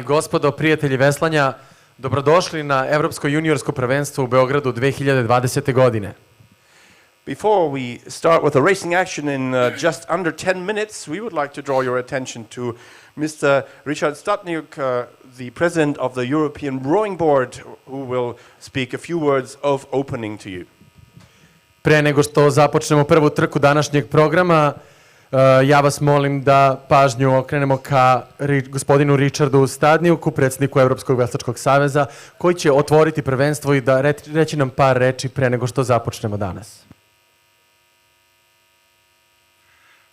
gospodo, prijatelji veslanja, dobrodošli na Evropsko juniorsko prvenstvo u Beogradu 2020. godine. Before we start with the racing action in just under 10 minutes, we would like to draw your attention to Mr. Richard Statniuk, the president of the European Rowing Board, who will speak a few words of opening to you. Pre nego što započnemo prvu trku današnjeg programa, ja vas molim da pažnju okrenemo ka gospodinu Richardu Stadniuku, predsjedniku Evropskog veslačkog saveza, koji će otvoriti prvenstvo i da reći nam par reči pre nego što započnemo danas.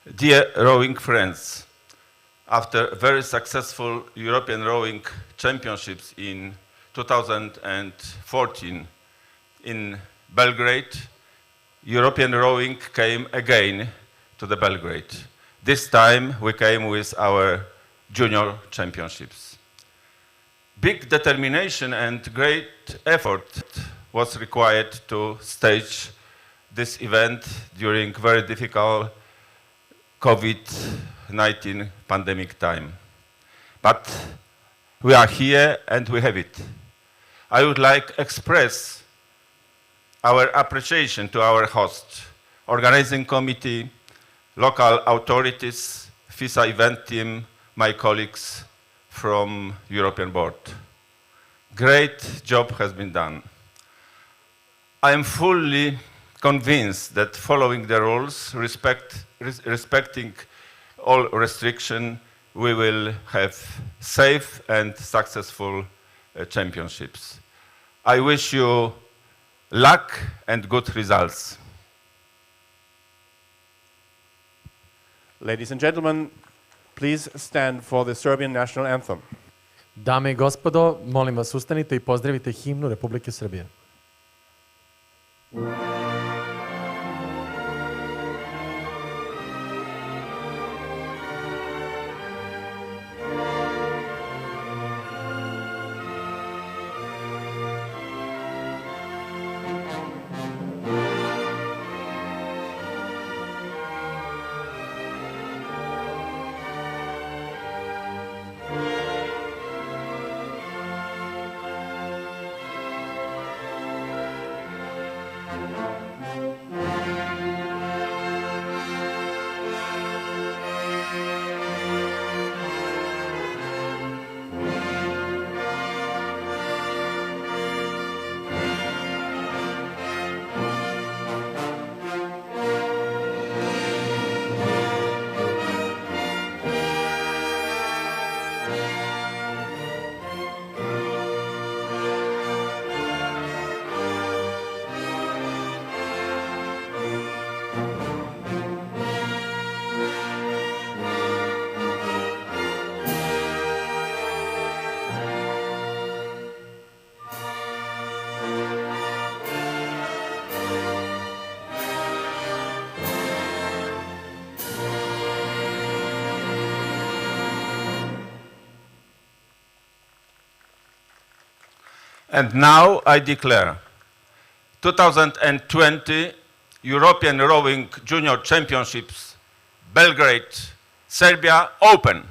Dear rowing friends, after very successful European Rowing Championships in 2014 in Belgrade, European rowing came again to the Belgrade. This time we came with our junior championships. Big determination and great effort was required to stage this event during very difficult COVID-19 pandemic time. But we are here and we have it. I would like to express our appreciation to our host, organizing committee, local authorities, FISA event team, my colleagues from European Board. Great job has been done. I am fully convinced that following the rules, respecting all restrictions, we will have safe and successful championships. I wish you luck and good results. Ladies and gentlemen, please stand for the Serbian national anthem. Dame i gospodo, molim vas ustanite i pozdravite himnu Republike Srbije. And now I declare 2020 European Rowing Junior Championships, Belgrade, Serbia, open.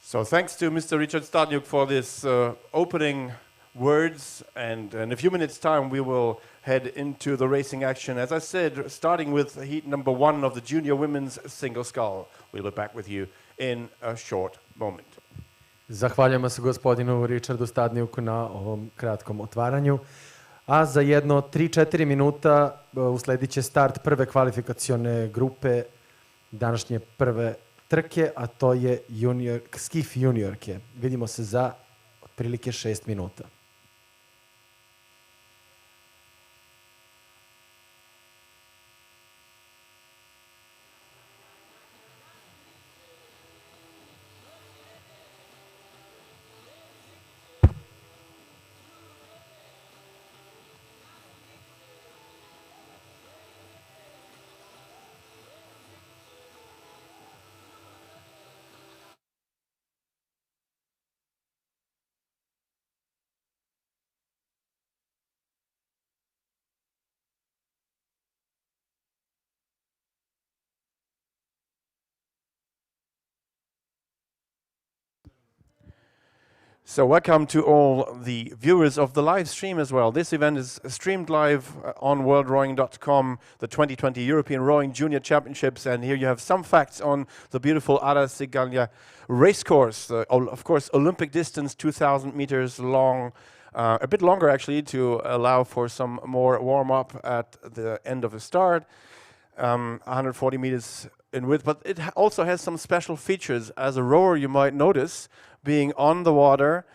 So thanks to Mr. Richard Stadniuk for this opening words, and in a few minutes' time we will head into the racing action. As I said, starting with heat number 1 of the junior women's single scull. We'll be back with you in a short moment. Zahvaljujemo se gospodinu Richardu Stadniuku na ovom kratkom otvaranju. A za jedno 3-4 minuta usledit će start prve kvalifikacione grupe današnje prve trke, a to je skif juniorke. Vidimo se za otprilike 6 minuta. So welcome to all the viewers of the live stream as well. This event is streamed live on worldrowing.com, the 2020 European Rowing Junior Championships, and here you have some facts on the beautiful Regatta racecourse. Of course, Olympic distance, 2,000 meters long, a bit longer actually to allow for some more warm-up at the end of the start, 140 meters in width, but it also has some special features. As a rower, you might notice, being on the water,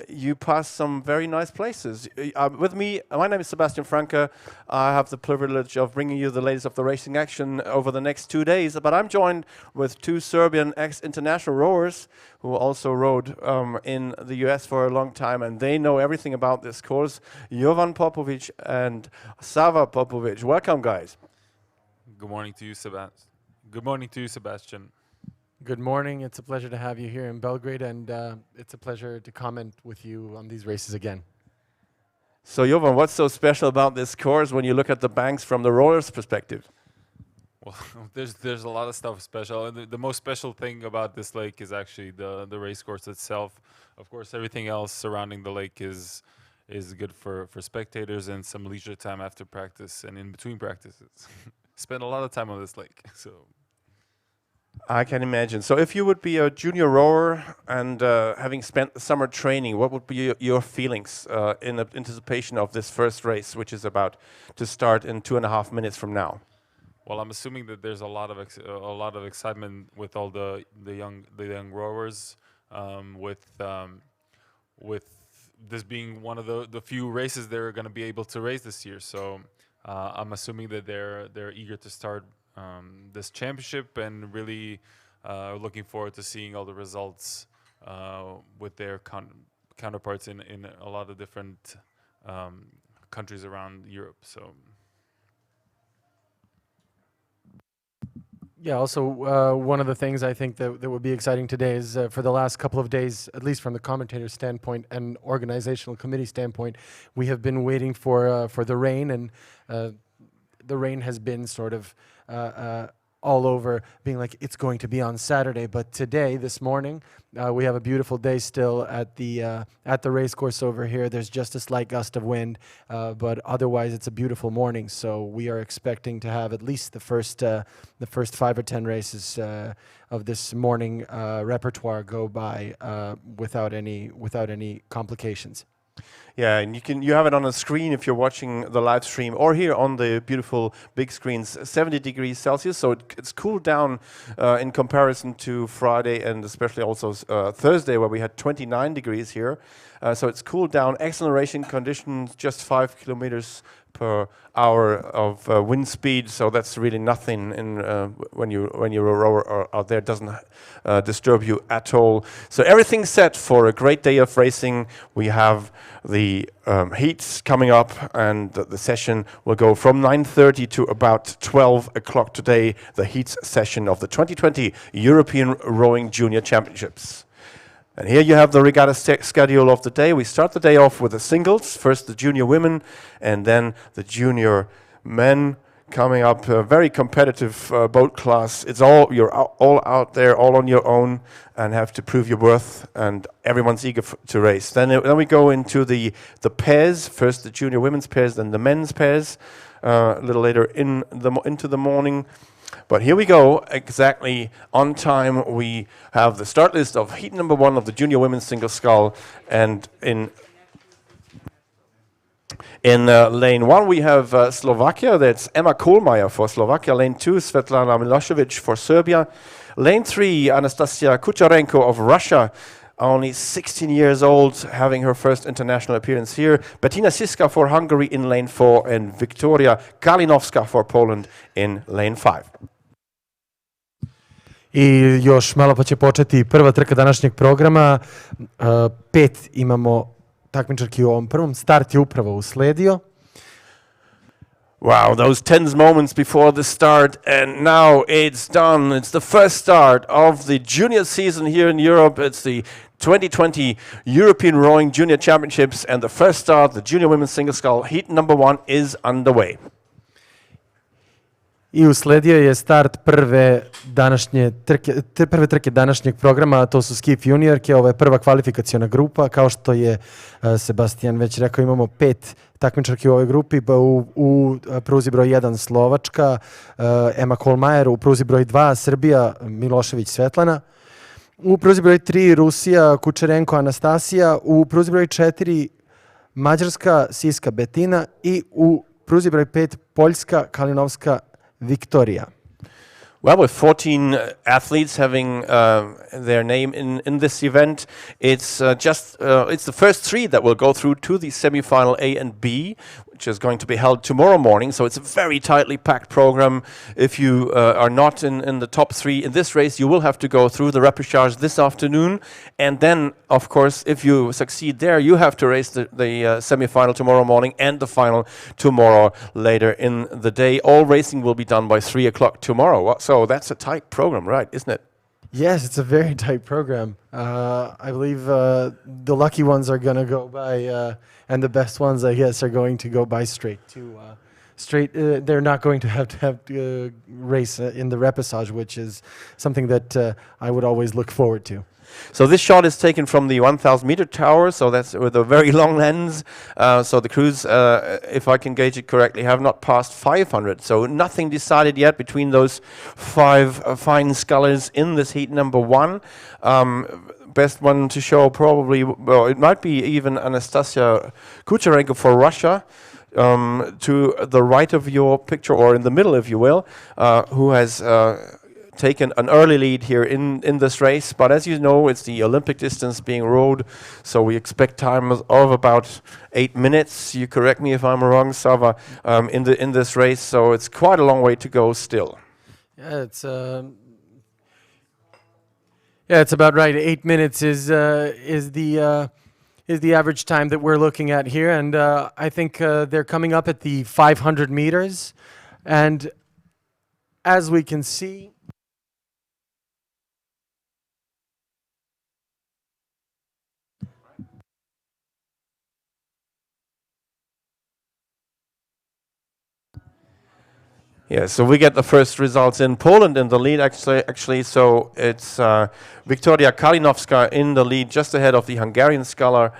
you pass some very nice places. With me, my name is Sebastian Franke. I have the privilege of bringing you the latest of the racing action over the next 2 days, but I'm joined with two Serbian ex-international rowers who also rowed in the US for a long time, and they know everything about this course. Jovan Popovic and Sava Popovic. Welcome, guys. Good morning to you, Sebastian. Good morning to you, Sebastian. Good morning. It's a pleasure to have you here in Belgrade, and it's a pleasure to comment with you on these races again. So, Jovan, what's so special about this course when you look at the banks from the rower's perspective? Well, there's a lot of stuff special, and the most special thing about this lake is actually the race course itself. Of course, everything else surrounding the lake is good for spectators and some leisure time after practice and in between practices. Spend a lot of time on this lake, so. I can imagine. So if you would be a junior rower and having spent the summer training, what would be your feelings in anticipation of this first race, which is about to start in 2.5 minutes from now? Well, I'm assuming that there's a lot of excitement with all the young rowers, with this being one of the few races they're going to be able to race this year. So I'm assuming that they're eager to start this championship and really looking forward to seeing all the results with their counterparts in a lot of different countries around Europe. So. Yeah, also one of the things I think that would be exciting today is for the last couple of days, at least from the commentator's standpoint and organizational committee standpoint, we have been waiting for the rain, and the rain has been sort of all over, being like it's going to be on Saturday. But today, this morning, we have a beautiful day still at the race course over here. There's just a slight gust of wind, but otherwise it's a beautiful morning. So we are expecting to have at least the first 5 or 10 races of this morning repertoire go by without any complications. Yeah, and you have it on a screen if you're watching the live stream, or here on the beautiful big screens, 70 degrees Celsius. So it's cooled down in comparison to Friday and especially also Thursday, where we had 29 degrees here. So it's cooled down. Excellent racing conditions, just 5 kilometers per hour of wind speed. So that's really nothing when you're a rower out there. It doesn't disturb you at all. So everything's set for a great day of racing. We have the heats coming up, and the session will go from 9:30 to about 12 o'clock today, the heats session of the 2020 European Rowing Junior Championships. And here you have the regatta schedule of the day. We start the day off with the singles, first the junior women and then the junior men coming up. A very competitive boat class. You're all out there, all on your own, and have to prove your worth, and everyone's eager to race. Then we go into the pairs, first the junior women's pairs, then the men's pairs, a little later into the morning. But here we go, exactly on time. We have the start list of heat number 1 of the junior women's single scull, and in lane 1 we have Slovakia. That's Emma Kohlmeier for Slovakia. Lane 2, Svetlana Milosevic for Serbia. Lane 3, Anastasia Kucharenko of Russia, only 16 years old, having her first international appearance here. Bettina Siska for Hungary in lane 4, and Victoria Kalinowska for Poland in lane 5. I još malo pa će početi prva trka današnjeg programa. 5 imamo takmičarki u ovom prvom. Start je upravo usledio. Wow, those tense moments before the start, and now it's done. It's the first start of the junior season here in Europe. It's the 2020 European Rowing Junior Championships, and the first start, the junior women's single scull heat number 1, is underway. I usledio je start prve trke današnjeg programa, a to su Skif juniorke. Ovo je prva kvalifikaciona grupa. Kao što je Sebastian već rekao, imamo 5 takmičarki u ovoj grupi. U pruzi broj 1 Slovačka, Ema Kolmajer, u pruzi broj 2 Srbija, Milošević Svetlana. U pruzi broj 3 Rusija, Kučerenko Anastasija. U pruzi broj 4 Mađarska, Siska Betina. I u pruzi broj 5 Poljska, Kalinovska Victoria. Well, with 14 athletes having their name in this event, it's it's the first 3 that will go through to the semi-final A and B, which is going to be held tomorrow morning. So it's a very tightly packed program. If you are not in the top 3 in this race, you will have to go through the repechage this afternoon, and then, of course, if you succeed there, you have to race the semi-final tomorrow morning and the final tomorrow later in the day. All racing will be done by 3 o'clock tomorrow. So that's a tight program, right, isn't it? Yes, it's a very tight program. I believe the lucky ones are going to go by, and the best ones, I guess, are going to go by straight. They're not going to have to race in the repechage, which is something that I would always look forward to. So this shot is taken from the 1,000 meter tower, so that's with a very long lens. So the crews, if I can gauge it correctly, have not passed 500. So nothing decided yet between those 5 fine scullers in this heat number 1. Best one to show probably, well, it might be even Anastasia Kucherenko for Russia. To the right of your picture, or in the middle, if you will, who has taken an early lead here in this race. But as you know, it's the Olympic distance being rowed, so we expect time of about 8 minutes. You correct me if I'm wrong, Sava, in this race. So it's quite a long way to go still. Yeah, it's about right. 8 minutes is the average time that we're looking at here, and I think they're coming up at the 500 meters, and as we can see, yeah, so we get the first results in Poland in the lead, actually. So it's Wiktoria Kalinowska in the lead, just ahead of the Hungarian sculler,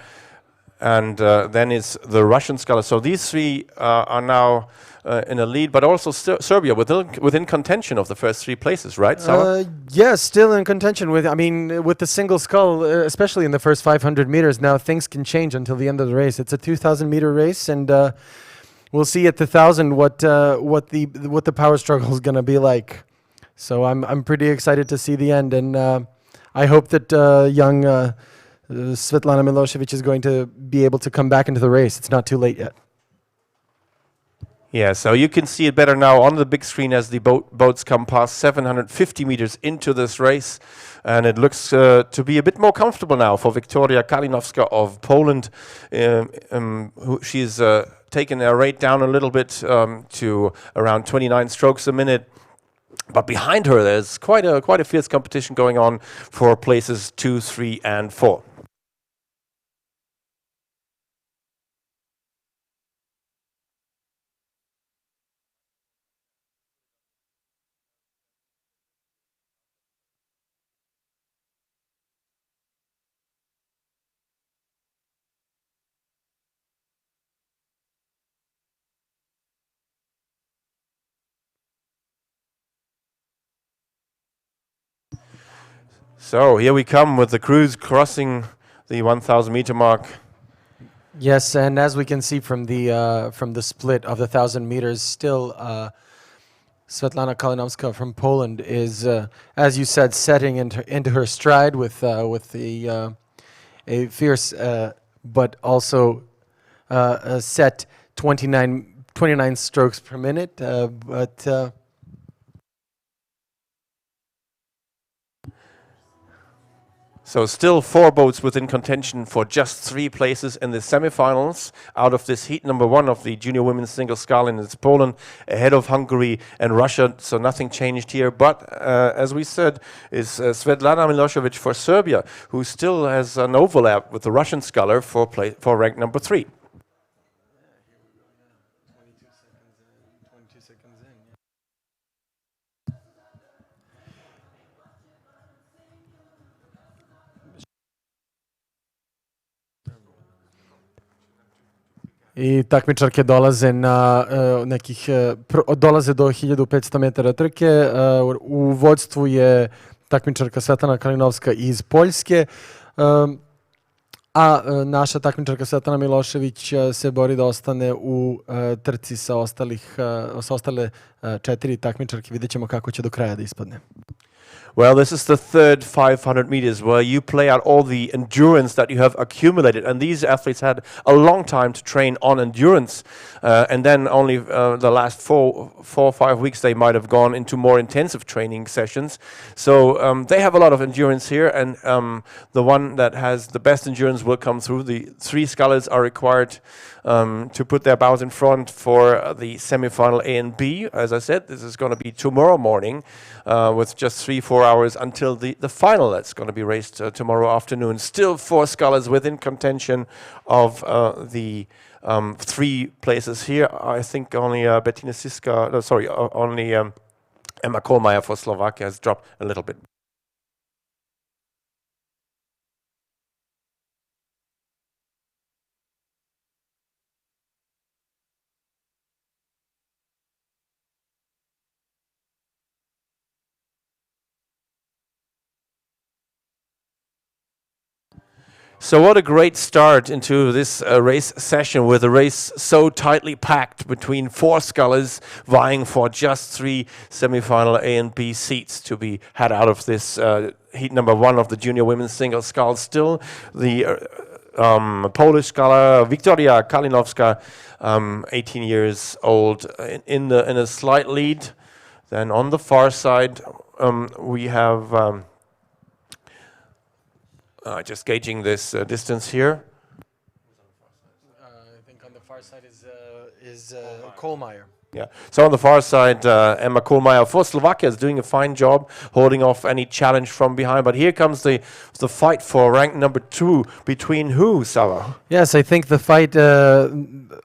and then it's the Russian sculler. So these 3 are now in a lead, but also Serbia within contention of the first 3 places, right, Sava? Yes, still in contention with the single scull, especially in the first 500 meters. Now things can change until the end of the race. It's a 2,000 meter race, and we'll see at the 1,000 what the power struggle is going to be like. So I'm pretty excited to see the end, and I hope that young Svetlana Milošević is going to be able to come back into the race. It's not too late yet. Yeah, so you can see it better now on the big screen as the boats come past 750 meters into this race, and it looks to be a bit more comfortable now for Wiktoria Kalinowska of Poland. She's taken her rate down a little bit to around 29 strokes a minute. But behind her, there's quite a fierce competition going on for places 2, 3, and 4. So here we come with the crews crossing the 1,000 meter mark. Yes, and as we can see from the split of the 1,000 meters, still Svetlana Kalinowska from Poland is, as you said, setting into her stride with a fierce but also a set 29 strokes per minute, but. So still 4 boats within contention for just 3 places in the semifinals out of this heat number 1 of the junior women's single scull, and it's Poland ahead of Hungary and Russia, so nothing changed here. But as we said, is Svetlana Milošević for Serbia, who still has an overlap with the Russian sculler for rank number 3. I takmičarke dolaze na dolaze do 1500 metara trke. U vođstvu je takmičarka Svetlana Kalinovska iz Poljske. A naša takmičarka Svetlana Milošević se bori da ostane u trci sa ostale 4 takmičarke. Vidjet ćemo kako će do kraja da ispadne. Well, this is the third 500 meters where you play out all the endurance that you have accumulated. And these athletes had a long time to train on endurance. And then only the last 4 or 5 weeks they might have gone into more intensive training sessions. So they have a lot of endurance here. And the one that has the best endurance will come through. The 3 scullers are required to put their bows in front for the semi-final A and B. As I said, this is going to be tomorrow morning with just 3-4 hours until the final that's going to be raced tomorrow afternoon. Still 4 scullers within contention of the 3 places here. I think only Bettina Siska, only Emma Kohlmeier for Slovakia has dropped a little bit. So what a great start into this race session with a race so tightly packed between 4 scullers vying for just 3 semi-final A and B seats to be had out of this heat number 1 of the junior women's single sculls. Still the Polish sculler Wiktoria Kalinowska, 18 years old, in a slight lead. Then on the far side we have just gauging this distance here. I think on the far side is Kohlmeier. Yeah. So on the far side, Emma Kohlmeier for Slovakia is doing a fine job holding off any challenge from behind. But here comes the fight for rank number 2 between who, Sava? Yes, I think the fight.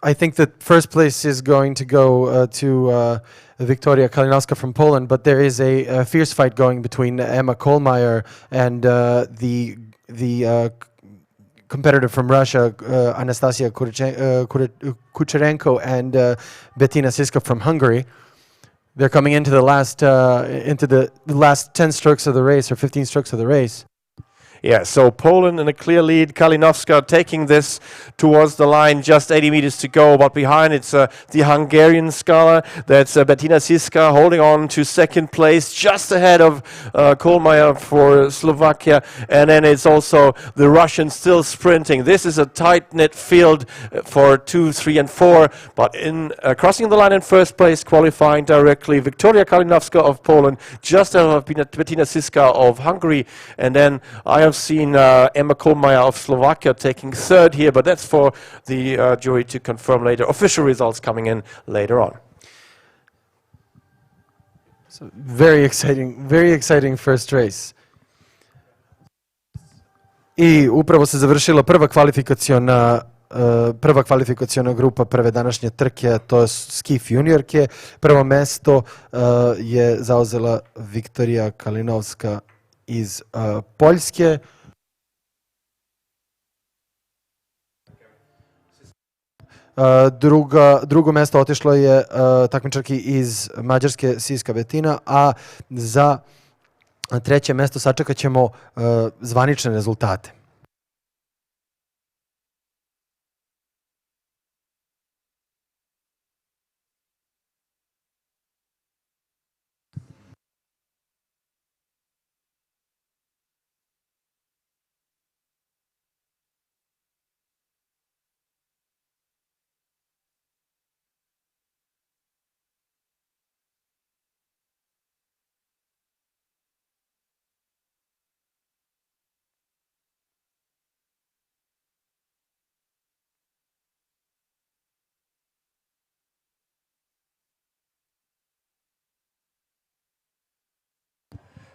I think that first place is going to go to Wiktoria Kalinowska from Poland, but there is a fierce fight going between Emma Kohlmeier and the competitor from Russia, Anastasia Kucherenko, and Bettina Siska from Hungary. They're coming into the last 10 strokes of the race, or 15 strokes of the race. Yeah, so Poland in a clear lead. Kalinowska taking this towards the line, just 80 meters to go. But behind it's the Hungarian sculler. That's Bettina Siska holding on to second place, just ahead of Kohlmeier for Slovakia. And then it's also the Russian still sprinting. This is a tight-knit field for 2, 3, and 4. But in crossing the line in first place, qualifying directly, Wiktoria Kalinowska of Poland, just ahead of Bettina Siska of Hungary. And then I have seen Emma Kohlmeier of Slovakia taking third here, but that's for the jury to confirm later. Official results coming in later on. So very exciting first race. I upravo se završila prva kvalifikaciona grupa prve današnje trke, to je skif juniorke. Prvo mesto je zauzela Wiktoria Kalinowska iz Poljske. Drugo mesto otišlo je takmičarki iz Mađarske Siska Bettina, a za treće mesto sačekat ćemo zvanične rezultate.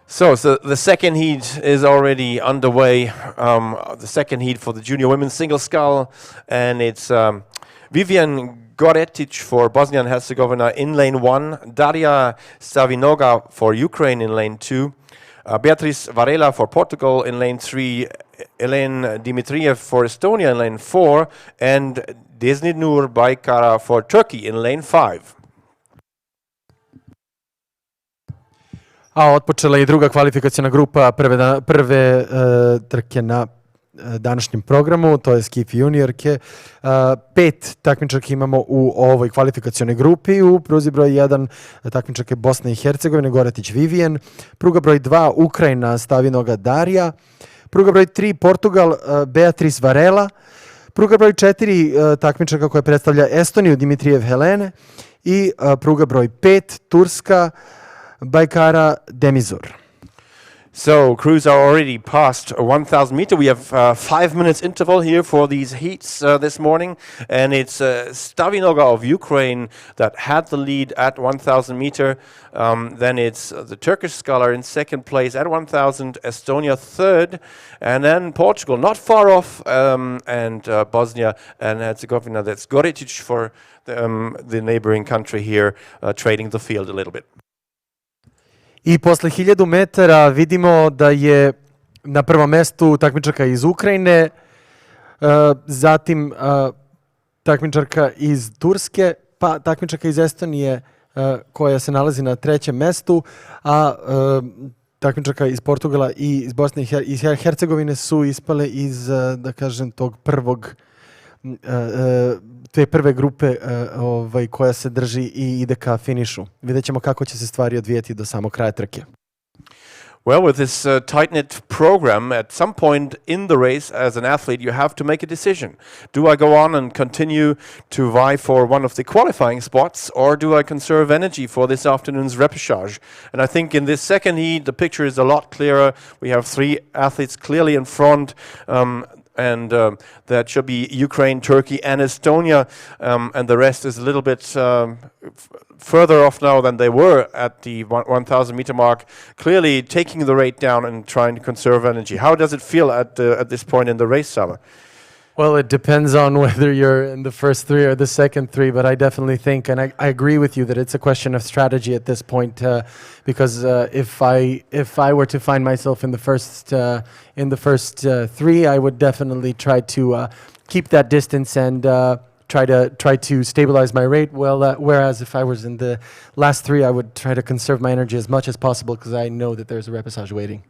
So the second heat is already underway. The second heat for the junior women's single scull, and it's Vivian Goretic for Bosnia and Herzegovina in lane 1, Daria Savinoga for Ukraine in lane 2, Beatriz Varela for Portugal in lane 3, Elen Dimitriev for Estonia in lane 4, and Desnur Baykara for Turkey in lane 5. A otpočela je i druga kvalifikacijna grupa prve trke na današnjem programu, to je Skif juniorke. 5 takmičarki imamo u ovoj kvalifikacionoj grupi. U pruzi broj 1 takmičarke Bosne i Hercegovine, Goretić Vivijen. Pruga broj 2 Ukrajina, Stavinoga Darija. Pruga broj 3 Portugal, Beatrice Varela. Pruga broj 4 takmičarka koja predstavlja Estoniju, Dimitrijev Helene. I pruga broj 5 Turska, Baykara Demizur. So crews are already past 1,000 meter. We have 5 minutes interval here for these heats this morning, and it's Stavinoga of Ukraine that had the lead at 1,000 meter. Then it's the Turkish scholar in second place at 1,000, Estonia third, and then Portugal not far off, and Bosnia and Herzegovina. That's Goretic for the neighboring country here, trading the field a little bit. I posle 1000 metara vidimo da je na prvom mestu takmičarka iz Ukrajine, zatim takmičarka iz Turske, pa takmičarka iz Estonije koja se nalazi na trećem mestu, a takmičarka iz Portugala i iz Bosne i Hercegovine su ispale iz, da kažem, tog prvog te prve grupe koja se drži i ide ka finišu. Vidjet ćemo kako će se stvari odvijeti do samog kraja trke. Well, with this tight-knit program, at some point in the race as an athlete, you have to make a decision. Do I go on and continue to vie for one of the qualifying spots, or do I conserve energy for this afternoon's repechage? And I think in this second heat, the picture is a lot clearer. We have 3 athletes clearly in front, and that should be Ukraine, Turkey, and Estonia, and the rest is a little bit further off now than they were at the 1,000 meter mark, clearly taking the rate down and trying to conserve energy. How does it feel at this point in the race, Sava? Well, it depends on whether you're in the first 3 or the second 3, but I definitely think, and I agree with you, that it's a question of strategy at this point, because if I were to find myself in the first 3, I would definitely try to keep that distance and try to stabilize my rate. Well, whereas if I was in the last 3, I would try to conserve my energy as much as possible because I know that there's a repechage waiting.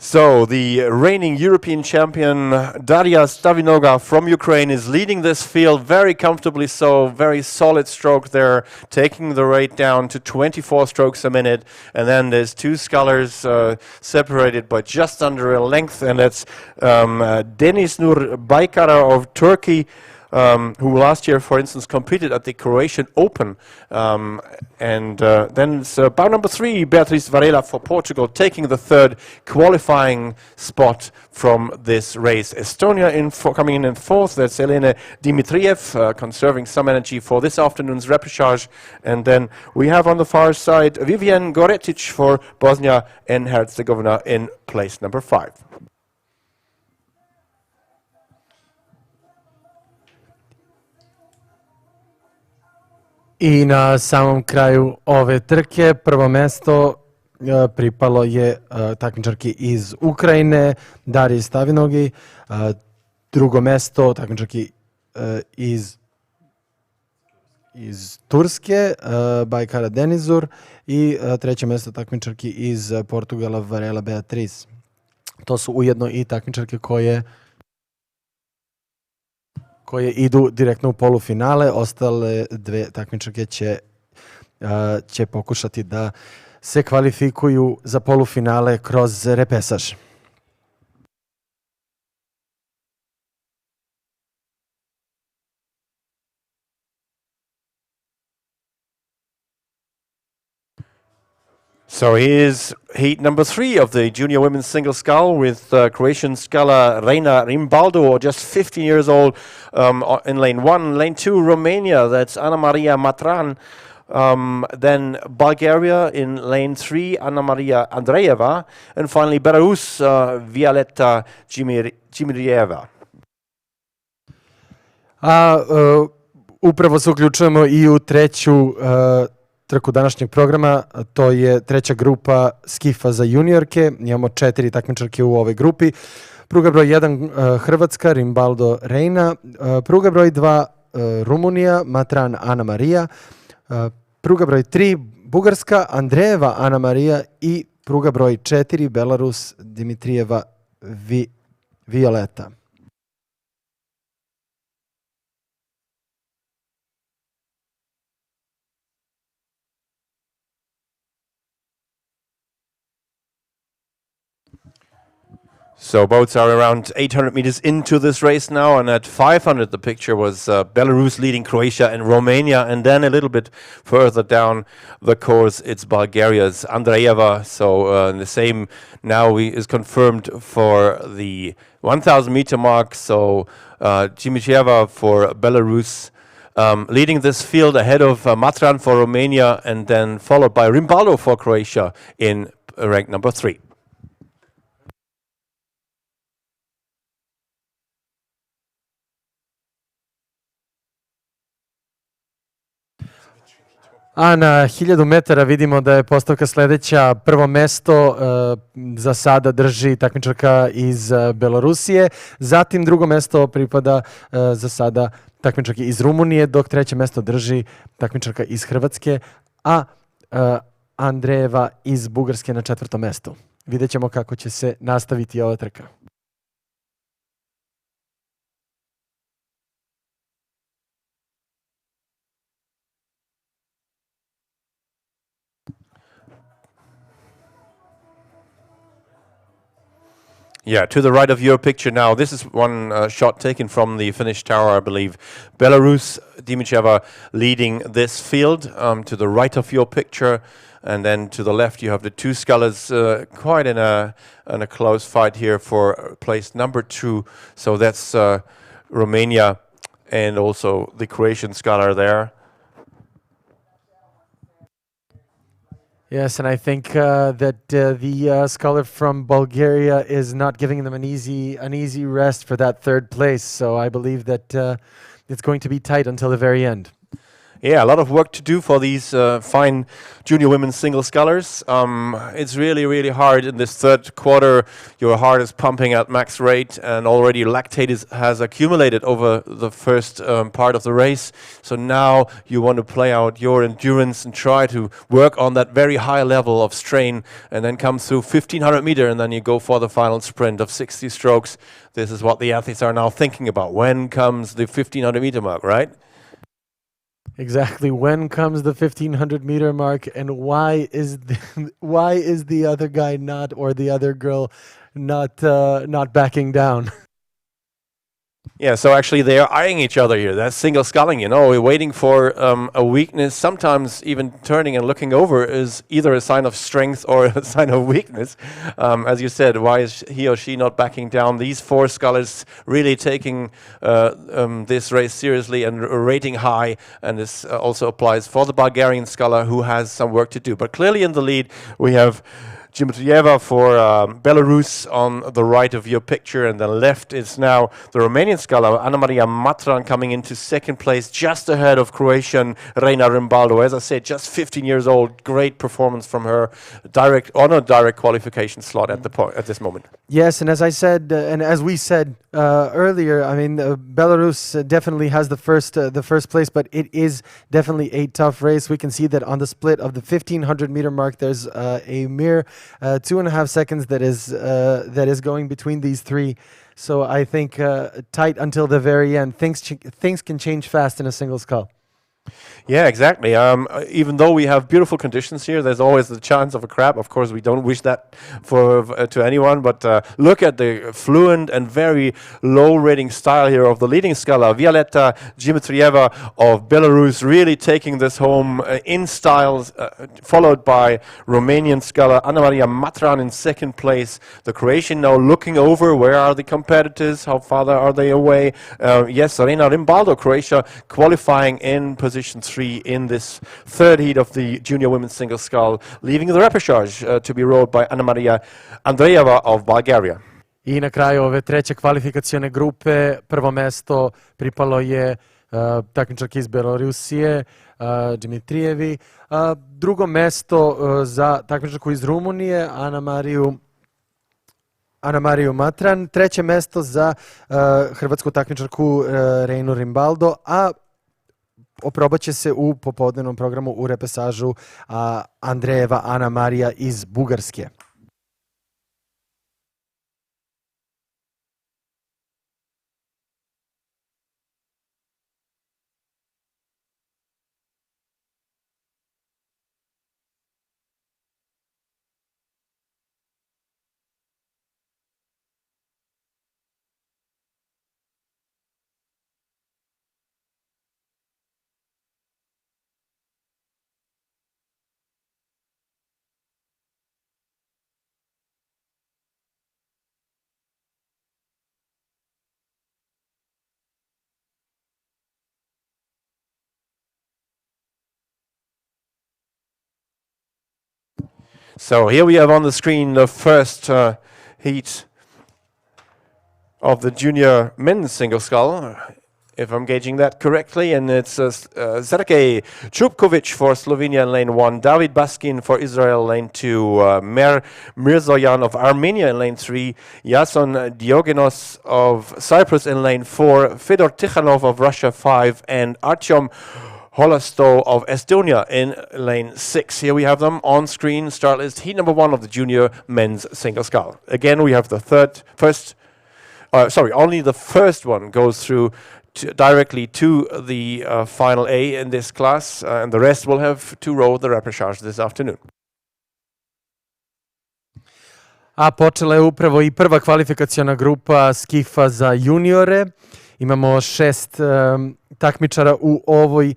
So the reigning European champion Daria Stavinoga from Ukraine is leading this field very comfortably, so very solid stroke there, taking the rate down to 24 strokes a minute. And then there's 2 scholars separated by just under a length, and that's Desnur Baykara of Turkey, who last year, for instance, competed at the Croatian Open. And then it's bout number 3, Beatrice Varela for Portugal, taking the 3rd qualifying spot from this race. Estonia coming in 4th. That's Elena Dimitriev, conserving some energy for this afternoon's repechage. And then we have on the far side Vivian Goretic for Bosnia and Herzegovina in place number 5. I na samom kraju ove trke prvo mesto pripalo je takmičarki iz Ukrajine, Dariji Stavinogi, drugo mesto takmičarki iz Turske, Baykara Denizur, i treće mesto takmičarki iz Portugala, Varela Beatriz. To su ujedno i takmičarke koje idu direktno u polufinale. Ostale 2 takmičarke će pokušati da se kvalifikuju za polufinale kroz repesaž. So here's heat number 3 of the junior women's single scull with Croatian sculler Reina Rimbaldo, just 15 years old, in lane 1. Lane 2, Romania, that's Ana Maria Matran. Then Bulgaria in lane 3, Ana Maria Andreeva. And finally Belarus, Violeta Chimirieva. Upravo se uključujemo i u treću trku današnjeg programa, to je treća grupa skifa za juniorke. Imamo 4 takmičarke u ovoj grupi. Pruga broj 1 Hrvatska, Rimbaldo Reina. Pruga broj 2 Rumunija, Matran Ana Marija. Pruga broj 3 Bugarska, Andrejeva Ana Marija i pruga broj 4 Belarus, Dimitrijeva Violeta. So boats are around 800 meters into this race now, and at 500 the picture was Belarus leading Croatia and Romania, and then a little bit further down the course it's Bulgaria's Andreeva. So the same now is confirmed for the 1000 meter mark. So Dimitrieva for Belarus leading this field ahead of Matran for Romania, and then followed by Rimbaldo for Croatia in rank number 3. A na 1000 metara vidimo da je postavka sledeća. Prvo mesto za sada drži takmičarka iz Belorusije. Zatim drugo mesto pripada za sada takmičarki iz Rumunije, dok treće mesto drži takmičarka iz Hrvatske, a Andrejeva iz Bugarske na 4. mestu. Vidjet ćemo kako će se nastaviti ova trka. Yeah, to the right of your picture now. This is one shot taken from the finish tower, I believe. Belarus, Dimitrieva leading this field. To the right of your picture, and then to the left you have the two Sculls quite in a close fight here for place number 2. So that's Romania and also the Croatian sculler there. Yes, and I think that the sculler from Bulgaria is not giving them an easy rest for that third place. So I believe that it's going to be tight until the very end. Yeah, a lot of work to do for these fine junior women's single scullers. It's really, really hard in this third quarter. Your heart is pumping at max rate, and already lactate has accumulated over the first part of the race. So now you want to play out your endurance and try to work on that very high level of strain, and then come through 1500 meter, and then you go for the final sprint of 60 strokes. This is what the athletes are now thinking about. When comes the 1500 meter mark, right? Exactly. When comes the 1500 meter mark, and why is the other guy not, or the other girl not backing down? Yeah, so actually they are eyeing each other here. That's single sculling, you know. We're waiting for a weakness. Sometimes even turning and looking over is either a sign of strength or a sign of weakness. As you said, why is he or she not backing down? These 4 scullers really taking this race seriously and rating high, and this also applies for the Bulgarian sculler, who has some work to do. But clearly in the lead we have Dimitrieva for Belarus on the right of your picture, and then left is now the Romanian sculler Ana Maria Matran coming into second place, just ahead of Croatian Reina Rimbaldo. As I said, just 15 years old. Great performance from her. Direct qualification slot at this moment. Yes, and as I said, and as we said earlier, I mean, Belarus definitely has the first place, but it is definitely a tough race. We can see that on the split of the 1500 meter mark, there's a mere 2.5 seconds that is going between these 3. So I think tight until the very end. Things can change fast in a single scull. Yeah, exactly. Even though we have beautiful conditions here, there's always the chance of a crab. Of course, we don't wish that to anyone, but look at the fluent and very low rating style here of the leading sculler, Violeta Dimitrieva of Belarus, really taking this home in style, followed by Romanian sculler Ana Maria Matran in second place. The Croatian now looking over, where are the competitors, how far are they away? Yes, Reina Rimbaldo, Croatia, qualifying in position 3 in this third heat of the junior women's single scull, leaving the repechage to be rowed by Ana Maria Andreeva of Bulgaria. I na kraju ove treće kvalifikacione grupe prvo mesto pripalo je takmičar iz Belorusije, Dimitrijevi. Drugo mesto za takmičarku iz Rumunije, Ana Mariju Matran. Treće mesto za hrvatsku takmičarku Reinu Rimbaldo, a oprobaće se u popodnevnom programu u repesažu Andrejeva Ana Marija iz Bugarske. So here we have on the screen the first heat of the junior men's single scull, if I'm gauging that correctly, and it's Sergej Čupković for Slovenia in lane 1, David Baskin for Israel lane 2, Mer Mirzoyan of Armenia in lane 3, Yason Diogenos of Cyprus in lane 4, Fedor Tikhanov of Russia 5, and Artyom Holosto of Estonia in lane 6. Here we have them on screen. Start list heat number 1 of the junior men's single scull. Again, we have only the first one goes through directly to the final A in this class, and the rest will have to row the repechage this afternoon. A počela je upravo i prva kvalifikaciona grupa skifa za juniore. Imamo 6 takmičara u ovoj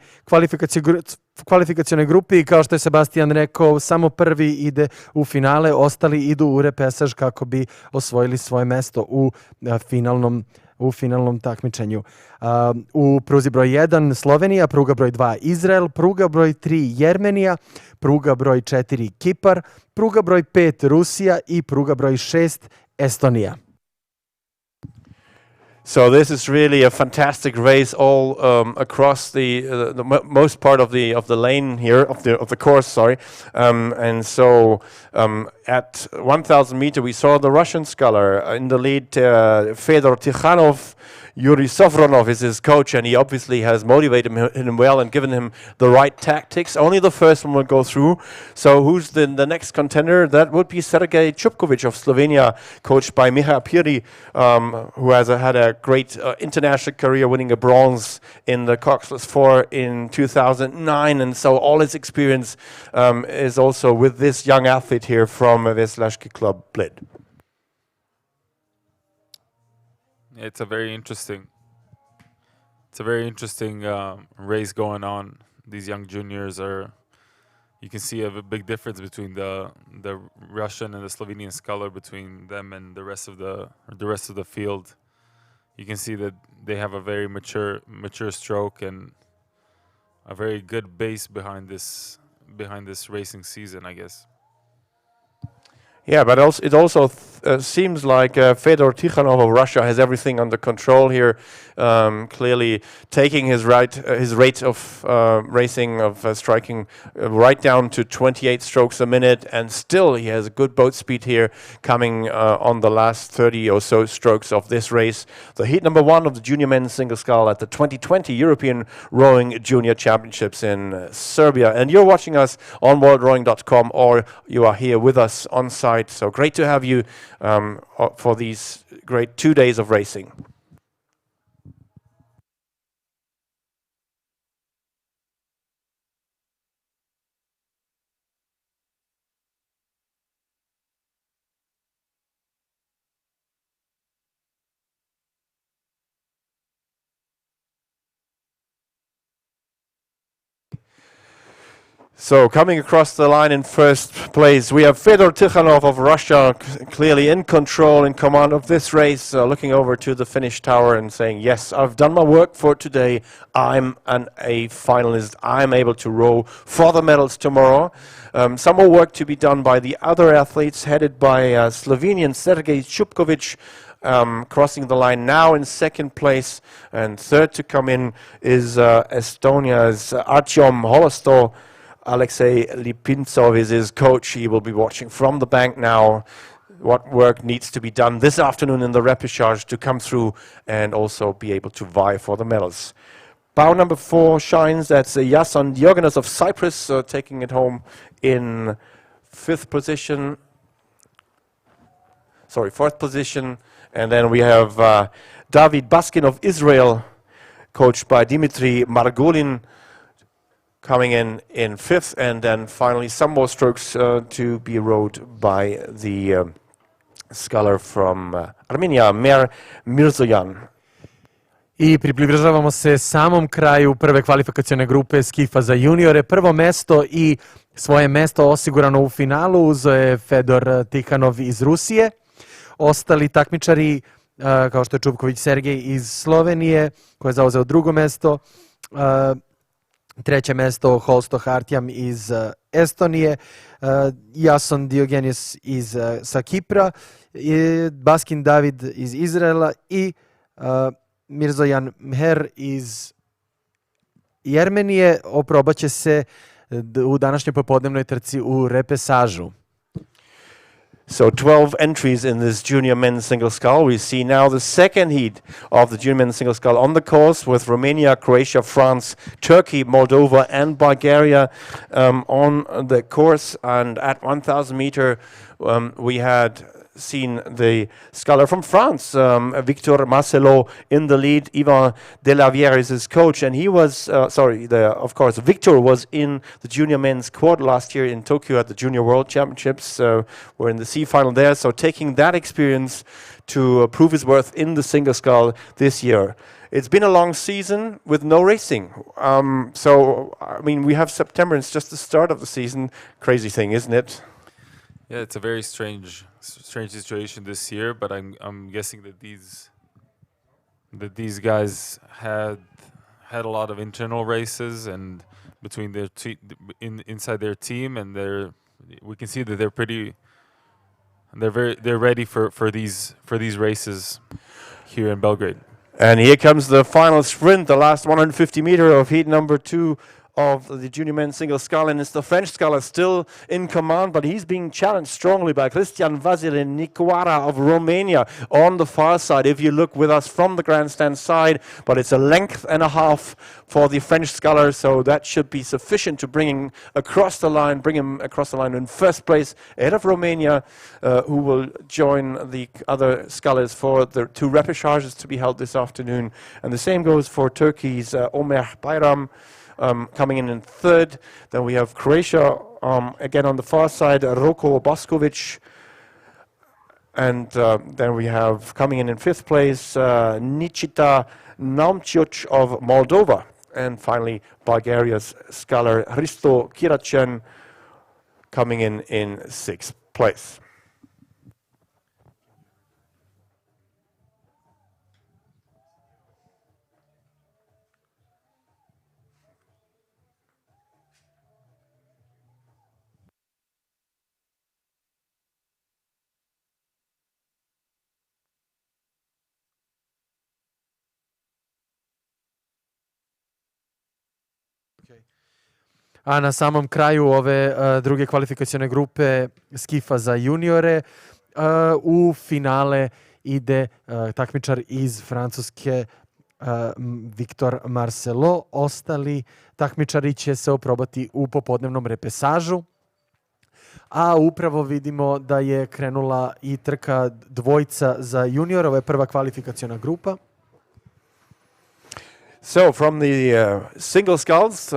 kvalifikacionoj grupi i kao što je Sebastian rekao, samo prvi ide u finale, ostali idu u repesaž kako bi osvojili svoje mesto u finalnom takmičenju. U pruzi broj 1 Slovenija, pruga broj 2 Izrael, pruga broj 3 Jermenija, pruga broj 4 Kipar, pruga broj 5 Rusija i pruga broj 6 Estonija. So this is really a fantastic race all across the most part of the lane here of the course. Sorry, and so at 1,000 meter we saw the Russian sculler in the lead. Fedor Tikhanov. Yuri Sovronov is his coach, and he obviously has motivated him well and given him the right tactics. Only the first one will go through. So who's the next contender? That would be Sergej Čupković of Slovenia, coached by Miha Piri, who has had a great international career, winning a bronze in the Coxless 4 in 2009. And so all his experience is also with this young athlete here from Veslaški Club Bled. It's a very interesting race going on. These young juniors you can see a big difference between the Russian and the Slovenian sculler, between them and the rest of the field. You can see that they have a very mature stroke and a very good base behind this racing season, I guess. Yeah, but it also seems like Fedor Tikhanov of Russia has everything under control here. Clearly taking his rate of racing, of striking right down to 28 strokes a minute, and still he has a good boat speed here coming on the last 30 or so strokes of this race. The heat number 1 of the junior men's single scull at the 2020 European Rowing Junior Championships in Serbia. And you're watching us on worldrowing.com, or you are here with us on site. So great to have you for these great 2 days of racing. So coming across the line in first place, we have Fedor Tikhanov of Russia, clearly in control, in command of this race, looking over to the finish tower and saying, yes, I've done my work for today. I'm a finalist. I'm able to row for the medals tomorrow. Some more work to be done by the other athletes, headed by Slovenian Sergej Čupković, crossing the line now in second place, and third to come in is Estonia's Artyom Holosto. Alexei Lipintsov is his coach. He will be watching from the bank now what work needs to be done this afternoon in the repechage to come through and also be able to vie for the medals. Bow number 4 shines. That's Yason Diogenes of Cyprus, taking it home in fourth position. And then we have David Baskin of Israel, coached by Dimitri Margolin, coming in fifth. And then finally some more strokes to be rowed by the sculler from Armenia, Mer Mirzoyan. I približavamo se samom kraju prve kvalifikacione grupe skifa za juniore. Prvo mesto i svoje mesto osigurano u finalu uzeo je Fedor Tihanov iz Rusije. Ostali takmičari, kao što je Čupković Sergej iz Slovenije, koji je zauzeo drugo mesto. Treće mesto Holsto Hartjam iz Estonije. Jason Diogenes sa Kipra. Baskin David iz Izraela i Mirzojan Mher iz Jermenije. Oprobaće se u današnjoj popodnevnoj trci u repesažu. So 12 entries in this junior men's single scull. We see now the second heat of the junior men's single scull on the course with Romania, Croatia, France, Turkey, Moldova and Bulgaria on the course. And at 1,000 meter we had seen the sculler from France, Victor Marcelo, in the lead. Ivan Delaviere is his coach, and he was, of course, Victor was in the junior men's quad last year in Tokyo at the Junior World Championships. We're in the C final there, so taking that experience to prove his worth in the single scull this year. It's been a long season with no racing. So, I mean, we have September, it's just the start of the season. Crazy thing, isn't it? Yeah, it's a very strange situation this year, but I'm guessing that these guys had a lot of internal races and between their inside their team, and we can see that they're ready for these races here in Belgrade. And here comes the final sprint, the last 150 meter of heat number 2 of the junior men's single scull, and it's the French sculler still in command, but he's being challenged strongly by Cristian Vasilin Nicoara of Romania on the far side, if you look with us from the grandstand side, but it's a length and a half for the French sculler, so that should be sufficient to bring him across the line in first place ahead of Romania, who will join the other scullers for the 2 repechages to be held this afternoon. And the same goes for Turkey's Omer Bayram, coming in third. Then we have Croatia, again on the far side, Roko Boskovic. And then we have coming in fifth place, Nikita Naumciuc of Moldova. And finally, Bulgaria's sculler Hristo Kiracen coming in sixth place. A na samom kraju ove druge kvalifikacione grupe skifa za juniore u finale ide takmičar iz Francuske Victor Marcelo. Ostali takmičari će se oprobati u popodnevnom repesažu. A upravo vidimo da je krenula i trka dvojca za junior. Ovo je prva kvalifikaciona grupa. So from the single sculls,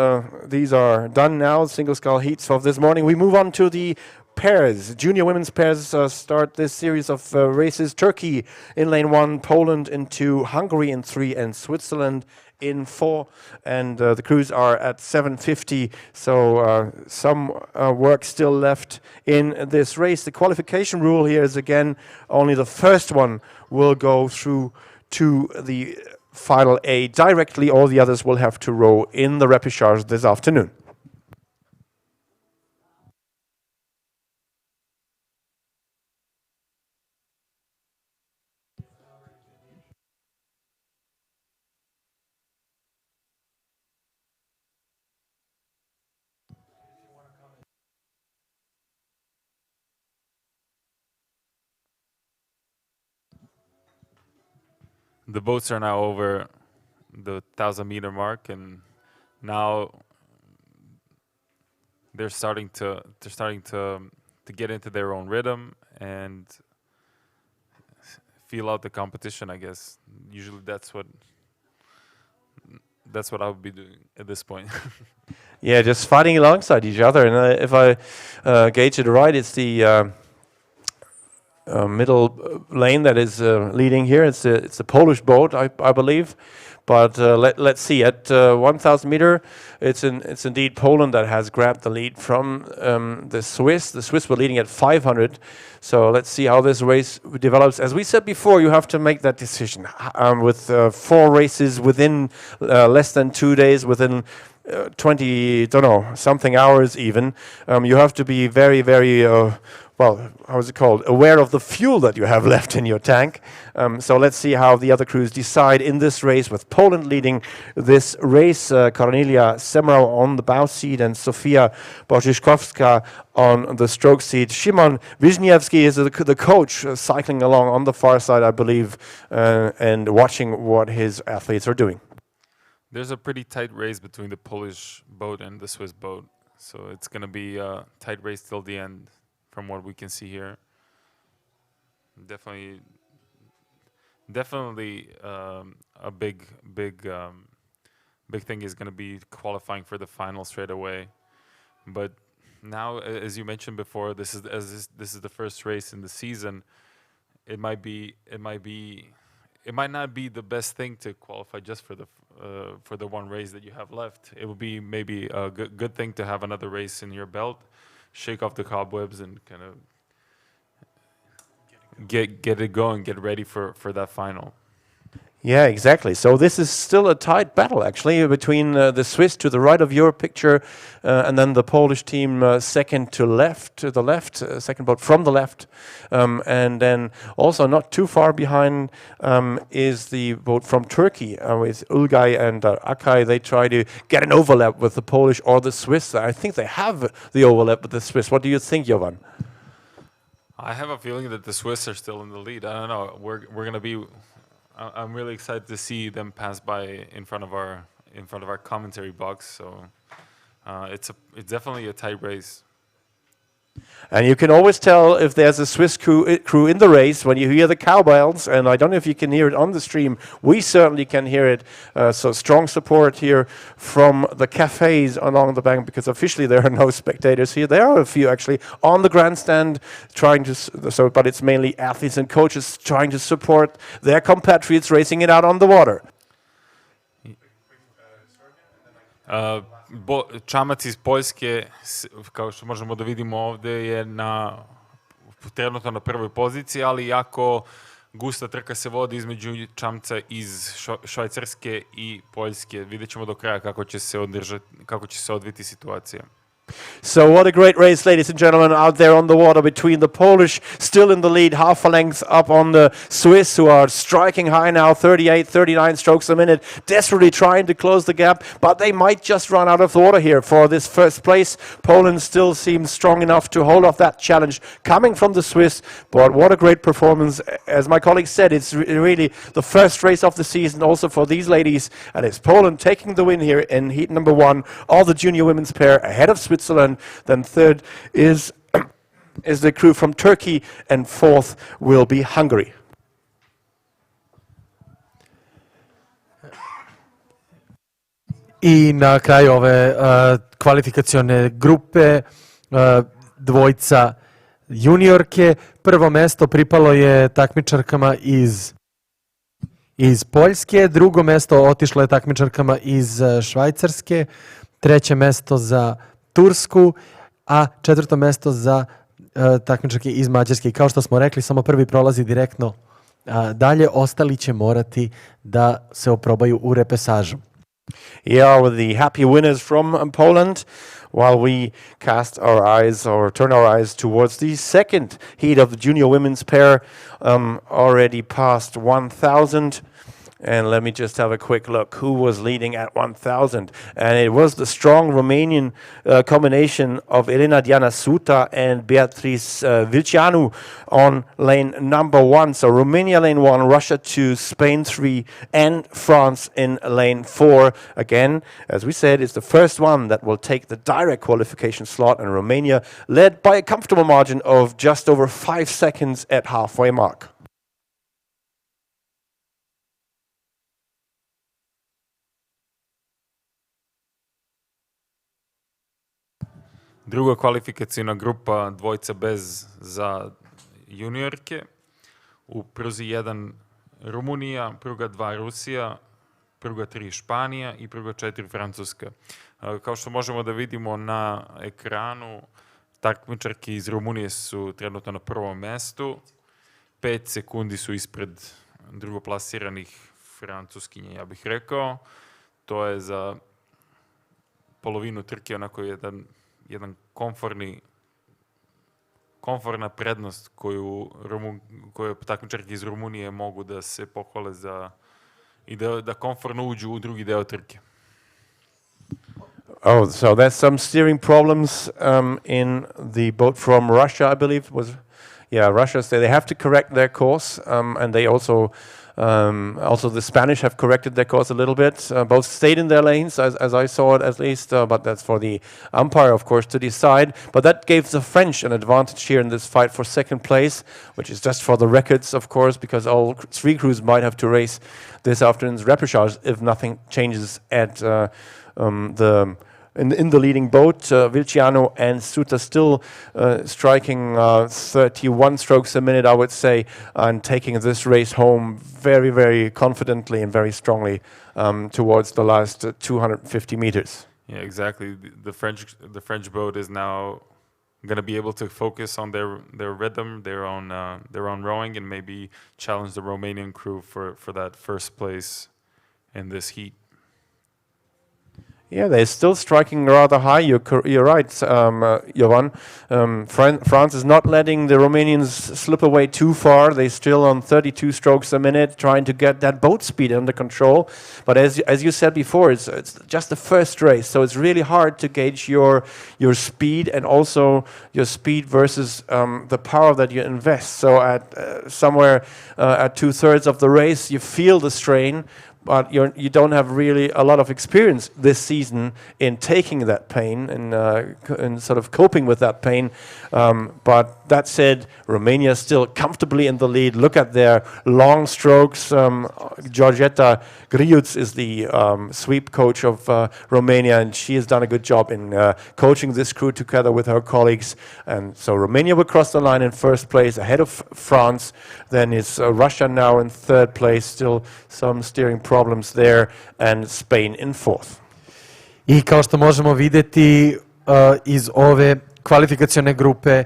these are done now, single scull heats of this morning. We move on to the pairs. Junior women's pairs start this series of races. Turkey in lane 1, Poland in 2, Hungary in 3, and Switzerland in 4. And the crews are at 7:50, so some work still left in this race. The qualification rule here is, again, only the first one will go through to the final A directly. All the others will have to row in the repechage this afternoon. the boats are now over the 1,000-meter mark, and now they're starting to get into their own rhythm and feel out the competition, I guess. Usually that's what I would be doing at this point. Yeah, just fighting alongside each other. And if I gauge it right, it's the middle lane that is leading here. It's a Polish boat, I believe. But let's see. At 1,000 meter, it's indeed Poland that has grabbed the lead from the Swiss. The Swiss were leading at 500. So let's see how this race develops. As we said before, you have to make that decision with 4 races within less than 2 days, within 20, something hours even. You have to be very, very how is it called? Aware of the fuel that you have left in your tank. So let's see how the other crews decide in this race, with Poland leading this race. Kornelia Semrau on the bow seat and Sofia Bożyszkowska on the stroke seat. Szymon Wisniewski is the coach, cycling along on the far side, I believe, and watching what his athletes are doing. There's a pretty tight race between the Polish boat and the Swiss boat, so it's going to be a tight race till the end, from what we can see here. Definitely a big thing is going to be qualifying for the final straight away. But now, as you mentioned before, this is the first race in the season. It might not be the best thing to qualify just for the one race that you have left. It would be maybe a good thing to have another race in your belt, shake off the cobwebs, and kind of get it going, get ready for that final. Yeah, exactly. So this is still a tight battle, actually, between the Swiss to the right of your picture, and then the Polish team second to the left, second boat from the left, and then also not too far behind is the boat from Turkey with Ulgay and Akay. They try to get an overlap with the Polish or the Swiss. I think they have the overlap with the Swiss. What do you think, Jovan? I have a feeling that the Swiss are still in the lead. I don't know. We're gonna be. I'm really excited to see them pass by in front of our commentary box. So it's definitely a tight race. And you can always tell if there's a Swiss crew in the race when you hear the cowbells, and I don't know if you can hear it on the stream. We certainly can hear it. So strong support here from the cafes along the bank, because officially there are no spectators here. There are a few actually on the grandstand but it's mainly athletes and coaches trying to support their compatriots racing it out on the water. Čamac iz Poljske, kao što možemo da vidimo ovde, je trenutno na prvoj poziciji, ali jako gusta trka se vodi između čamca iz Švajcarske i Poljske. Vidjet ćemo do kraja kako će se odviti situacija. So what a great race, ladies and gentlemen, out there on the water between the Polish, still in the lead, half a length up on the Swiss, who are striking high now, 38, 39 strokes a minute, desperately trying to close the gap, but they might just run out of the water here for this first place. Poland still seems strong enough to hold off that challenge coming from the Swiss, but what a great performance. As my colleague said, it's really the first race of the season also for these ladies, and it's Poland taking the win here in heat number 1 of the junior women's pair, ahead of Switzerland. Then third is the crew from Turkey, and fourth will be Hungary. I na kraju ove kvalifikacione grupe dvojica juniorke. Prvo mesto pripalo je takmičarkama iz Poljske, drugo mesto otišlo je takmičarkama iz Švajcarske, treće mesto za Tursku, a četvrto mesto za takmičarke iz Mađarske. I kao što smo rekli, samo prvi prolazi direktno dalje, ostali će morati da se oprobaju u repesažu. Yeah, with the happy winners from Poland, while we cast our eyes or turn our eyes towards the second heat of the junior women's pair, already past 1,000. And let me just have a quick look. Who was leading at 1,000? And it was the strong Romanian combination of Elena Diana Suta and Beatrice Vilceanu on lane number 1. So Romania lane 1, Russia 2, Spain 3, and France in lane 4. Again, as we said, it's the first one that will take the direct qualification slot, and Romania led by a comfortable margin of just over 5 seconds at halfway mark. Druga kvalifikacijna grupa, dvojca bez za juniorke. U pruzi 1 Rumunija, pruga 2 Rusija, pruga 3 Španija i pruga 4 Francuska. Kao što možemo da vidimo na ekranu, takmičarke iz Rumunije su trenutno na prvom mestu. 5 sekundi su ispred drugoplasiranih Francuskinja, ja bih rekao. To je za polovinu trke onako jedan komfortna prednost koju takmičarke iz Rumunije mogu da se pohvale i da komfortno uđu u drugi deo trke. Oh, so there's some steering problems in the boat from Russia, I believe. Russia. So they have to correct their course, and they also the Spanish have corrected their course a little bit. Both stayed in their lanes, as I saw it at least, but that's for the umpire, of course, to decide. But that gave the French an advantage here in this fight for second place, which is just for the records, of course, because all 3 crews might have to race this afternoon's repechage if nothing changes at in the leading boat. Vilciano and Suta still striking 31 strokes a minute, I would say, and taking this race home very, very confidently and very strongly towards the last 250 meters. Yeah, exactly. The French boat is now going to be able to focus on their rhythm, their own rowing, and maybe challenge the Romanian crew for that first place in this heat. Yeah, they're still striking rather high. You're right, Jovan. France is not letting the Romanians slip away too far. They're still on 32 strokes a minute, trying to get that boat speed under control. But as you said before, it's just the first race, so it's really hard to gauge your speed and also your speed versus the power that you invest. So at somewhere at 2/3 of the race, you feel the strain, but you don't have really a lot of experience this season in taking that pain and sort of coping with that pain. But that said, Romania is still comfortably in the lead. Look at their long strokes. Georgeta Griuț is the sweep coach of Romania, and she has done a good job in coaching this crew together with her colleagues. And so Romania will cross the line in first place ahead of France. Then it's Russia now in 3rd place, still some steering problems there, and Spain in 4th. I kao što možemo vidjeti iz ove kvalifikacione grupe,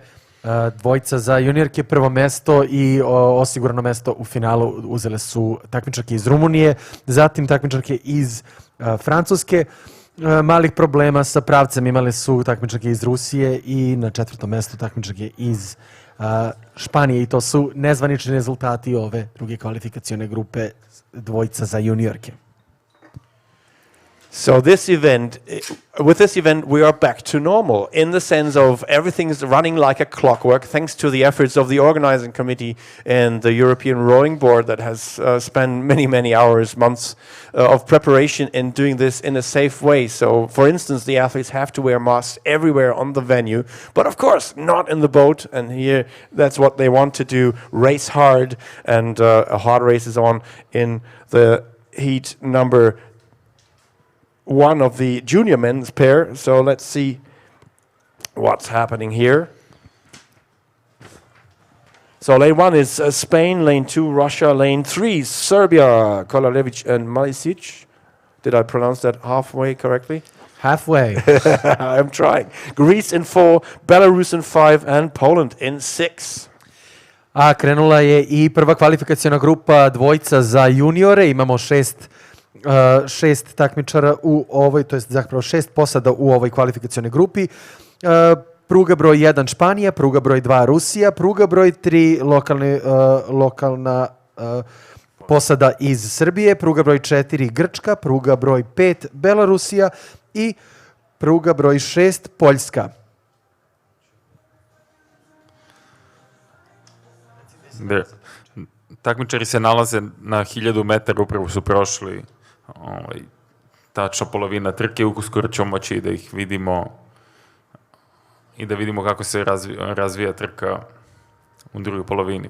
dvojca za juniorke, prvo mesto i osigurano mesto u finalu uzele su takmičarke iz Rumunije, zatim takmičarke iz Francuske. Malih problema sa pravcem imale su takmičarke iz Rusije i na 4. mestu takmičarke iz Španije, i to su nezvanični rezultati ove druge kvalifikacione grupe dvojca za juniorke. So with this event, we are back to normal in the sense of everything is running like a clockwork, thanks to the efforts of the organizing committee and the European Rowing Board that has spent many hours, months of preparation in doing this in a safe way. So, for instance, the athletes have to wear masks everywhere on the venue, but of course not in the boat. And here, that's what they want to do: race hard, and a hard race is on in the heat number 1 of the junior men's pair. So let's see what's happening here. So lane 1 is Spain, lane 2 Russia, lane 3 Serbia, Kolalevic and Malisic. Did I pronounce that halfway correctly? Halfway. I'm trying. Greece in 4, Belarus in 5, and Poland in 6. A krenula je i prva kvalifikaciona grupa dvojca za juniore. Imamo 6 takmičara u ovoj, to jest zapravo 6 posada u ovoj kvalifikacionoj grupi. Pruga broj 1 Španija, pruga broj 2 Rusija, pruga broj 3 lokalna posada iz Srbije, pruga broj 4 Grčka, pruga broj 5 Belorusija i pruga broj 6 Poljska. Takmičari se nalaze na 1000 metara, upravo su prošli tačna polovina trke, uskoro ćemo moći da ih vidimo i da vidimo kako se razvija trka u drugoj polovini.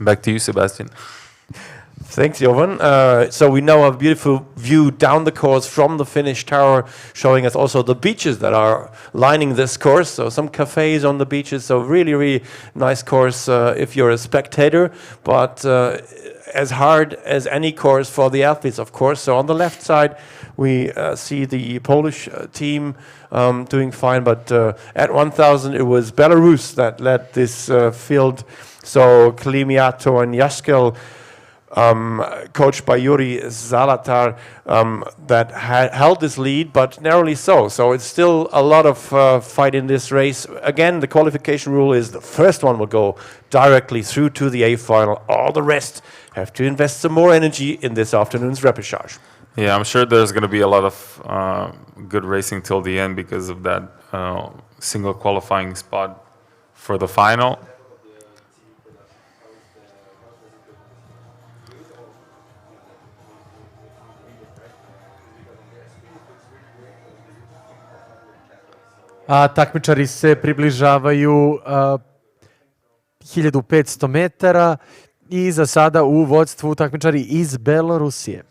Back to you, Sebastian. Thanks, Jovan. So we now have a beautiful view down the course from the finish tower, showing us also the beaches that are lining this course. So some cafes on the beaches. So really, really nice course if you're a spectator, but as hard as any course for the athletes, of course. So on the left side, we see the Polish team doing fine, but at 1000 it was Belarus that led this field. So Klimiato and Yashkel, coached by Yuri Zalatar, that held this lead, but narrowly so. So it's still a lot of fight in this race. Again, the qualification rule is the first one will go directly through to the A final. All the rest have to invest some more energy in this afternoon's repechage. Yeah, I'm sure there's going to be a lot of good racing till the end because of that single qualifying spot for the final. A takmičari se približavaju 1500 metara i za sada u vodstvu takmičari iz Belorusije.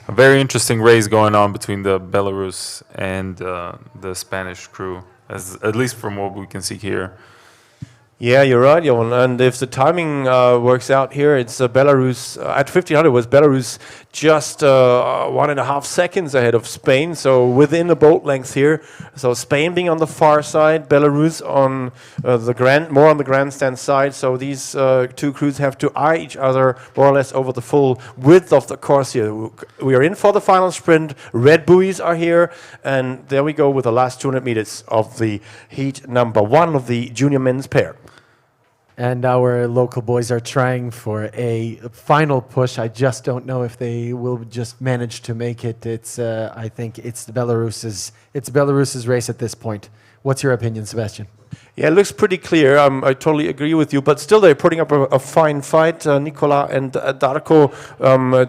A very interesting race going on between the Belarus and the Spanish crew, at least from what we can see here. Yeah, you're right, Johan. And if the timing works out here, it's Belarus at 1500 was Belarus just 1.5 seconds ahead of Spain, so within a boat length here. So Spain being on the far side, Belarus on more on the grandstand side. So these two crews have to eye each other more or less over the full width of the course here. We are in for the final sprint. Red buoys are here, and there we go with the last 200 meters of the heat number 1 of the junior men's pair. And our local boys are trying for a final push. I just don't know if they will just manage to make it. It's I think it's Belarus's race at this point. What's your opinion, Sebastian? Yeah, it looks pretty clear. I totally agree with you. But still, they're putting up a fine fight. Nikola and Darko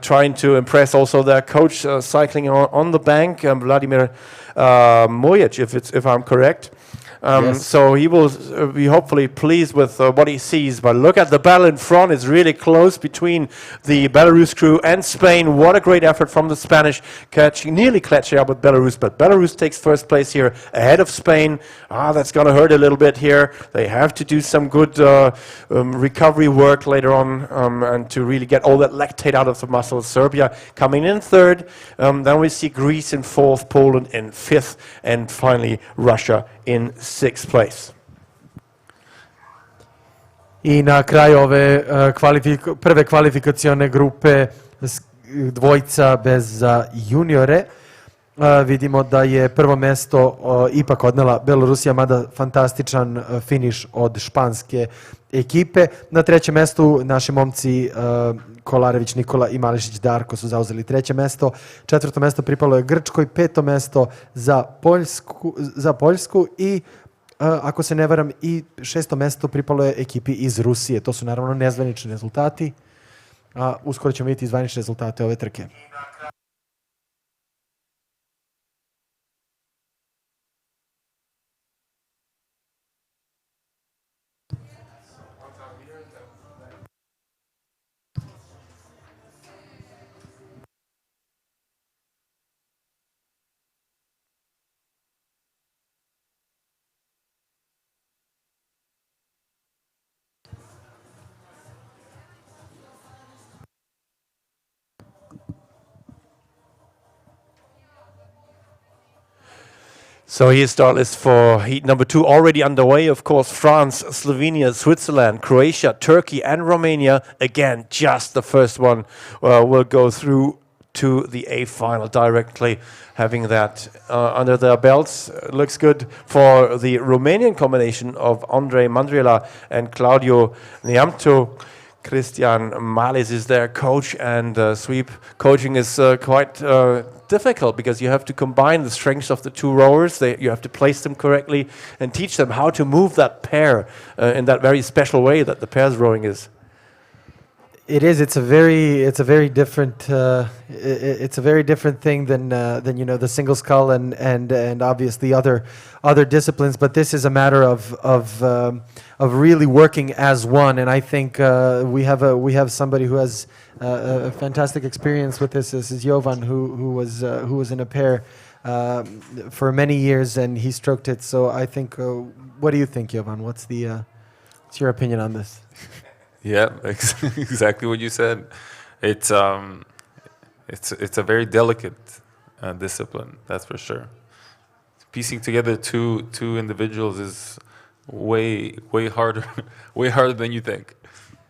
trying to impress also their coach, cycling on the bank, Vladimir Mojic, if I'm correct. Yes. So he will be hopefully pleased with what he sees. But look at the battle in front. It's really close between the Belarus crew and Spain. What a great effort from the Spanish, nearly catching up with Belarus. But Belarus takes first place here ahead of Spain. That's going to hurt a little bit here. They have to do some good recovery work later on and to really get all that lactate out of the muscles. Serbia coming in third. Then we see Greece in fourth, Poland in fifth, and finally Russia in sixth place. I na kraju ove prve kvalifikacione grupe dvojica bez juniore vidimo da je prvo mesto ipak odnela Belorusija, mada fantastičan finiš od španske ekipe. Na trećem mestu naši momci Kolarević Nikola i Mališić Darko su zauzeli treće mesto. Četvrto mesto pripalo je Grčkoj, peto mesto za Poljsku i ako se ne varam i šesto mesto pripalo je ekipi iz Rusije. To su naravno nezvanični rezultati. Uskoro ćemo vidjeti zvanične rezultate ove trke. So here's start list for heat number 2 already underway. Of course, France, Slovenia, Switzerland, Croatia, Turkey, and Romania. Again, just the first one will go through to the A final directly, having that under their belts. Looks good for the Romanian combination of Andrei Mandrila and Claudio Neamțu. Christian Malis is their coach, and sweep coaching is quite difficult because you have to combine the strengths of the two rowers. You have to place them correctly and teach them how to move that pair in that very special way that the pairs rowing is. It is. It's a very different thing than the single scull and obviously other disciplines. But this is a matter of really working as one. And I think we have somebody who has a fantastic experience with this. This is Jovan, who was in a pair for many years, and he stroked it. So I think. What do you think, Jovan? What's your opinion on this? Yeah, exactly what you said. It's a very delicate discipline, that's for sure. Piecing together two individuals is way harder, way harder than you think.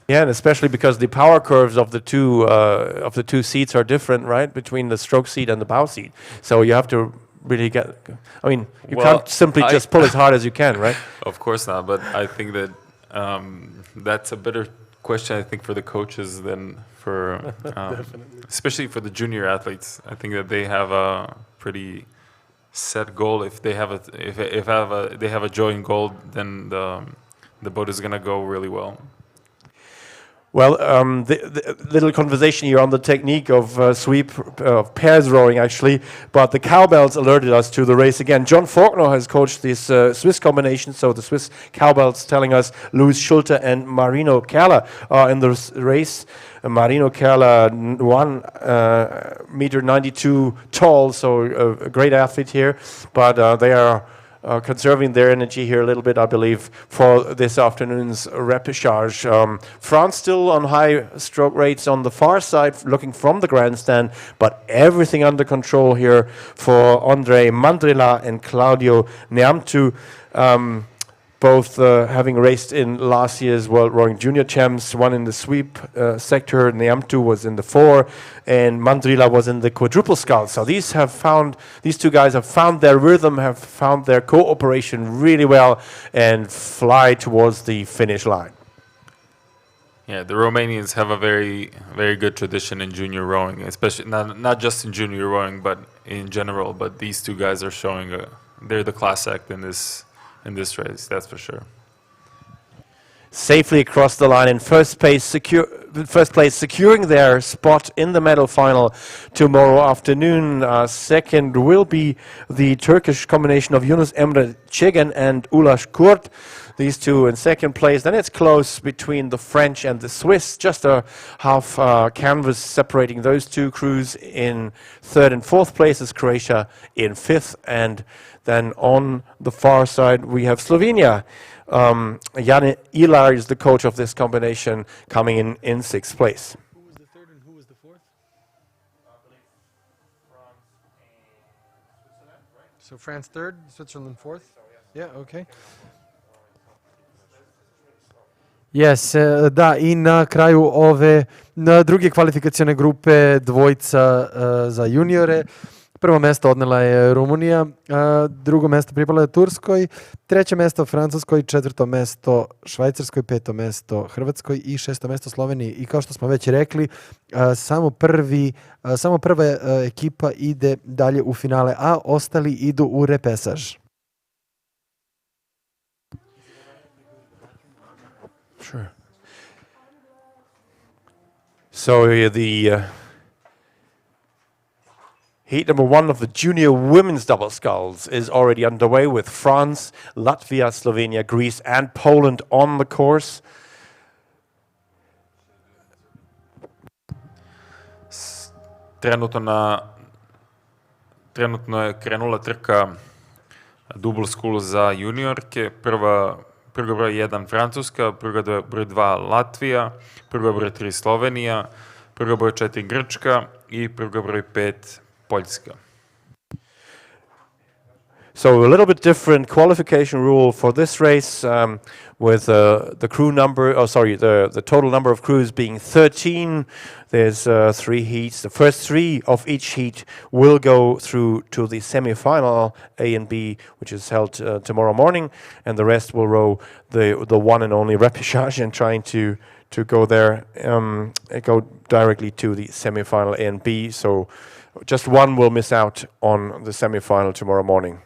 Yeah, and especially because the power curves of the two seats are different, right, between the stroke seat and the bow seat. So you have to really get. I mean, you can't simply just pull as hard as you can, right? Of course not, but I think that. That's a better question, I think, for the coaches than for, especially for the junior athletes. I think that they have a pretty set goal. If they have a joint goal, then the boat is gonna go really well. Well, the little conversation here on the technique of sweep, pairs rowing actually, but the cowbells alerted us to the race again. John Faulkner has coached this Swiss combination, so the Swiss cowbells telling us Luis Schulte and Marino Kerler are in the race. Marino Kerler, 1.92 m tall, so a great athlete here, but they are conserving their energy here a little bit, I believe, for this afternoon's repechage. France still on high stroke rates on the far side, looking from the grandstand, but everything under control here for Andrei Mandrila and Claudio Neamțu. Both having raced in last year's World Rowing Junior Champs, one in the sweep sector, Neamțu was in the 4, and Mandrila was in the quadruple sculls. So these two guys have found their rhythm, have found their cooperation really well, and fly towards the finish line. Yeah, the Romanians have a very, very good tradition in junior rowing, especially not just in junior rowing, but in general. But these two guys are showing they're the class act in this race, that's for sure. Safely across the line in first place, securing their spot in the medal final tomorrow afternoon. Second will be the Turkish combination of Yunus Emre Çegen and Ulaş Kurt. These two in second place. Then it's close between the French and the Swiss. Just a half canvas separating those two crews. In third and fourth place is Croatia in fifth. And then on the far side we have Slovenia. Jan Ilar is the coach of this combination, coming in sixth place. Who was the third and who was the fourth? So France third, Switzerland fourth? Yeah, okay. Yes, da, i na kraju ove druge kvalifikacione grupe dvojica za juniore. Prvo mesto odnela je Rumunija, drugo mesto pripalo je Turskoj, treće mesto Francuskoj, četvrto mesto Švajcarskoj, peto mesto Hrvatskoj i šesto mesto Sloveniji. I kao što smo već rekli, samo prva ekipa ide dalje u finale, a ostali idu u repesaž. Sure. So the heat number 1 of the junior women's double sculls is already underway with France, Latvia, Slovenia, Greece and Poland on the course. Trenutno je krenula trka Double Sculls za juniorke. Prva broj 1 Francuska, prva broj 2 Latvija, prva broj 3 Slovenija, prva broj 4 Grčka i prva broj 5 Poljska. So a little bit different qualification rule for this race, with the crew number, the total number of crews being 13. There's 3 heats. The first 3 of each heat will go through to the semi-final A and B, which is held tomorrow morning, and the rest will row the one and only repechage and trying to go there, go directly to the semi-final A and B. So just one will miss out on the semi-final tomorrow morning.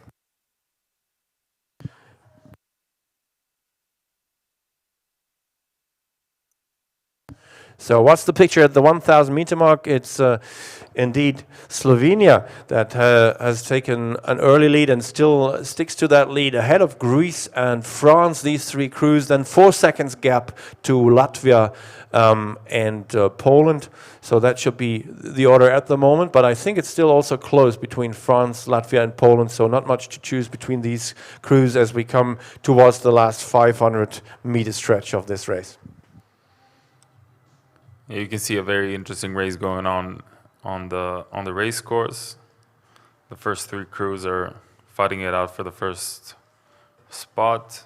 So what's the picture at the 1,000 meter mark? It's indeed Slovenia that has taken an early lead and still sticks to that lead ahead of Greece and France, these 3 crews, then 4 seconds gap to Latvia and Poland. So that should be the order at the moment, but I think it's still also close between France, Latvia and Poland, so not much to choose between these crews as we come towards the last 500 meter stretch of this race. Yeah, you can see a very interesting race going on the race course. The first 3 crews are fighting it out for the first spot.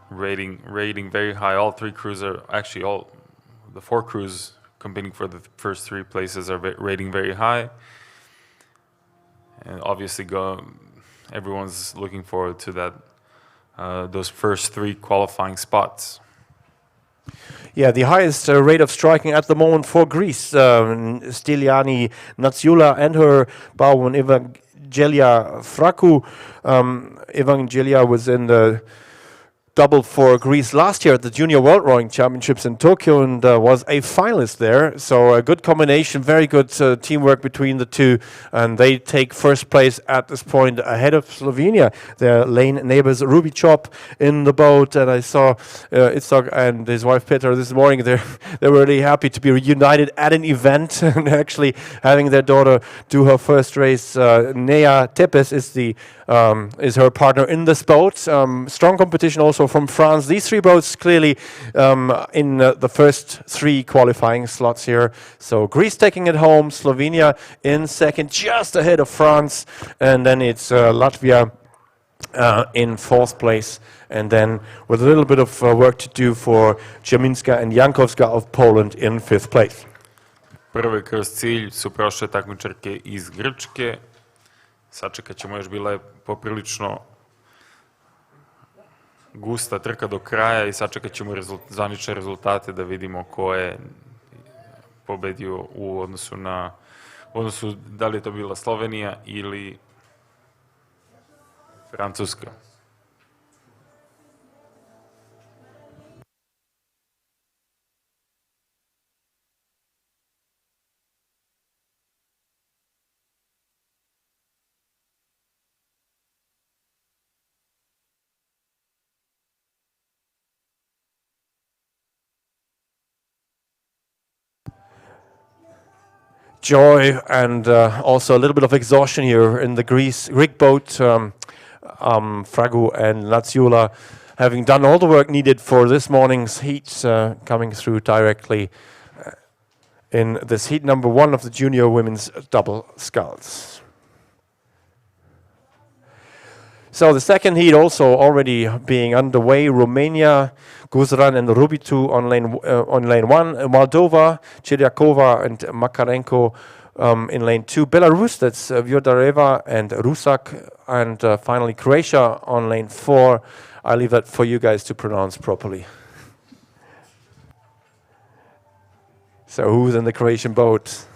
Rating very high. All 3 crews are actually the 4 crews competing for the first 3 places are rating very high. And obviously everyone's looking forward to that those first 3 qualifying spots. Yeah, the highest rate of striking at the moment for Greece, Styliani Natsiula and her bowwoman Evangelia Fraku. Evangelia was in the double for Greece last year at the Junior World Rowing Championships in Tokyo and was a finalist there. So a good combination, very good teamwork between the 2, and they take first place at this point ahead of Slovenia. Their lane neighbors Ruby Chop in the boat, and I saw Itzhak and his wife Petra this morning. They were really happy to be reunited at an event and actually having their daughter do her first race. Nea Tepes is her partner in this boat. Strong competition also from France. These 3 boats clearly in the first 3 qualifying slots here. So Greece taking it home, Slovenia in second, just ahead of France, and then it's Latvia in 4th place, and then with a little bit of work to do for Cheminska and Jankowska of Poland in 5th place. Prvi kroz cilj su prošle takmičarke iz Grčke. Sačekat ćemo, još bila je poprilično gusta trka do kraja i sačekat ćemo zvanične rezultate da vidimo ko je pobedio u odnosu da li je to bila Slovenija ili Francuska. Joy and also a little bit of exhaustion here in the Greek boat. Fragu and Natsiula having done all the work needed for this morning's heat, coming through directly in this heat number 1 of the junior women's double sculls. So the second heat also already being underway. Romania, Guzran and Rubitu on lane 1. Moldova, Chiriakova and Makarenko in lane 2. Belarus, that's Vyodareva and Rusak. And finally Croatia on lane 4. I leave that for you guys to pronounce properly. So who's in the Croatian boat?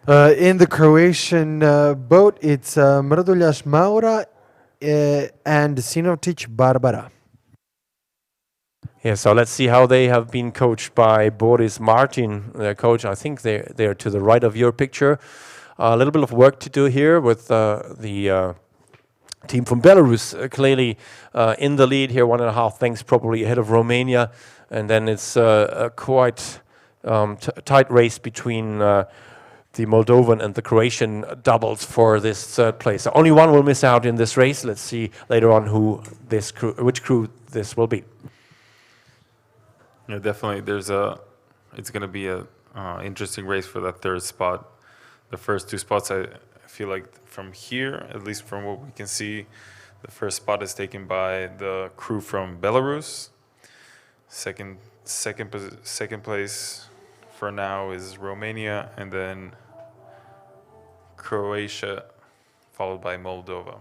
In the Croatian boat, it's Mrduljaš Maura and Sinotic Barbara. Yeah, so let's see how they have been coached by Boris Martin, their coach. I think they're to the right of your picture. A little bit of work to do here with the team from Belarus, clearly in the lead here, 1.5 lengths probably ahead of Romania. And then it's a quite tight race between the Moldovan and the Croatian doubles for this 3rd place. So only one will miss out in this race. Let's see later on which crew this will be. Yeah, definitely. It's going to be a interesting race for that 3rd spot. The first 2 spots, I feel like from here, at least from what we can see, the first spot is taken by the crew from Belarus. Second place for now is Romania, and then Croatia, followed by Moldova.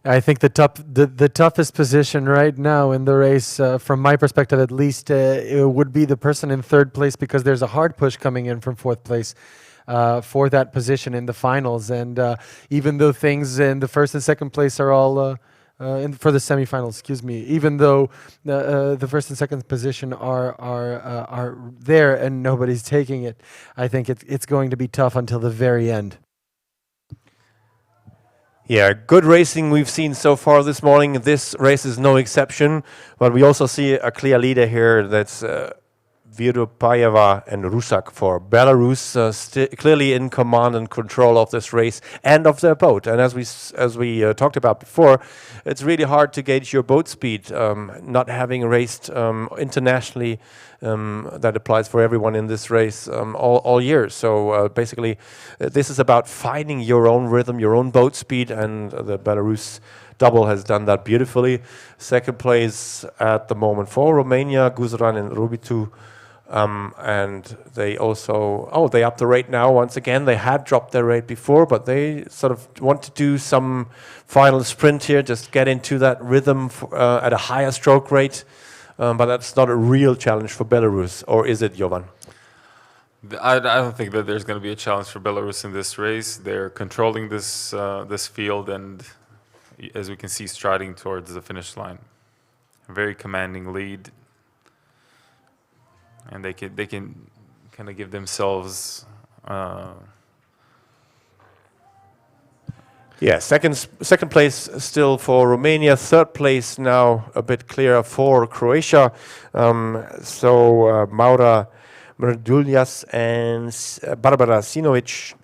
I think the toughest position right now in the race, from my perspective at least, it would be the person in third place, because there's a hard push coming in from fourth place for that position in the finals. And even though things in the first and second place are all for the semifinals, excuse me, even though the first and second position are there and nobody's taking it, I think it's going to be tough until the very end. Yeah, good racing we've seen so far this morning. This race is no exception, but we also see a clear leader here. That's Viropayeva and Rusak for Belarus, clearly in command and control of this race and of their boat. And as we talked about before, it's really hard to gauge your boat speed, not having raced internationally. That applies for everyone in this race all year. So basically, this is about finding your own rhythm, your own boat speed, and the Belarus double has done that beautifully. Second place at the moment for Romania, Guzeran and Rubitu. And they also, they upped the rate now once again. They had dropped their rate before, but they sort of want to do some final sprint here, just get into that rhythm at a higher stroke rate. But that's not a real challenge for Belarus, or is it, Jovan? I don't think that there's going to be a challenge for Belarus in this race. They're controlling this field, and as we can see, striding towards the finish line. A very commanding lead, and they can kind of give themselves. Yeah, second place still for Romania. Third place now a bit clearer for Croatia. Maura Mrduljas and Barbara Sinovcic.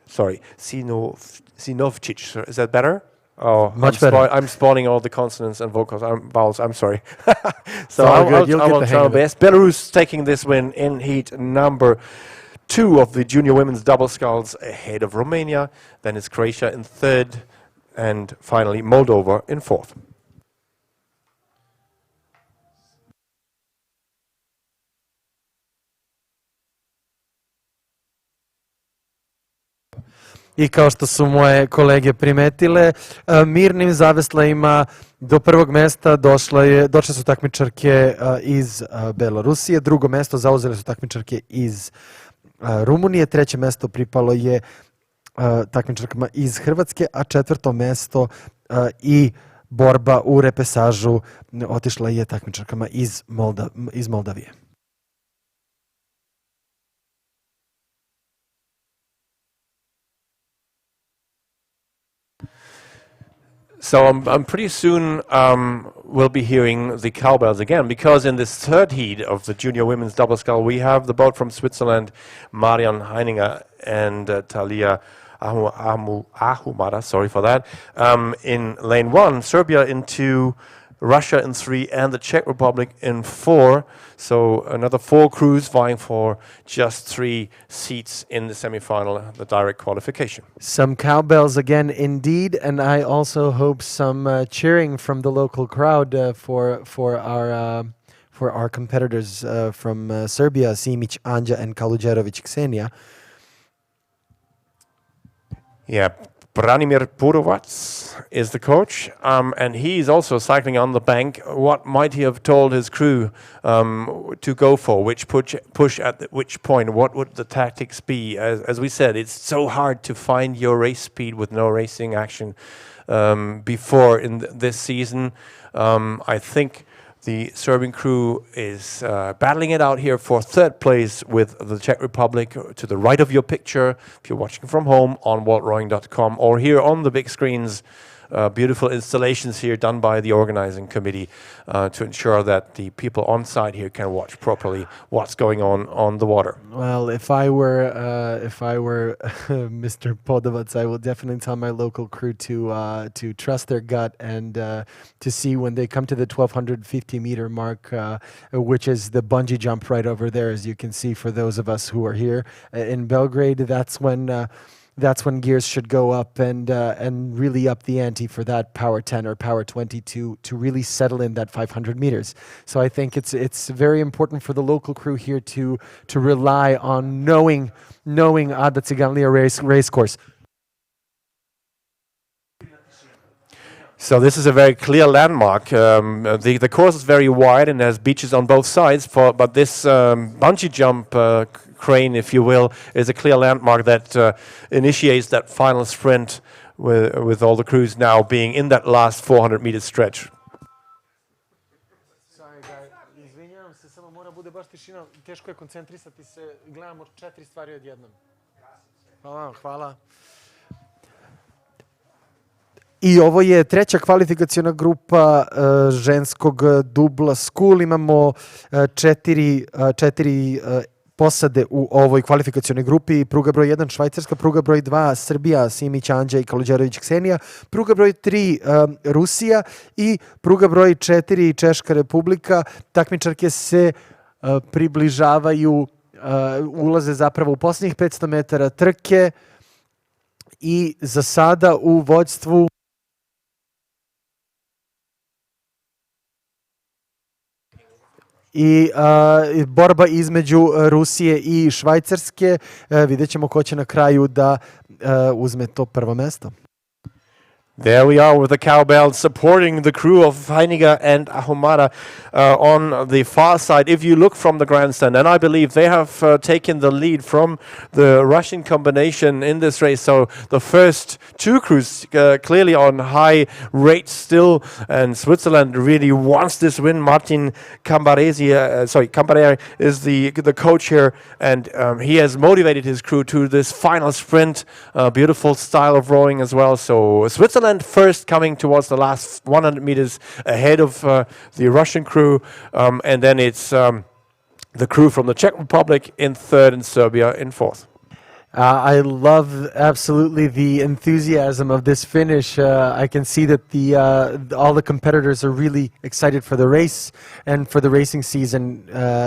Is that better? Oh, much better. I'm spoiling all the consonants and vowels. I'm sorry. So I'll try my best. Belarus taking this win in heat number 2 of the junior women's double sculls, ahead of Romania. Then it's Croatia in third, and finally Moldova in fourth. I kao što su moje kolege primetile, mirnim zaveslajima do prvog mesta došle su takmičarke iz Belorusije, drugo mesto zauzele su takmičarke iz Rumunije, treće mesto pripalo je takmičarkama iz Hrvatske, a četvrto mesto i borba u repesažu otišla je takmičarkama iz Moldavije. So I'm pretty soon we'll be hearing the cowbells again, because in this third heat of the junior women's double scull we have the boat from Switzerland, Marian Heininger and Talia Ahumada, sorry for that, in lane 1, Serbia in 2, Russia in 3, and the Czech Republic in 4. So another 4 crews vying for just 3 seats in the semifinal, the direct qualification. Some cowbells again, indeed, and I also hope some cheering from the local crowd for our competitors from Serbia, Simic, Anja, and Kaluđerović Ksenia. Yeah, Branimir Purovac is the coach, and he's also cycling on the bank. What might he have told his crew to go for? Which push at which point? What would the tactics be? As we said, it's so hard to find your race speed with no racing action before in this season. I think the Serbian crew is battling it out here for third place with the Czech Republic to the right of your picture, if you're watching from home on worldrowing.com, or here on the big screens beautiful installations here done by the organizing committee to ensure that the people on site here can watch properly what's going on the water. Well, if I were Mr. Podovac, I will definitely tell my local crew to trust their gut and to see when they come to the 1,250 meter mark, which is the bungee jump right over there, as you can see for those of us who are here in Belgrade. That's when gears should go up and really up the ante for that power 10 or power 20 to really settle in that 500 meters. So I think it's very important for the local crew here to rely on knowing Ada Ciganlija race course. So this is a very clear landmark. The course is very wide and has beaches on both sides, but this bungee jump crane, if you will, is a clear landmark that initiates that final sprint with all the crews now being in that last 400 meter stretch. Sorry, guys. Izvinjavam se, samo mora bude baš tišina. Teško je koncentrisati se. Gledamo 4 stvari odjednom. Hvala. I ovo je treća kvalifikaciona grupa ženskog dubla Skull. Imamo četiri posade u ovoj kvalifikacionoj grupi. Pruga broj 1 Švajcarska, pruga broj 2 Srbija, Simić Anđa i Kaluđerović Ksenija, pruga broj 3 Rusija i pruga broj 4 Češka Republika. Takmičarke se približavaju, ulaze zapravo u posljednjih 500 metara trke i za sada u vođstvu i borba između Rusije i Švajcarske. Vidjet ćemo ko će na kraju da uzme to prvo mesto. There we are with the cowbell supporting the crew of Heiniger and Ahumada on the far side. If you look from the grandstand, and I believe they have taken the lead from the Russian combination in this race. So the first two crews clearly on high rates still, and Switzerland really wants this win. Martin Cambareri is the coach here, and he has motivated his crew to this final sprint. Beautiful style of rowing as well. So Switzerland first, coming towards the last 100 meters ahead of the Russian crew, and then it's the crew from the Czech Republic in third and Serbia in fourth. I love absolutely the enthusiasm of this finish. I can see that all the competitors are really excited for the race and for the racing season.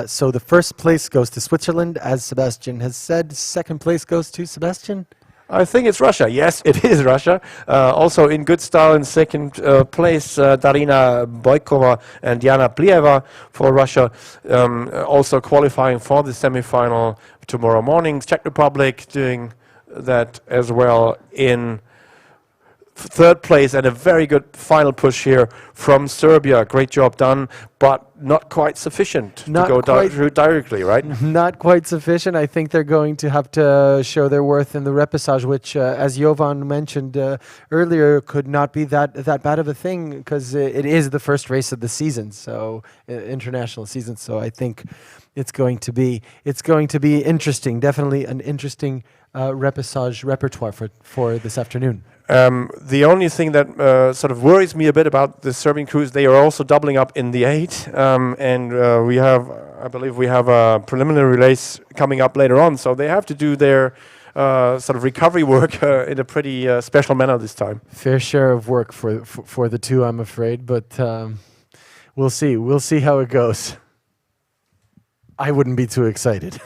So the first place goes to Switzerland, as Sebastian has said. Second place goes to Sebastian. I think it's Russia. Yes, it is Russia. Also in good style in second place, Darina Boykova and Diana Plieva for Russia. Also qualifying for the semi-final tomorrow morning. Czech Republic doing that as well in third place, and a very good final push here from Serbia. Great job done, but not quite sufficient to go through directly, right? Not quite sufficient. I think they're going to have to show their worth in the repassage, which, as Jovan mentioned earlier, could not be that bad of a thing, because it is the first race of the season, so international season. So I think it's going to be interesting. Definitely an interesting repassage repertoire for this afternoon. The only thing that sort of worries me a bit about the Serbian crews, they are also doubling up in the 8, and I believe we have a preliminary race coming up later on, so they have to do their sort of recovery work in a pretty special manner this time. Fair share of work for the two, I'm afraid, but we'll see. We'll see how it goes. I wouldn't be too excited.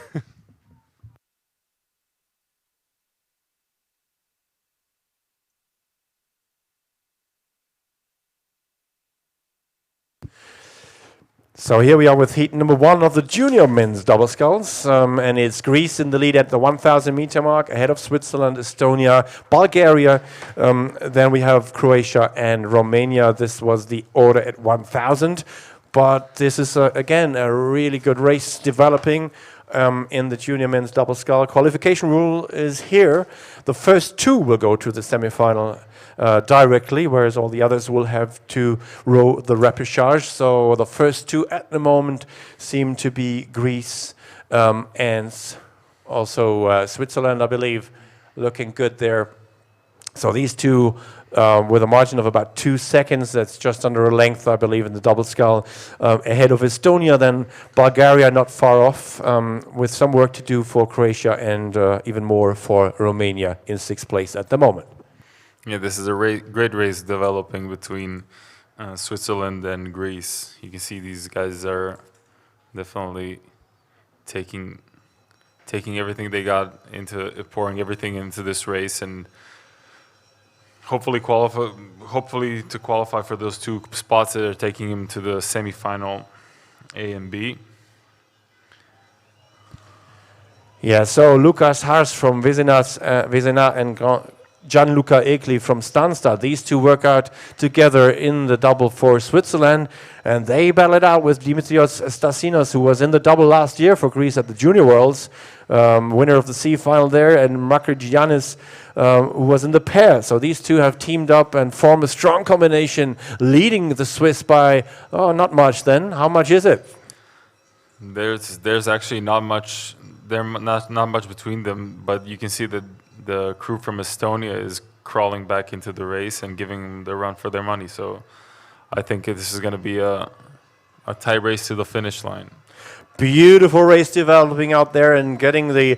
So here we are with heat number 1 of the junior men's double sculls, and it's Greece in the lead at the 1,000 meter mark, ahead of Switzerland, Estonia, Bulgaria. Then we have Croatia and Romania. This was the order at 1,000, but this is again a really good race developing in the junior men's double scull. Qualification rule is here. The first 2 will go to the semi-final directly, whereas all the others will have to row the repechage. So the first 2 at the moment seem to be Greece and also Switzerland, I believe, looking good there. So these two, with a margin of about 2 seconds, that's just under a length, I believe, in the double scull, ahead of Estonia, then Bulgaria not far off, with some work to do for Croatia and even more for Romania in 6th place at the moment. Yeah, this is a great race developing between Switzerland and Greece. You can see these guys are definitely taking everything they got into pouring everything into this race, and hopefully to qualify for those 2 spots that are taking him to the semifinal A and B. Yeah, so Lukas Hars from Vezena and Gianluca Egli from Stanstad. These two work out together in the double for Switzerland, and they battle it out with Dimitrios Stasinos, who was in the double last year for Greece at the Junior Worlds, winner of the C final there, and Makar Giannis, who was in the pair. So these two have teamed up and form a strong combination, leading the Swiss by, not much then. How much is it? There's actually not much. Not much between them, but you can see that the crew from Estonia is crawling back into the race and giving them the run for their money. So I think this is going to be a tight race to the finish line. Beautiful race developing out there and getting the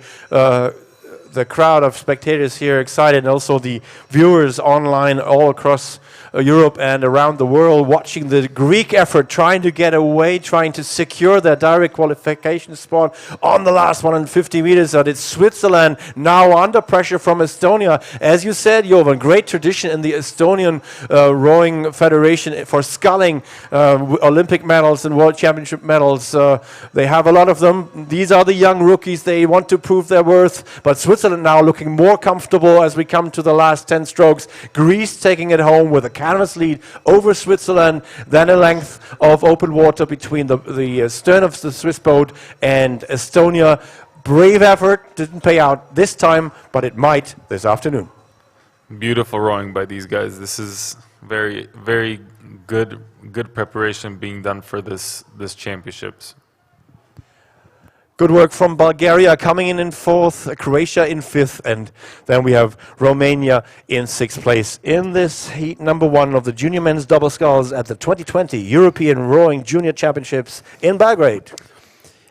crowd of spectators here excited, and also the viewers online all across Europe and around the world watching the Greek effort, trying to get away, trying to secure their direct qualification spot on the last 150 meters. But it's Switzerland now under pressure from Estonia. As you said, Jovan, great tradition in the Estonian rowing federation for sculling, Olympic medals and world championship medals. They have a lot of them. These are the young rookies. They want to prove their worth, but Switzerland now looking more comfortable as we come to the last 10 strokes. Greece taking it home with a canvas lead over Switzerland, then a length of open water between the stern of the Swiss boat and Estonia. Brave effort, didn't pay out this time, but it might this afternoon. Beautiful rowing by these guys. This is very, very good preparation being done for this championships. Good work from Bulgaria coming in 4th, Croatia in 5th, and then we have Romania in 6th place in this heat number 1 of the junior men's double sculls at the 2020 European Rowing Junior Championships in Belgrade.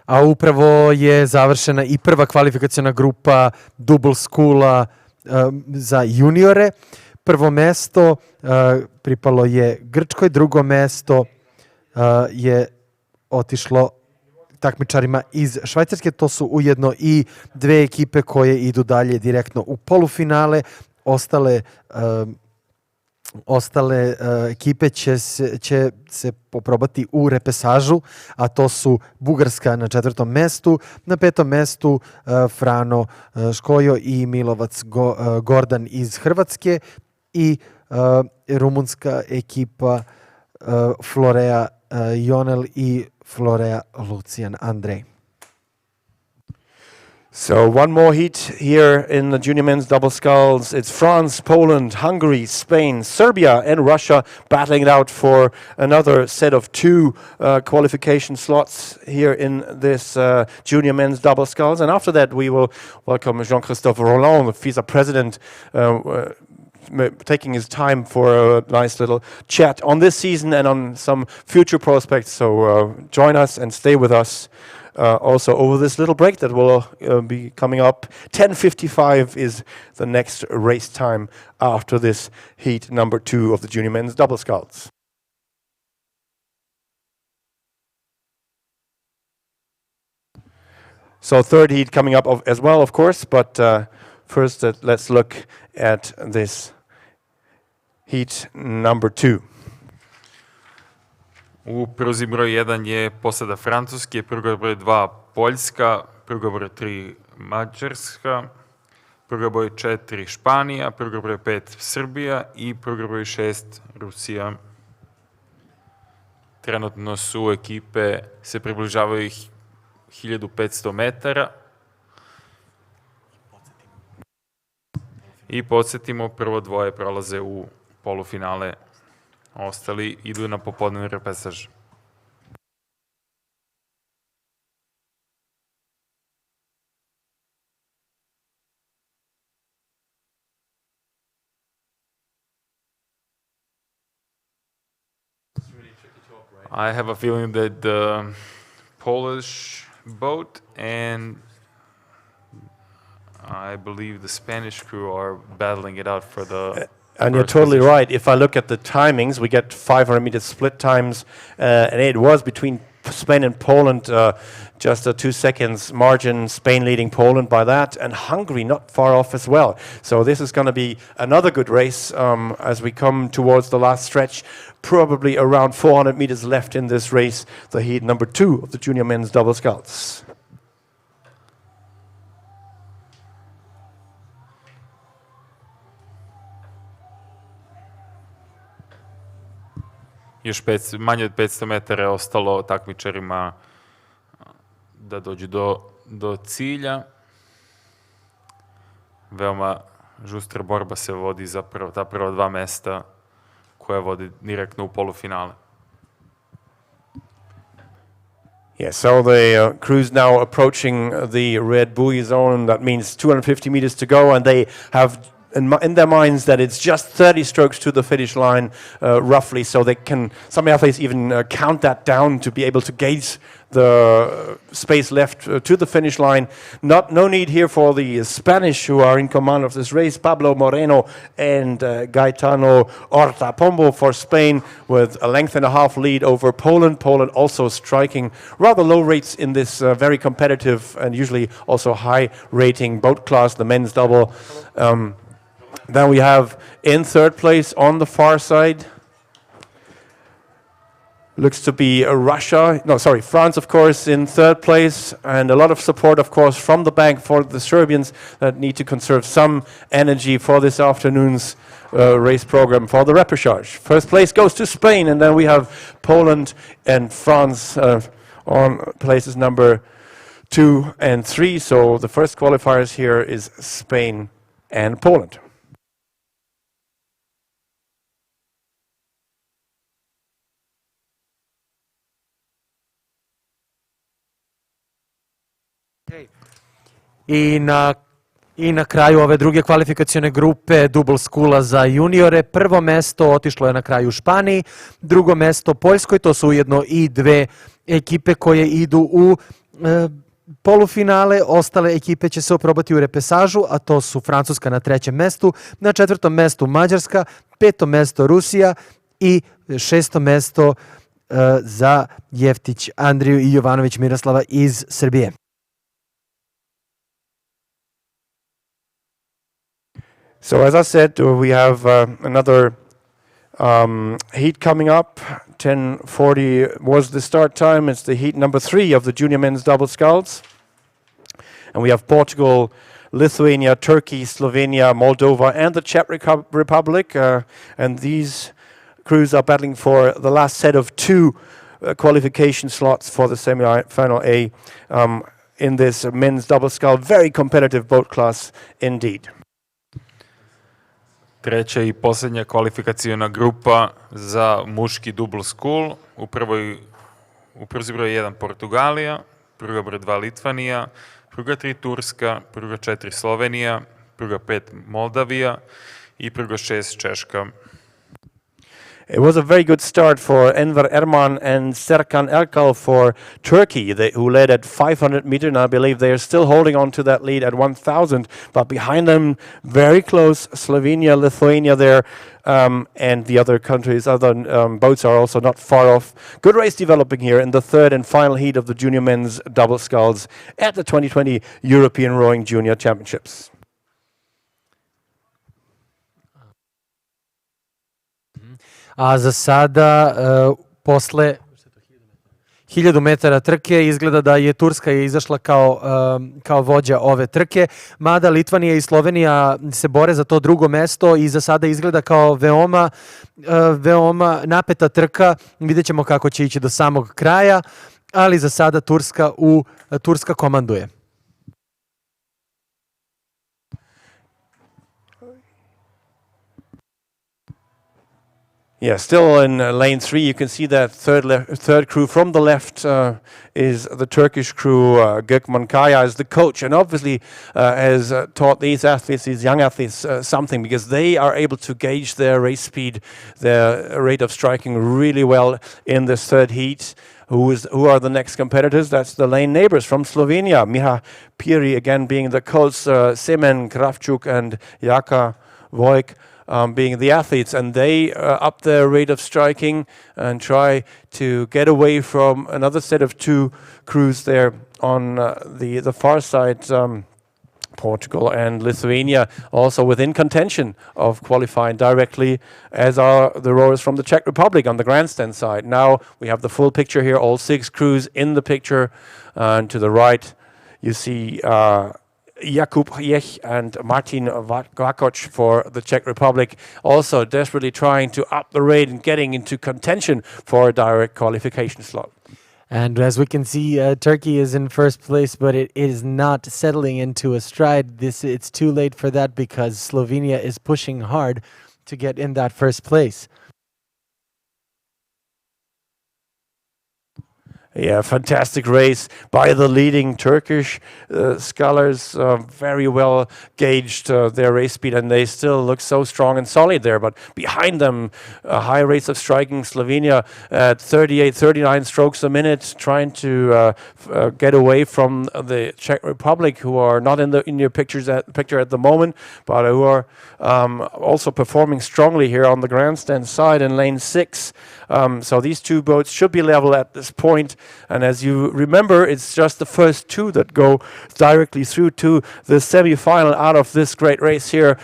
A upravo je završena i prva kvalifikaciona grupa Double Schoola za juniore. Prvo mesto pripalo je Grčkoj, drugo mesto je otišlo takmičarima iz Švajcarske. To su ujedno i dve ekipe koje idu dalje direktno u polufinale. Ostale ekipe će se poprobati u repesažu, a to su Bugarska na 4. mestu, na 5. mestu Frano Škojo i Milovac Gordan iz Hrvatske i rumunska ekipa Florea Jonel i Florea Lucian Andrej. So one more heat here in the junior men's double sculls. It's France, Poland, Hungary, Spain, Serbia and Russia battling it out for another set of 2 qualification slots here in this junior men's double sculls. And after that we will welcome Jean-Christophe Roland, the FISA president, taking his time for a nice little chat on this season and on some future prospects. So join us and stay with us also over this little break that will be coming up. 10:55 is the next race time after this heat number 2 of the junior men's double sculls. So third heat coming up as well, of course, but first let's look at this heat number 2. U pruzi broj 1 je posada Francuske, pruga broj 2 Poljska, pruga broj 3 Mađarska, pruga broj 4 Španija, pruga broj 5 Srbija i pruga broj 6 Rusija. Trenutno su ekipe se približavaju 1500 metara. I podsjetimo, prvo dvoje prolaze u polufinale, ostali idu na popodnevni repesaž. I have a feeling that the Polish boat and I believe the Spanish crew are battling it out for the And you're first totally position. right. If I look at the timings, we get 500-meter split times, and it was between Spain and Poland, just a 2 seconds margin, Spain leading Poland by that, and Hungary not far off as well. So this is going to be another good race as we come towards the last stretch. Probably around 400 meters left in this race, the heat number 2 of the junior men's double sculls. Još manje od 500 metara je ostalo takmičarima da dođu do cilja. Veoma žustra borba se vodi za ta prva 2 mesta koja vodi direktno u polufinale. Yeah, so the crew's now approaching the red buoy zone. That means 250 meters to go, and they have in their minds that it's just 30 strokes to the finish line, roughly, so they can, some athletes even count that down to be able to gauge the space left to the finish line. No need here for the Spanish who are in command of this race, Pablo Moreno and Gaetano Orta-Pombo for Spain with a length and a half lead over Poland. Poland also striking rather low rates in this very competitive and usually also high rating boat class, the men's double. Then we have in third place on the far side, looks to be France, of course, in third place, and a lot of support, of course, from the bank for the Serbians that need to conserve some energy for this afternoon's race program for the repechage. First place goes to Spain, and then we have Poland and France on places number 2 and 3. So the first qualifiers here is Spain and Poland. I na kraju ove druge kvalifikacione grupe Double Sculla za juniore, prvo mesto otišlo je na kraju Španiji, drugo mesto Poljskoj, to su ujedno i dve ekipe koje idu u polufinale, ostale ekipe će se oprobati u repesažu, a to su Francuska na 3. mestu, na 4. mestu Mađarska, 5. mesto Rusija i 6. mesto za Jeftić Andriju i Jovanović Miroslava iz Srbije. So as I said, we have another heat coming up. 10:40 was the start time. It's the heat number 3 of the junior men's double sculls. And we have Portugal, Lithuania, Turkey, Slovenia, Moldova, and the Czech Republic. And these crews are battling for the last set of 2 qualification slots for the semi-final A in this men's double scull. Very competitive boat class indeed. Treća i posljednja kvalifikacijona grupa za muški double scull. U prvi broj 1 Portugalija, prvi broj 2 Litvanija, prvi 3 Turska, prvi 4 Slovenija, prvi 5 Moldavija i prvi 6 Češka. It was a very good start for Enver Erman and Serkan Erkal for Turkey, who led at 500 meters, and I believe they are still holding on to that lead at 1,000. But behind them, very close, Slovenia, Lithuania there, and the other countries, boats are also not far off. Good race developing here in the third and final heat of the junior men's double sculls at the 2020 European Rowing Junior Championships. A za sada, posle 1000 metara trke, izgleda da je Turska izašla kao vođa ove trke, mada Litvanija i Slovenija se bore za to drugo mesto i za sada izgleda kao veoma napeta trka. Vidjet ćemo kako će ići do samog kraja, ali za sada Turska komanduje. Yeah, still in lane 3, you can see that third crew from the left is the Turkish crew. Gökmen Kaya is the coach, and obviously has taught these athletes, these young athletes, something, because they are able to gauge their race speed, their rate of striking really well in this third heat. Who are the next competitors? That's the lane neighbors from Slovenia. Miha Piri again being the coach, Semen Kravchuk and Jaka Vojk being the athletes, and they up their rate of striking and try to get away from another set of two crews there on the far side. Portugal and Lithuania also within contention of qualifying directly, as are the rowers from the Czech Republic on the grandstand side. Now we have the full picture here, all 6 crews in the picture, and to the right you see Jakub Jech and Martin Vakoc for the Czech Republic, also desperately trying to up the rate and getting into contention for a direct qualification slot. And as we can see, Turkey is in first place, but it is not settling into a stride. It's too late for that because Slovenia is pushing hard to get in that first place. Yeah, fantastic race by the leading Turkish scullers. Very well gauged their race speed, and they still look so strong and solid there. But behind them, high rates of striking. Slovenia at 38, 39 strokes a minute, trying to get away from the Czech Republic, who are not in your picture at the moment, but who are also performing strongly here on the grandstand side in lane 6. So these two boats should be level at this point. And as you remember, it's just the first 2 that go directly through to the semi-final out of this great race here.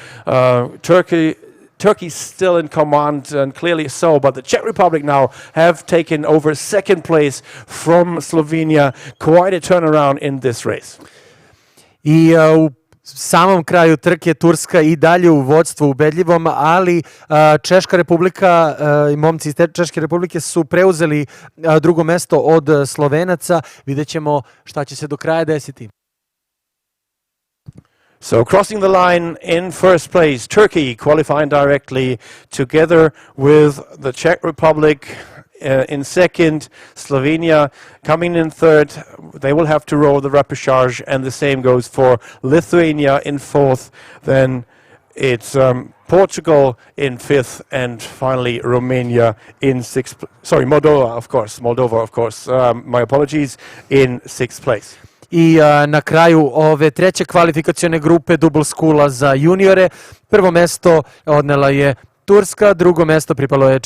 Turkey's still in command, and clearly so, but the Czech Republic now have taken over second place from Slovenia. Quite a turnaround in this race. U samom kraju trke Turska i dalje u vodstvu ubedljivom, ali Češka Republika i momci iz Češke Republike su preuzeli drugo mesto od Slovenaca. Vidjet ćemo šta će se do kraja desiti. So crossing the line in first place, Turkey qualifying directly together with the Czech Republic in second, Slovenia coming in third. They will have to row the repechage, and the same goes for Lithuania in fourth. Then it's Portugal in fifth, and finally Romania in sixth. Sorry, Moldova, of course. My apologies, in sixth place. I na kraju ove treće kvalifikacione grupe Double Sculla za juniore, prvo mesto odnela je Turska, drugo mesto pripalo je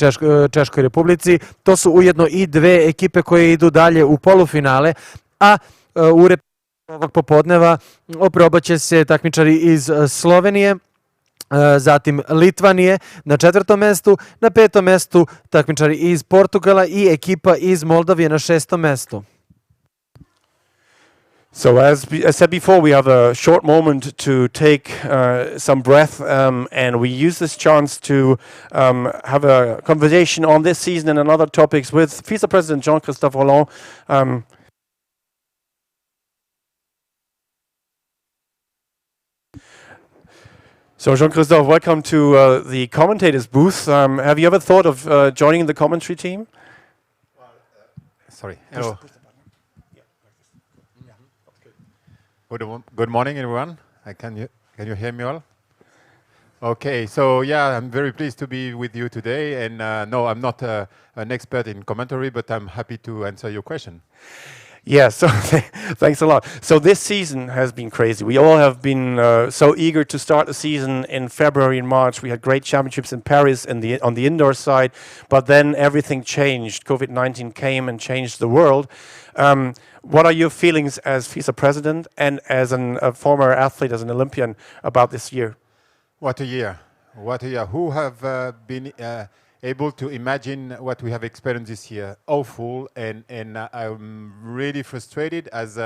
Češkoj Republici. To su ujedno i 2 ekipe koje idu dalje u polufinale, a u ovog popodneva oprobaće se takmičari iz Slovenije, zatim Litvanije na 4. mestu, na 5. mestu takmičari iz Portugala i ekipa iz Moldavije na 6. mestu. So as I said before, we have a short moment to take some breath, and we use this chance to have a conversation on this season and on other topics with Vice President Jean-Christophe Rolland. So Jean-Christophe, welcome to the commentators booth. Have you ever thought of joining the commentary team? Sorry. Hello. Good morning, everyone. Can you hear me all? Okay, so yeah, I'm very pleased to be with you today. And no, I'm not an expert in commentary, but I'm happy to answer your question. Yeah, so thanks a lot. So this season has been crazy. We all have been so eager to start the season in February and March. We had great championships in Paris on the indoor side, but then everything changed. COVID-19 came and changed the world. What are your feelings as FISA president and as a former athlete, as an Olympian, about this year? What a year. What a year. Who have been able to imagine what we have experienced this year? Awful, and I'm really frustrated as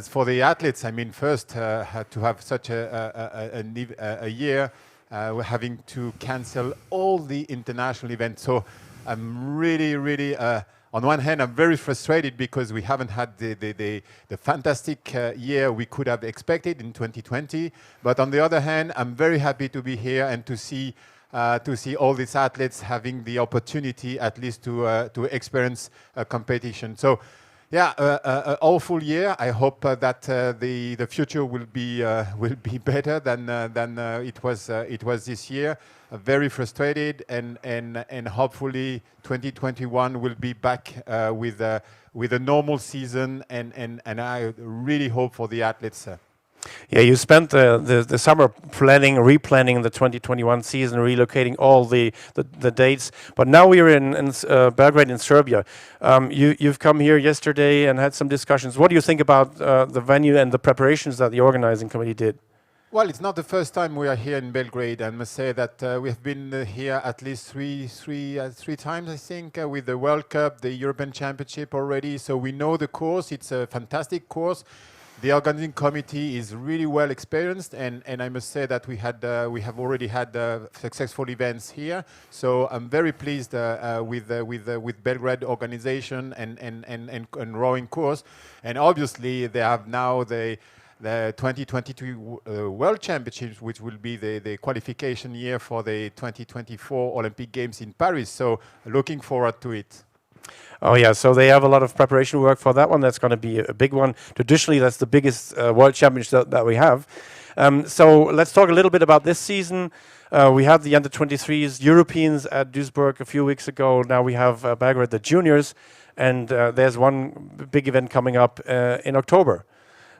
for the athletes. I mean, first had to have such a year, we're having to cancel all the international events. So I'm really on one hand, I'm very frustrated because we haven't had the fantastic year we could have expected in 2020. But on the other hand, I'm very happy to be here and to see to see all these athletes having the opportunity at least to experience a competition. So yeah, an awful year. I hope that the future will be better than it was this year. Very frustrated, and hopefully 2021 will be back with a normal season, and I really hope for the athletes. Yeah, you spent the summer replanning the 2021 season, relocating all the dates. But now we're in Belgrade in Serbia. You've come here yesterday and had some discussions. What do you think about the venue and the preparations that the organizing committee did? Well, it's not the first time we are here in Belgrade. I must say that we have been here at least three times, I think, with the World Cup, the European Championship already. So we know the course. It's a fantastic course. The organizing committee is really well experienced, and I must say that we have already had successful events here. So I'm very pleased with Belgrade organization and rowing course, and obviously they have now the 2022 World Championships, which will be the qualification year for the 2024 Olympic Games in Paris. So looking forward to it. Oh yeah, so they have a lot of preparation work for that one. That's going to be a big one. Traditionally, that's the biggest World Championship that we have. So let's talk a little bit about this season. We had the under-23s Europeans at Duisburg a few weeks ago. Now we have Belgrade, the juniors, and there's one big event coming up in October.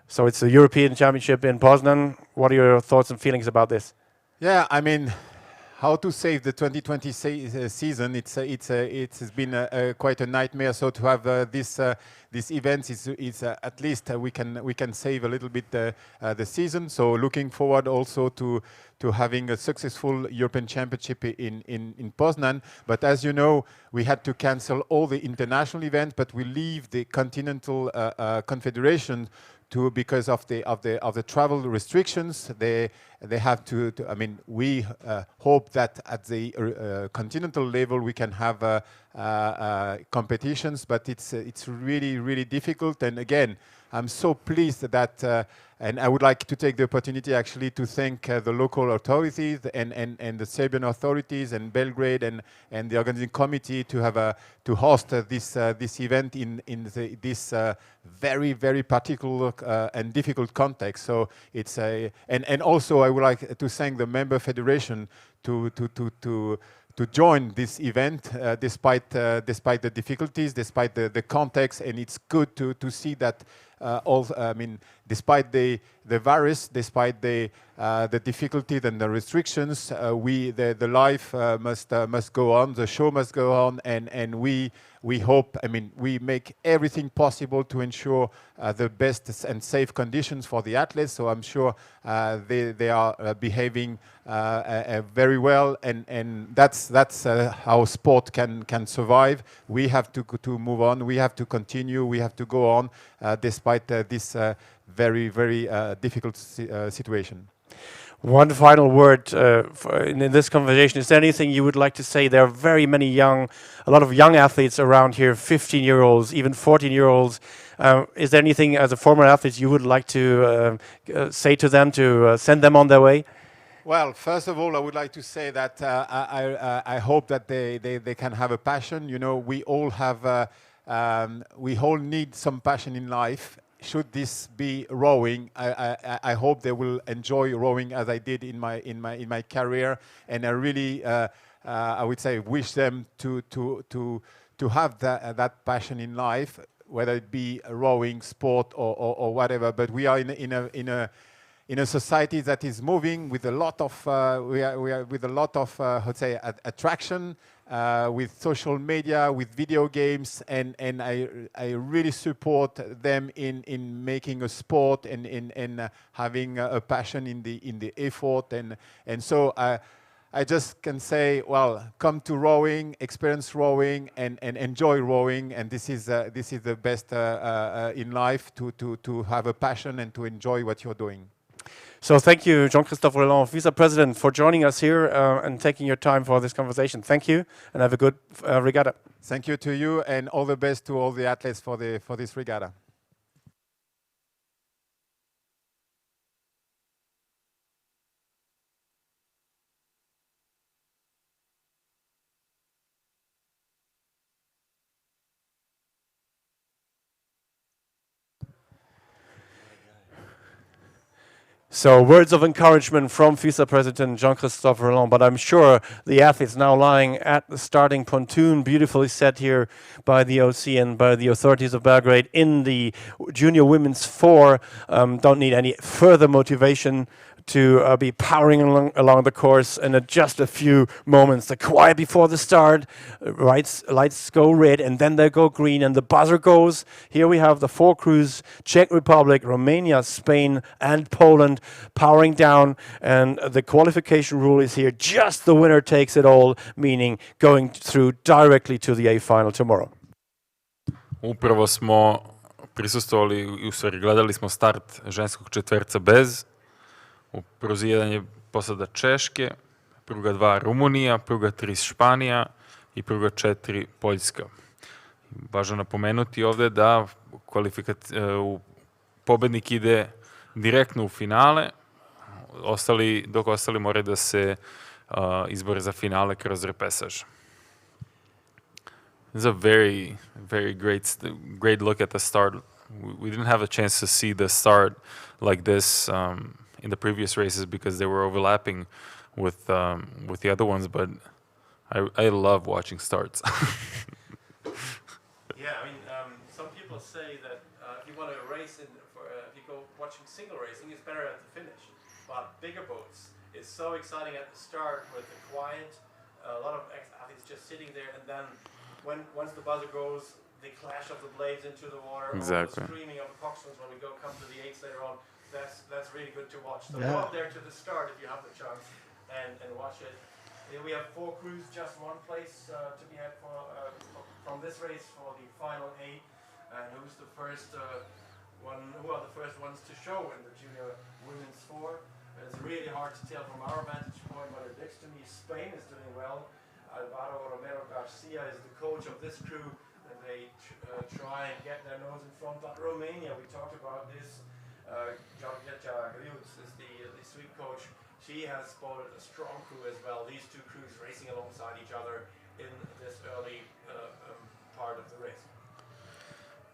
So it's the European Championship in Poznan. What are your thoughts and feelings about this? Yeah, I mean, how to save the 2020 season? It's been quite a nightmare. So to have this event is at least we can save a little bit the season. So looking forward also to having a successful European Championship in Poznan. But as you know, we had to cancel all the international events, but we leave the Continental Confederation because of the travel restrictions. They have to I mean, we hope that at the continental level we can have competitions, but it's really difficult. And again, I'm so pleased that and I would like to take the opportunity actually to thank the local authorities and the Serbian authorities and Belgrade and the organizing committee to host this event in this very particular and difficult context. So it's and also I would like to thank the member federation to join this event despite the difficulties, despite the context, and it's good to see that I mean, despite the virus, despite the difficulties and the restrictions, the life must go on, the show must go on, and we hope, I mean, we make everything possible to ensure the best and safe conditions for the athletes. So I'm sure they are behaving very well, and that's how sport can survive. We have to move on. We have to continue. We have to go on despite this very difficult situation. One final word in this conversation. Is there anything you would like to say? There are very many a lot of young athletes around here, 15-year-olds, even 14-year-olds. Is there anything as a former athlete you would like to say to them to send them on their way? Well, first of all, I would like to say that I hope that they can have a passion. You know, we all need some passion in life. Should this be rowing, I hope they will enjoy rowing as I did in my career, and I really I would say wish them to have that passion in life, whether it be rowing, sport, or whatever. But we are in a society that is moving with a lot of we are with a lot of let's say attraction. With social media, with video games, and I really support them in making a sport and in having a passion in the effort, and so I just can say, well, come to rowing, experience rowing, and enjoy rowing, and this is the best in life to have a passion and to enjoy what you're doing. So thank you, Jean-Christophe Roland, Vice President, for joining us here and taking your time for this conversation. Thank you, and have a good regatta. Thank you to you, and all the best to all the athletes for this regatta. So words of encouragement from FISA President Jean-Christophe Roland, but I'm sure the athletes now lying at the starting pontoon, beautifully set here by the OC and by the authorities of Belgrade in the junior women's four, don't need any further motivation to be powering along the course. And in just a few moments, the quiet before the start, lights go red and then they go green and the buzzer goes. Here we have the four crews: Czech Republic, Romania, Spain and Poland powering down, and the qualification rule is here: just the winner takes it all, meaning going through directly to the A final tomorrow. Upravo smo prisustvovali, u stvari gledali smo start ženskog četverca bez. U pruzi 1 je posada Češke, pruga 2 Rumunija, pruga 3 Španija i pruga 4 Poljska. Važno napomenuti ovde da pobednik ide direktno u finale, dok ostali moraju da se izbore za finale kroz repesaž. It's a very, very great look at the start. We didn't have a chance to see the start like this in the previous races because they were overlapping with the other ones, but I love watching starts. Yeah, I mean, some people say that if you want to race if you go watching single racing, it's better at the finish. But bigger boats is so exciting at the start with the quiet, a lot of athletes just sitting there, and then once the buzzer goes, the clash of the blades into the water, Exactly. the screaming of the coxswains when we come to the eights later on. That's really good to watch. So go up there to the start if you have the chance and watch it. Here we have four crews, just one place to be had from this race for the final A. And who's the first one? Who are the first ones to show in the junior women's four? It's really hard to tell from our vantage point, but it looks to me Spain is doing well. Alvaro Romero Garcia is the coach of this crew, and they try and get their nose in front. But Romania, we talked about this. Georgeta Griuț is the sweet coach. She has spotted a strong crew as well. These two crews racing alongside each other in this early part of the race.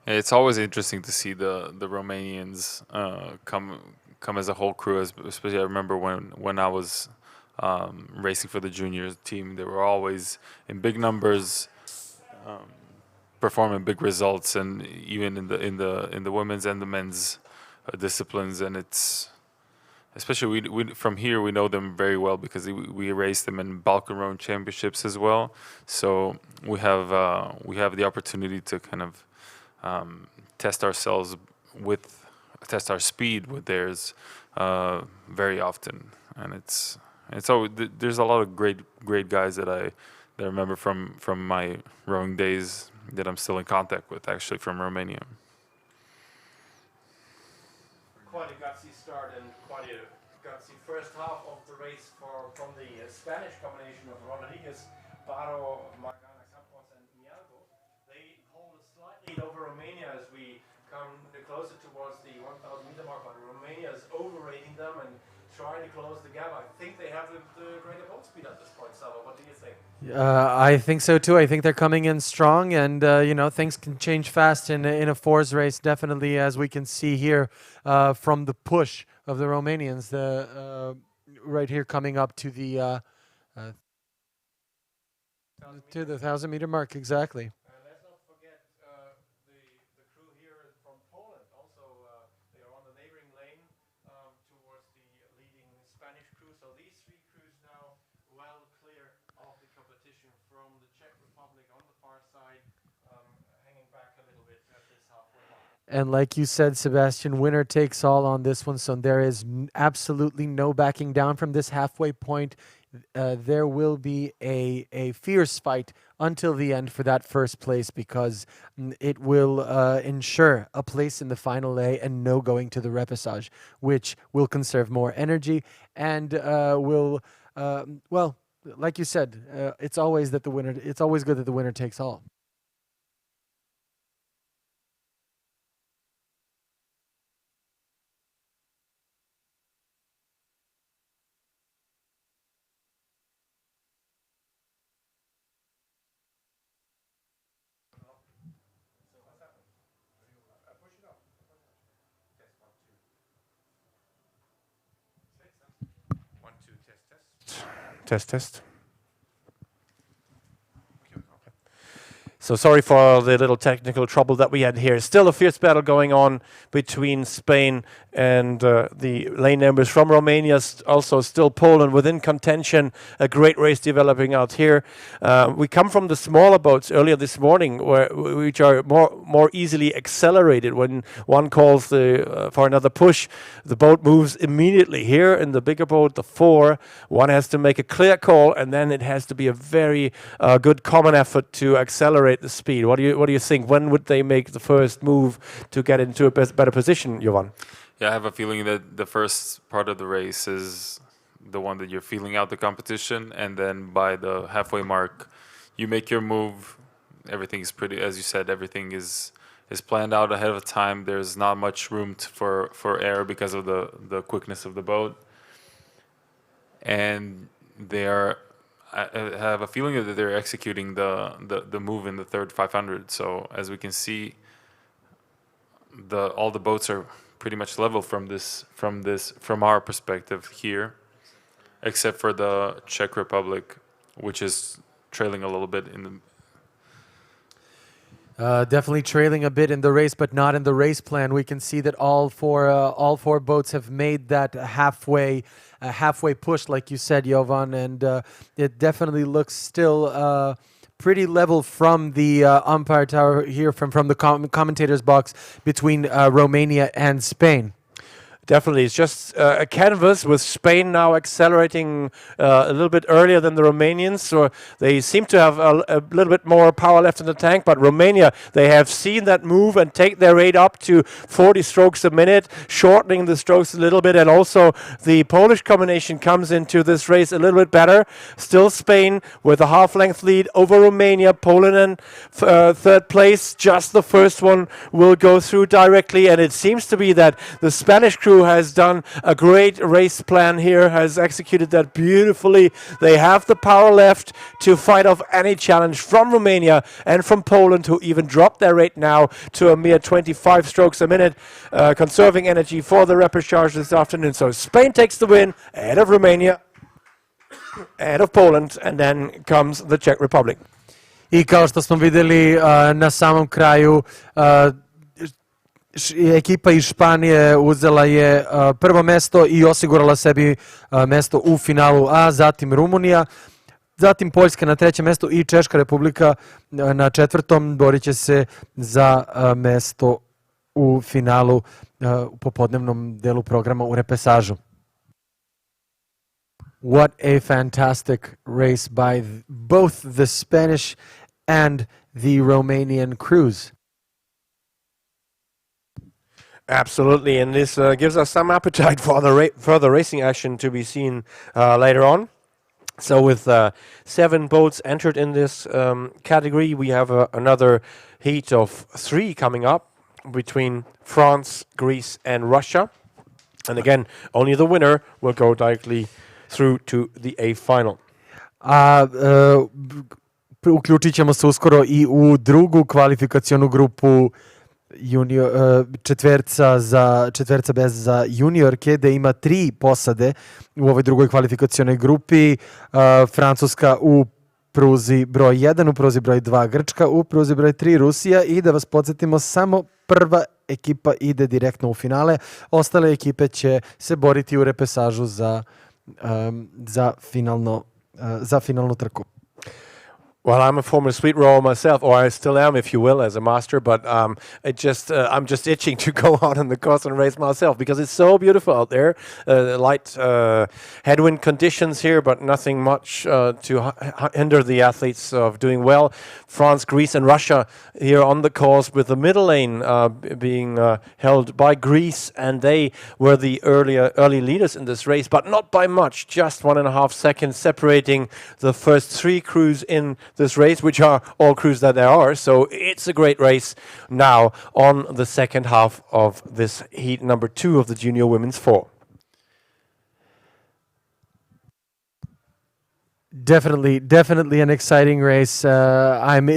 It's always interesting to see the Romanians come as a whole crew. Especially, I remember when I was racing for the juniors team, they were always in big numbers, performing big results, and even in the women's and the men's disciplines. And it's especially we from here we know them very well because we race them in Balkan Road championships as well. So we have the opportunity to kind of test our speed with theirs very often, and it's always, there's a lot of great guys that I remember from my rowing days that I'm still in contact with, actually, from Romania. Quite a gutsy start and quite a gutsy first half of the race from the Spanish combination of Rodriguez, Baro, Magana Campos and Mialgo. They hold a slight lead over Romania as we come closer towards the 1,000 meter mark, but Romania is overrating them and trying to close the gap. I think they have the greater boat speed at this point, Savo. What do you think? I think so too. I think they're coming in strong, and things can change fast in a fours race. Definitely, as we can see here from the push of the Romanians, right here coming up to the 1,000 meter mark. Exactly. Let's not forget the crew here from Poland. Also, they are on the neighboring lane towards the leading Spanish crew. So these three crews now well clear of the competition from the Czech Republic on the far side, hanging back a little bit at this halfway mark. And like you said, Sebastian, winner takes all on this one. So there is absolutely no backing down from this halfway point. There will be a fierce fight until the end for that first place, because it will ensure a place in the final A and no going to the repassage, which will conserve more energy and will, like you said, it's always good that the winner takes all. Test. So sorry for the little technical trouble that we had here. Still a fierce battle going on between Spain and the lane numbers from Romania. Also still Poland within contention. A great race developing out here. We come from the smaller boats earlier this morning, which are more easily accelerated. When one calls for another push, the boat moves immediately. Here in the bigger boat, the 4, one has to make a clear call, and then it has to be a very good common effort to accelerate the speed. What do you think? When would they make the first move to get into a better position, Jovan? Yeah, I have a feeling that the first part of the race is the one that you're feeling out the competition, and then by the halfway mark, you make your move. Everything is pretty, as you said, everything is planned out ahead of time. There's not much room for error because of the quickness of the boat, and they are. I have a feeling that they're executing the move in the third 500. So as we can see, all the boats are pretty much level from our perspective here, except for the Czech Republic, which is trailing a little bit in the. Definitely trailing a bit in the race, but not in the race plan. We can see that all four boats have made that halfway push, like you said, Jovan, and it definitely looks still pretty level from the umpire tower here, from the commentator's box between Romania and Spain. Definitely. It's just a canvas with Spain now accelerating a little bit earlier than the Romanians. So they seem to have a little bit more power left in the tank. But Romania, they have seen that move and take their rate up to 40 strokes a minute, shortening the strokes a little bit. And also the Polish combination comes into this race a little bit better. Still Spain with a half-length lead over Romania. Poland in third place. Just the first one will go through directly. And it seems to be that the Spanish crew has done a great race plan here, has executed that beautifully. They have the power left to fight off any challenge from Romania and from Poland, who even dropped their rate now to a mere 25 strokes a minute, conserving energy for the repechage this afternoon. So Spain takes the win ahead of Romania, ahead of Poland, and then comes the Czech Republic. I kao što smo videli na samom kraju, ekipa iz Španije uzela je prvo mesto i osigurala sebi mesto u finalu A, zatim Rumunija, zatim Poljska na trećem mestu i Češka Republika na četvrtom. Borit će se za mesto u finalu u popodnevnom delu programa u repesažu. What a fantastic race by both the Spanish and the Romanian crews. Absolutely, and this gives us some appetite for the further racing action to be seen later on. So with 7 boats entered in this category, we have another heat of 3 coming up between France, Greece and Russia. And again, only the winner will go directly through to the A final. Uključit ćemo se uskoro i u drugu kvalifikacionu grupu četverca bez za juniorke, da ima 3 posade u ovoj drugoj kvalifikacionoj grupi. Francuska u pruzi broj 1, u pruzi broj 2 Grčka, u pruzi broj 3 Rusija, i da vas podsjetimo, samo prva ekipa ide direktno u finale, ostale ekipe će se boriti u repesažu za finalnu trku. Well, I'm a former sweet rower myself, or I still am, if you will, as a master. But I'm just itching to go out on the course and race myself because it's so beautiful out there. Light headwind conditions here, but nothing much to hinder the athletes of doing well. France, Greece, and Russia here on the course, with the middle lane being held by Greece, and they were the early leaders in this race, but not by much. Just 1.5 seconds separating the first 3 crews in this race, which are all crews that there are. So it's a great race now on the second half of this heat number 2 of the junior women's 4. Definitely an exciting race. I'm,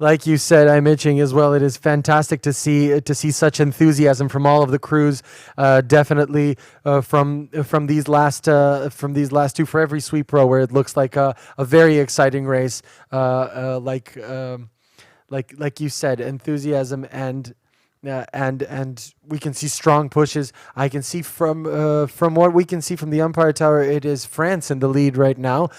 like you said, I'm itching as well. It is fantastic to see such enthusiasm from all of the crews. Definitely from these last two for every sweep row, where it looks like a very exciting race. Like you said, enthusiasm and we can see strong pushes. I can see from what we can see from the umpire tower, it is France in the lead right now.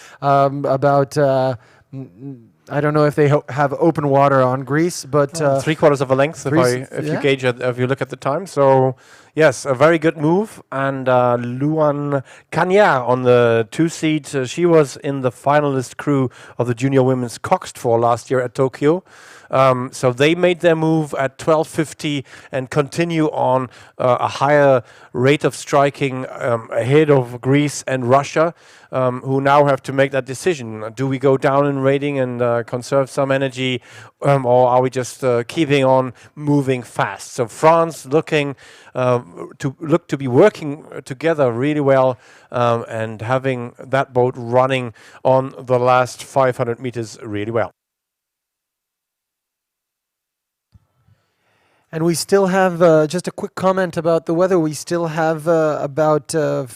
I don't know if they have open water on Greece, but 3/4 of a length if you look at the time. So yes, a very good move. And Luan Cagnard on the 2 seat. She was in the finalist crew of the junior women's coxed for last year at Tokyo. So they made their move at 12:50 and continue on a higher rate of striking ahead of Greece and Russia, who now have to make that decision. Do we go down in rating and conserve some energy, or are we just keeping on moving fast? So France looking to be working together really well and having that boat running on the last 500 meters really well. And we still have, just a quick comment about the weather, we still have about a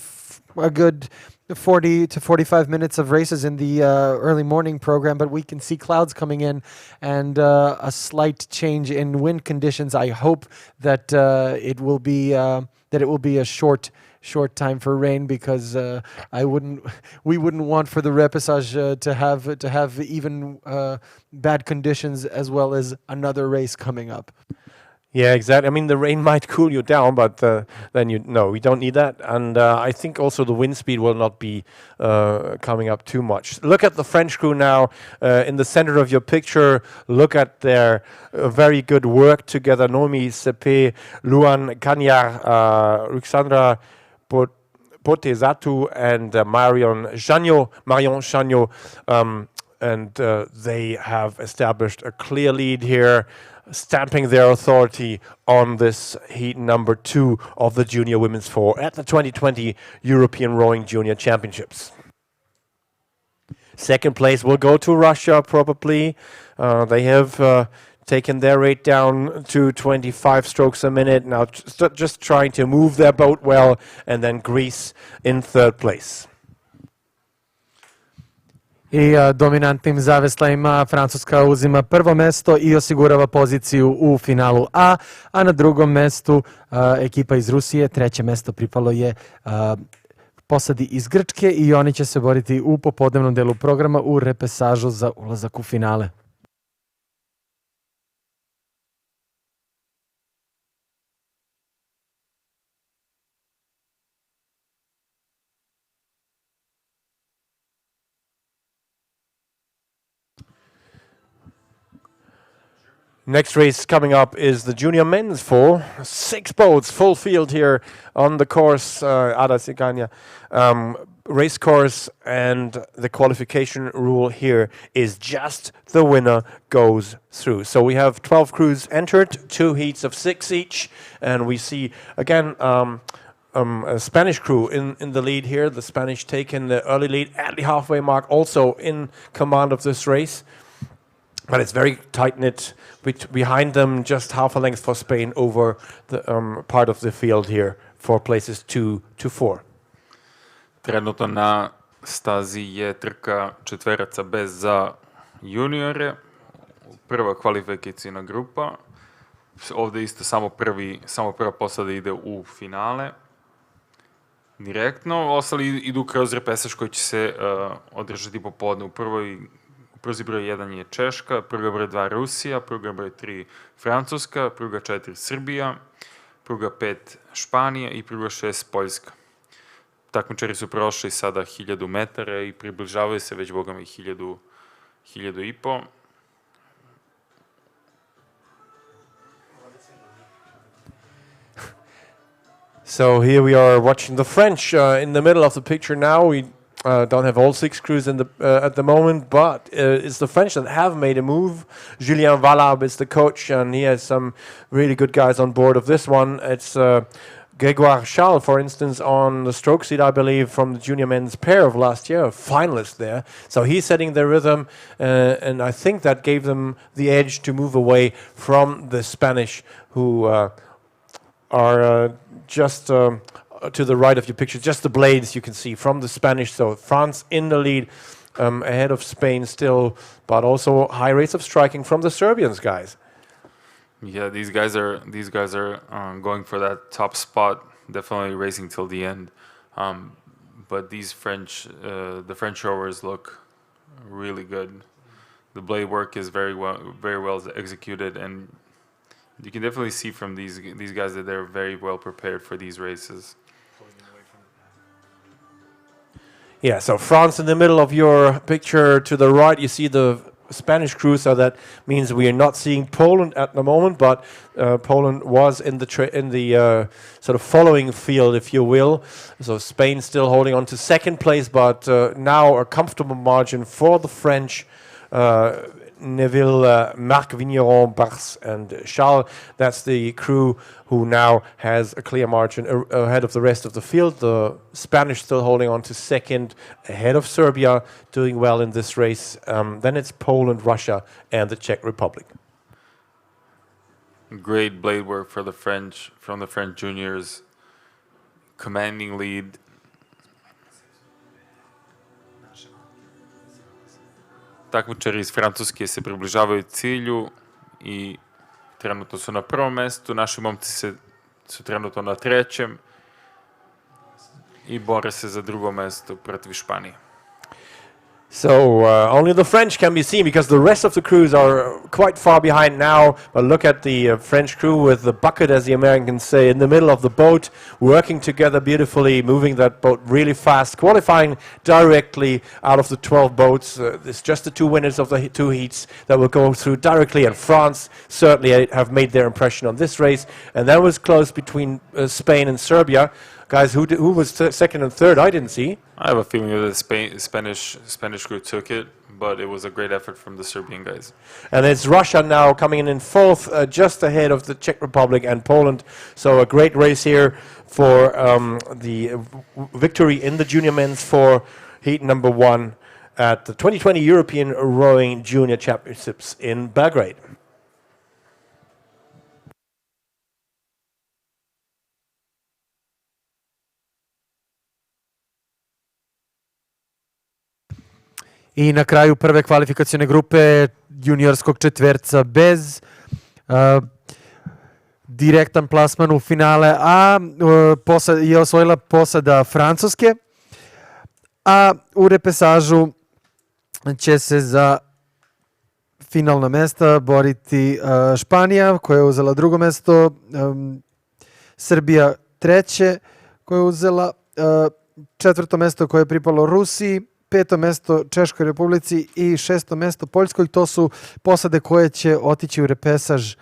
good 40 to 45 minutes of races in the early morning program, but we can see clouds coming in and a slight change in wind conditions. I hope that it will be a short time for rain, because we wouldn't want for the repassage to have even bad conditions as well as another race coming up. Yeah, exactly. I mean, the rain might cool you down, but then we don't need that. And I think also the wind speed will not be coming up too much. Look at the French crew now in the center of your picture. Look at their very good work together. Noémie Sepe, Luan Cagnard, Ruxandra Potezatu, and Marion Chagnot. And they have established a clear lead here, stamping their authority on this heat number 2 of the Junior Women's 4 at the 2020 European Rowing Junior Championships. Second place will go to Russia, probably. They have taken their rate down to 25 strokes a minute, now just trying to move their boat well, and then Greece in third place. I dominantnim zaveslajima Francuska uzima prvo mesto i osigurava poziciju u finalu A, a na drugom mestu ekipa iz Rusije. Treće mesto pripalo je posadi iz Grčke i oni će se boriti u popodnevnom delu programa u repesažu za ulazak u finale. Next race coming up is the Junior Men's 4. 6 boats, full field here on the course, Ada Cigania race course, and the qualification rule here is just the winner goes through. So we have 12 crews entered, 2 heats of 6 each, and we see again a Spanish crew in the lead here. The Spanish taking the early lead at the halfway mark, also in command of this race. But it's very tight-knit. Behind them, just half a length for Spain over the part of the field here for places 2 to 4. Trenutno na stazi je trka četveraca B za juniore. Prva kvalifikacijna grupa. Ovdje isto samo prva posada ide u finale. Direktno. Ostali idu kroz repesaž koji će se održati popodne. U prvi broj 1 je Češka, pruga broj 2 Rusija, pruga broj 3 Francuska, pruga 4 Srbija, pruga 5 Španija i pruga 6 Poljska. Takmičari su prošli sada 1000 metara i približavaju se već bogami 1000 So here we are watching the French in the middle of the picture now. We don't have all 6 crews in the at the moment, but it's the French that have made a move. Julien Valab is the coach, and he has some really good guys on board of this one. It's Grégoire Charles, for instance, on the stroke seat, I believe, from the junior men's pair of last year, a finalist there. So he's setting their rhythm, and I think that gave them the edge to move away from the Spanish, who are just to the right of your picture, just the blades you can see from the Spanish. So France in the lead, ahead of Spain still, but also high rates of striking from the Serbians, guys. Yeah, these guys are going for that top spot, definitely racing till the end. But these the French rowers look really good. The blade work is very well executed, and you can definitely see from these guys that they're very well prepared for these races. Yeah, so France in the middle of your picture. To the right, you see the Spanish crew, so that means we are not seeing Poland at the moment, but Poland was in the sort of following field, if you will. So Spain still holding on to second place, but now a comfortable margin for the French. Neville, Marc Vigneron, Bars and Charles. That's the crew who now has a clear margin ahead of the rest of the field. The Spanish still holding on to second, ahead of Serbia, doing well in this race. Then it's Poland, Russia, and the Czech Republic. Great blade work for the French, from the French juniors. Commanding lead. Takmičari iz Francuske se približavaju cilju i trenutno su na prvom mestu. Naši momci su trenutno na trećem i bore se za drugo mesto protiv Španije. So only the French can be seen because the rest of the crews are quite far behind now. But look at the French crew with the bucket, as the Americans say, in the middle of the boat, working together beautifully, moving that boat really fast, qualifying directly out of the 12 boats. It's just the two winners of the two heats that will go through directly, and France certainly have made their impression on this race. And that was close between Spain and Serbia. Guys, who was second and third? I didn't see. I have a feeling that the Spanish crew took it, but it was a great effort from the Serbian guys. And it's Russia now coming in fourth, just ahead of the Czech Republic and Poland. So a great race here for the victory in the junior men's for heat number 1 at the 2020 European Rowing Junior Championships in Belgrade. I na kraju prve kvalifikacione grupe juniorskog četverca bez direktan plasman u finale, a je osvojila posada Francuske, a u repesažu će se za finalna mesta boriti Španija koja je uzela drugo mesto, Srbija treće koja je uzela, četvrto mesto koje je pripalo Rusiji, peto mesto Češkoj Republici i šesto mesto Poljskoj. To su posade koje će otići u repesaž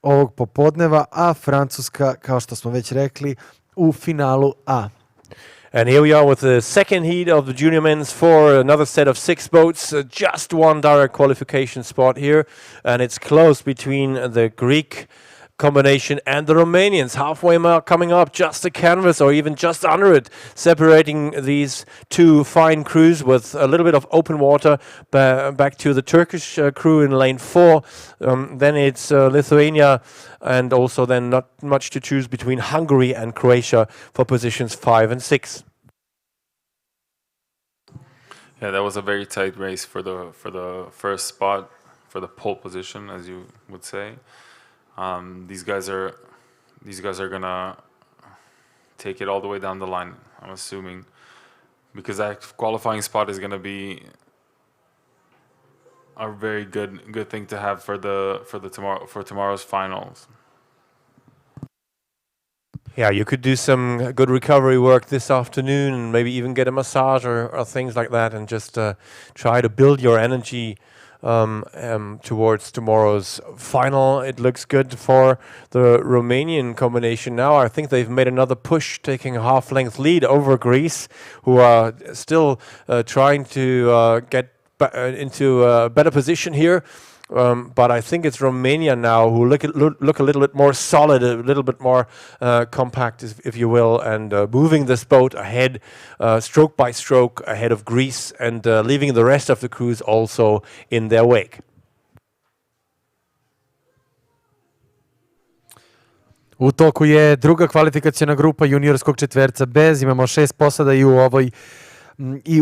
ovog popodneva, a Francuska, kao što smo već rekli, u finalu A. And here we are with the second heat of the junior men's for another set of 6 boats. Just one direct qualification spot here, and it's close between the Greek combination and the Romanians. Halfway mark coming up, just a canvas or even just under it, separating these two fine crews with a little bit of open water back to the Turkish crew in lane 4. Then it's Lithuania, and also then not much to choose between Hungary and Croatia for positions 5 and 6. Yeah, that was a very tight race for the first spot, for the pole position, as you would say. These guys are gonna take it all the way down the line, I'm assuming, because that qualifying spot is gonna be a very good thing to have for tomorrow's finals. Yeah, you could do some good recovery work this afternoon and maybe even get a massage or things like that, and just try to build your energy towards tomorrow's final. It looks good for the Romanian combination now. I think they've made another push, taking a half-length lead over Greece, who are still trying to get into a better position here. but I think it's Romania now who look a little bit more solid, a little bit more compact, if you will, and moving this boat ahead, stroke by stroke, ahead of Greece, and leaving the rest of the crews also in their wake. U toku je druga kvalifikaciona grupa juniorskog četverca bez. Imamo 6 posada i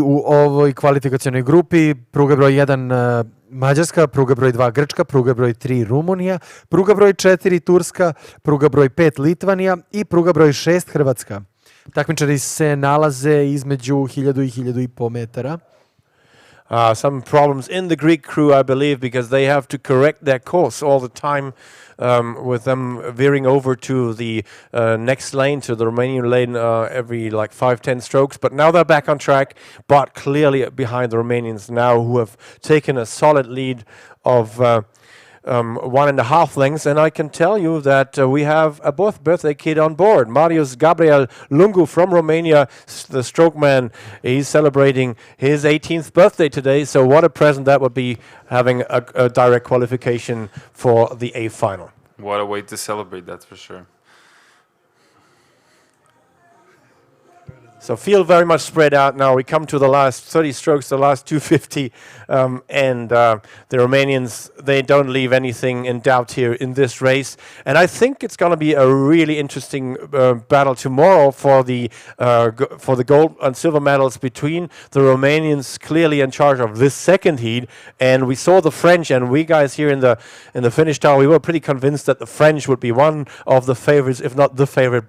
u ovoj kvalifikacionoj grupi. Pruga broj 1 Mađarska, pruga broj 2 Grčka, pruga broj 3 Rumunija, pruga broj 4 Turska, pruga broj 5 Litvanija i pruga broj 6 Hrvatska. Takmičari se nalaze između 1000 i 1500 metara. Some problems in the Greek crew, I believe, because they have to correct their course all the time, with them veering over to the next lane, to the Romanian lane, every like 5-10 strokes. But now they're back on track, but clearly behind the Romanians now, who have taken a solid lead of 1.5 lengths. And I can tell you that we have a birthday kid on board. Marius Gabriel Lungu from Romania, the stroke man. He's celebrating his 18th birthday today. So what a present that would be, having a direct qualification for the A final. What a way to celebrate, that's for sure. So field very much spread out now. We come to the last 30 strokes, the last 250, and the Romanians, they don't leave anything in doubt here in this race. And I think it's going to be a really interesting battle tomorrow for the gold and silver medals between the Romanians, clearly in charge of this second heat, and we saw the French, and we guys here in the Finnish town, we were pretty convinced that the French would be one of the favorites, if not the favorite,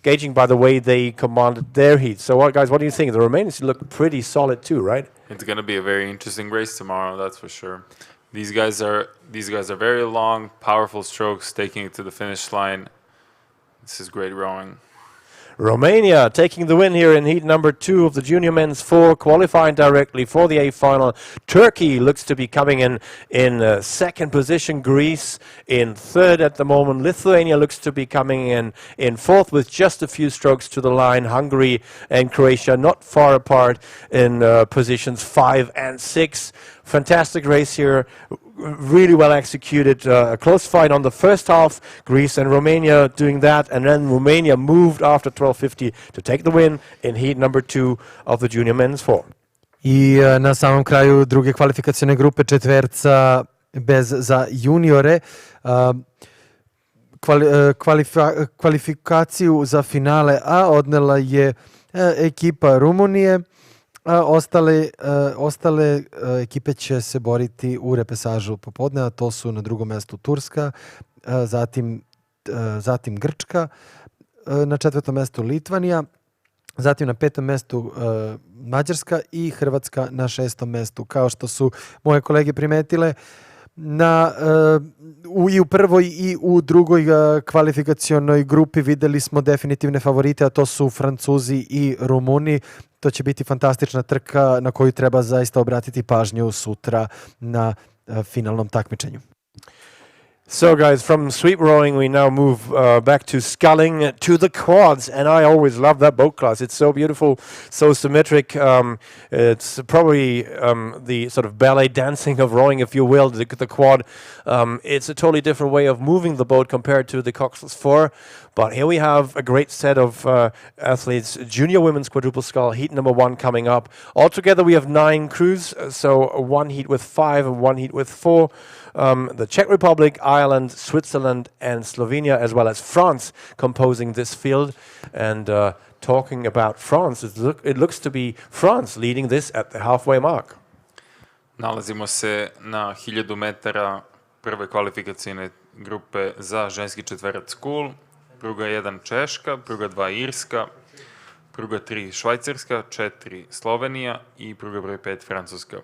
gauging by the way they commanded their heat. So, what do you think? The Romanians look pretty solid too, right? It's going to be a very interesting race tomorrow, that's for sure. These guys are very long, powerful strokes, taking it to the finish line. This is great rowing. Romania taking the win here in heat number 2 of the junior men's 4, qualifying directly for the A final. Turkey looks to be coming in second position. Greece in third at the moment. Lithuania looks to be coming in fourth with just a few strokes to the line. Hungary and Croatia not far apart in positions 5 and 6. Fantastic race here, really well executed. A close fight on the first half. Greece and Romania doing that, and then Romania moved after 12:50 to take the win in heat number 2 of the junior men's 4. I na samom kraju druge kvalifikacione grupe četverca bez za juniore. Kvalifikaciju za finale A odnela je ekipa Rumunije. Ostale ekipe će se boriti u repesažu popodne, a to su na drugom mestu Turska, zatim Grčka, na 4. mestu Litvanija, zatim na 5. mestu Mađarska i Hrvatska na 6. mestu. Kao što su moje kolege primetile, i u prvoj i u drugoj kvalifikacionoj grupi videli smo definitivne favorite, a to su Francuzi i Rumuni. To će biti fantastična trka na koju treba zaista obratiti pažnju sutra na finalnom takmičenju. So guys, from sweep rowing we now move back to sculling, to the quads, and I always love that boat class. It's so beautiful, so symmetric. It's probably the sort of ballet dancing of rowing, if you will, the quad. It's a totally different way of moving the boat compared to the Coxless 4. But here we have a great set of athletes. Junior women's quadruple scull, heat number 1 coming up. Altogether we have 9 crews, so 1 heat with 5 and 1 heat with 4. The Czech Republic, Ireland, Switzerland and Slovenia, as well as France, composing this field. And talking about France, it looks to be France leading this at the halfway mark. Nalazimo se na 1000 metara prve kvalifikacijne grupe za ženski četverac Skull. Pruga 1 Češka, pruga 2 Irska, pruga 3 Švajcarska, 4 Slovenija i pruga broj 5 Francuska.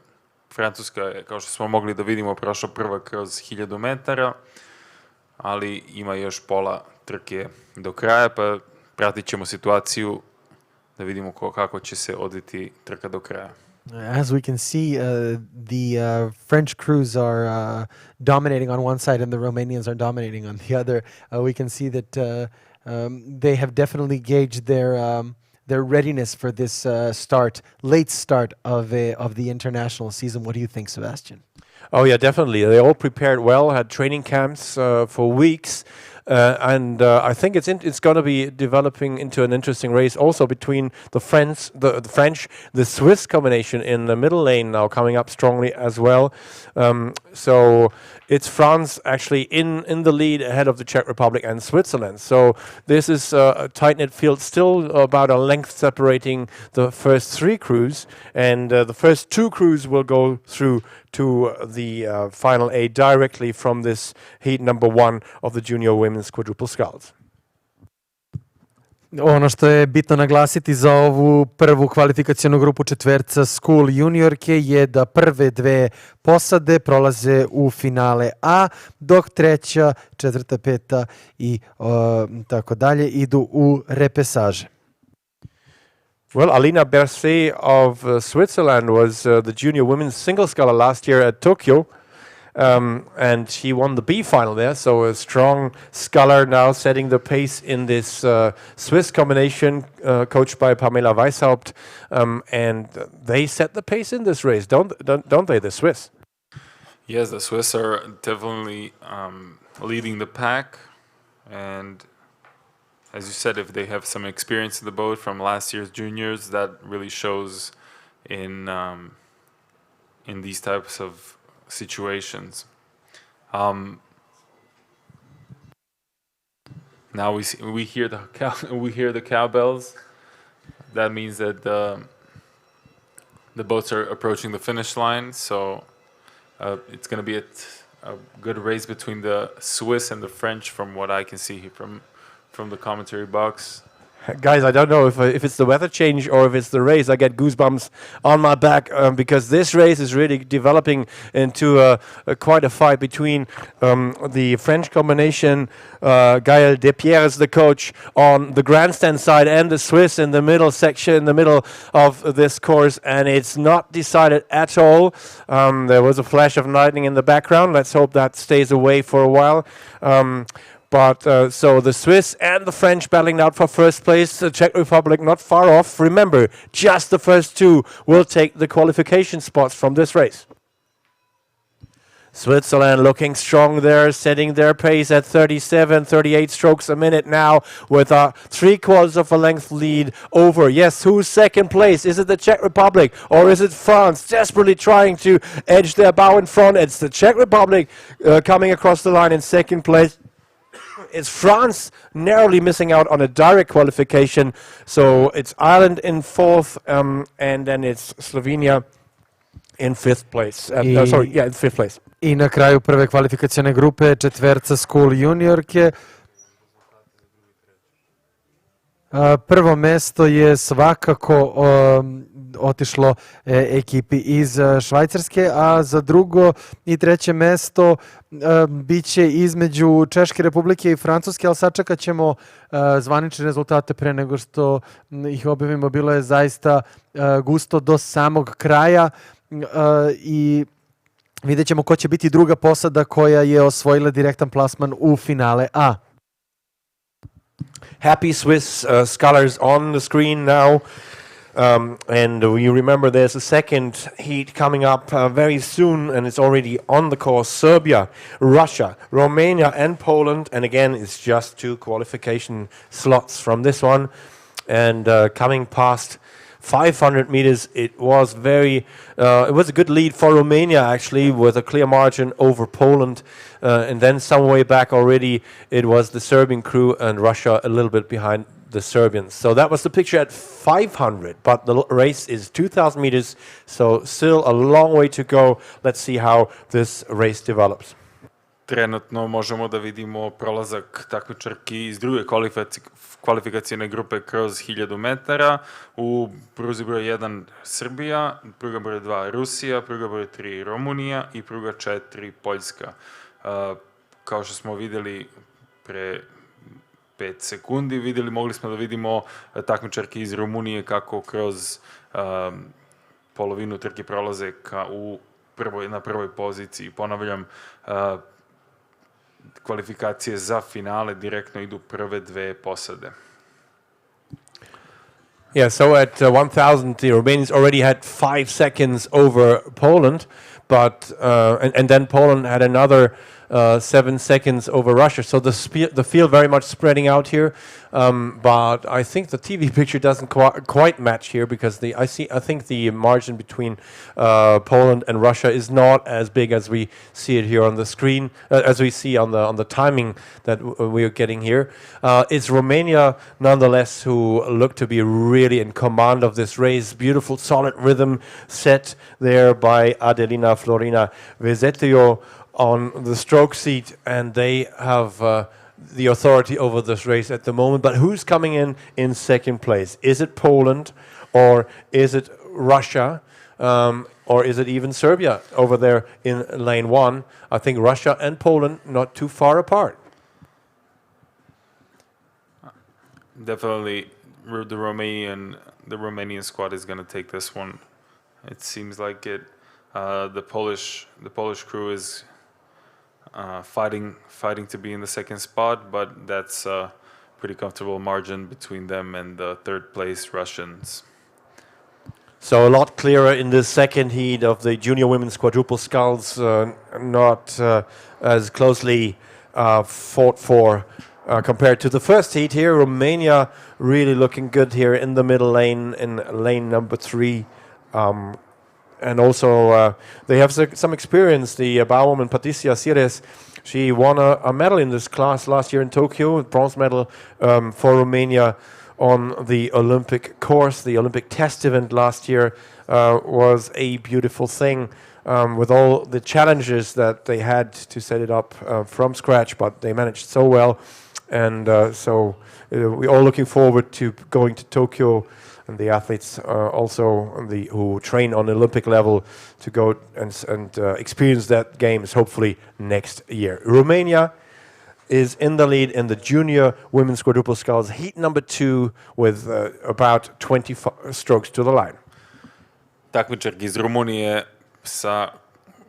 Francuska je, kao što smo mogli da vidimo, prošla prva kroz 1000 metara, ali ima još pola trke do kraja, pa pratit ćemo situaciju da vidimo kako će se odviti trka do kraja. As we can see, the French crews are dominating on one side and the Romanians are dominating on the other. We can see that they have definitely gauged their readiness for this late start of the international season. What do you think, Sebastian? Oh yeah, definitely. They all prepared well, had training camps for weeks, and I think it's going to be developing into an interesting race also between the French, the Swiss combination in the middle lane now coming up strongly as well. So it's France actually in the lead ahead of the Czech Republic and Switzerland. So this is a tight-knit field, still about a length separating the first three crews, and the first two crews will go through to the final eight directly from this heat number 1 of the junior women's quadruple sculls. Ono što je bitno naglasiti za ovu prvu kvalifikacionu grupu četverca Skull juniorke je da prve dve posade prolaze u finale A, dok treća, četvrta, peta i tako dalje idu u repesaže. Well, Alina Berset of Switzerland was the junior women's single sculler last year at Tokyo. And she won the B final there, so a strong sculler now setting the pace in this Swiss combination coached by Pamela Weishaupt, and they set the pace in this race, don't they, the Swiss? Yes, the Swiss are definitely leading the pack, and as you said, if they have some experience in the boat from last year's juniors, that really shows in these types of situations. Now we hear the cowbells. That means that the boats are approaching the finish line. So it's going to be a good race between the Swiss and the French, from what I can see from the commentary box. Guys, I don't know if it's the weather change or if it's the race. I get goosebumps on my back because this race is really developing into quite a fight between the French combination, Gaël Despierres is the coach on the grandstand side, and the Swiss in the middle section, in the middle of this course, and it's not decided at all. There was a flash of lightning in the background. Let's hope that stays away for a while. But so the Swiss and the French battling out for first place. The Czech Republic not far off. Remember, just the first two will take the qualification spots from this race. Switzerland looking strong there, setting their pace at 37, 38 strokes a minute now with a 3/4 of a length lead over. Yes, who's second place? Is it the Czech Republic or is it France desperately trying to edge their bow in front? It's the Czech Republic coming across the line in second place. It's France narrowly missing out on a direct qualification. So it's Ireland in fourth, and then it's Slovenia in fifth place. In fifth place. I na kraju prve kvalifikacione grupe četverca Skull juniorke. Prvo mesto je svakako otišlo ekipi iz Švajcarske, a za drugo i treće mesto biće između Češke Republike i Francuske, ali sačekat ćemo zvanične rezultate pre nego što ih objavimo. Bilo je zaista gusto do samog kraja i vidjet ćemo ko će biti druga posada koja je osvojila direktan plasman u finale A. Happy Swiss scholars on the screen now. And we remember there's a second heat coming up very soon, and it's already on the course. Serbia, Russia, Romania, and Poland. And again, it's just 2 qualification slots from this one. And coming past 500 meters, it was a good lead for Romania, actually, with a clear margin over Poland. And then some way back already, it was the Serbian crew and Russia a little bit behind the Serbians. So that was the picture at 500, but the race is 2,000 meters, so still a long way to go. Let's see how this race develops. Trenutno možemo da vidimo prolazak takmičarki iz druge kvalifikacijne grupe kroz 1000 metara. U pruzi broj 1 Srbija, pruga broj 2 Rusija, pruga broj 3 Rumunija i pruga 4 Poljska. Kao što smo vidjeli pre 5 sekundi, mogli smo da vidimo takmičarke iz Rumunije kako kroz polovinu trke prolaze na prvoj poziciji. Ponavljam, kvalifikacije za finale direktno idu prve dve posade. Yeah, so at 1,000, the Romanians already had 5 seconds over Poland, but and then Poland had another 7 seconds over Russia. So the field very much spreading out here, but I think the TV picture doesn't quite match here, because I think the margin between Poland and Russia is not as big as we see it here on the screen, as we see on the timing that we are getting here. It's Romania nonetheless who look to be really in command of this race. Beautiful solid rhythm set there by Adelina Florina Vesetio on the stroke seat, and they have the authority over this race at the moment. But who's coming in second place? Is it Poland, or is it Russia, or is it even Serbia over there in lane 1? I think Russia and Poland not too far apart. Definitely, the Romanian squad is going to take this one. It seems like it. The Polish crew is fighting to be in the second spot, but that's a pretty comfortable margin between them and the third place Russians. So a lot clearer in the second heat of the junior women's quadruple sculls, not as closely fought for compared to the first heat here. Romania really looking good here in the middle lane, in lane number 3. And also they have some experience. The bowwoman Patricia Sires, she won a medal in this class last year in Tokyo, a bronze medal for Romania on the Olympic course. The Olympic test event last year was a beautiful thing, with all the challenges that they had to set it up from scratch, but they managed so well. And so we're all looking forward to going to Tokyo, and the athletes also who train on Olympic level to go and experience that games hopefully next year. Romania is in the lead in the junior women's quadruple sculls, heat number 2, with about 20 strokes to the line. Takmičarke iz Rumunije sa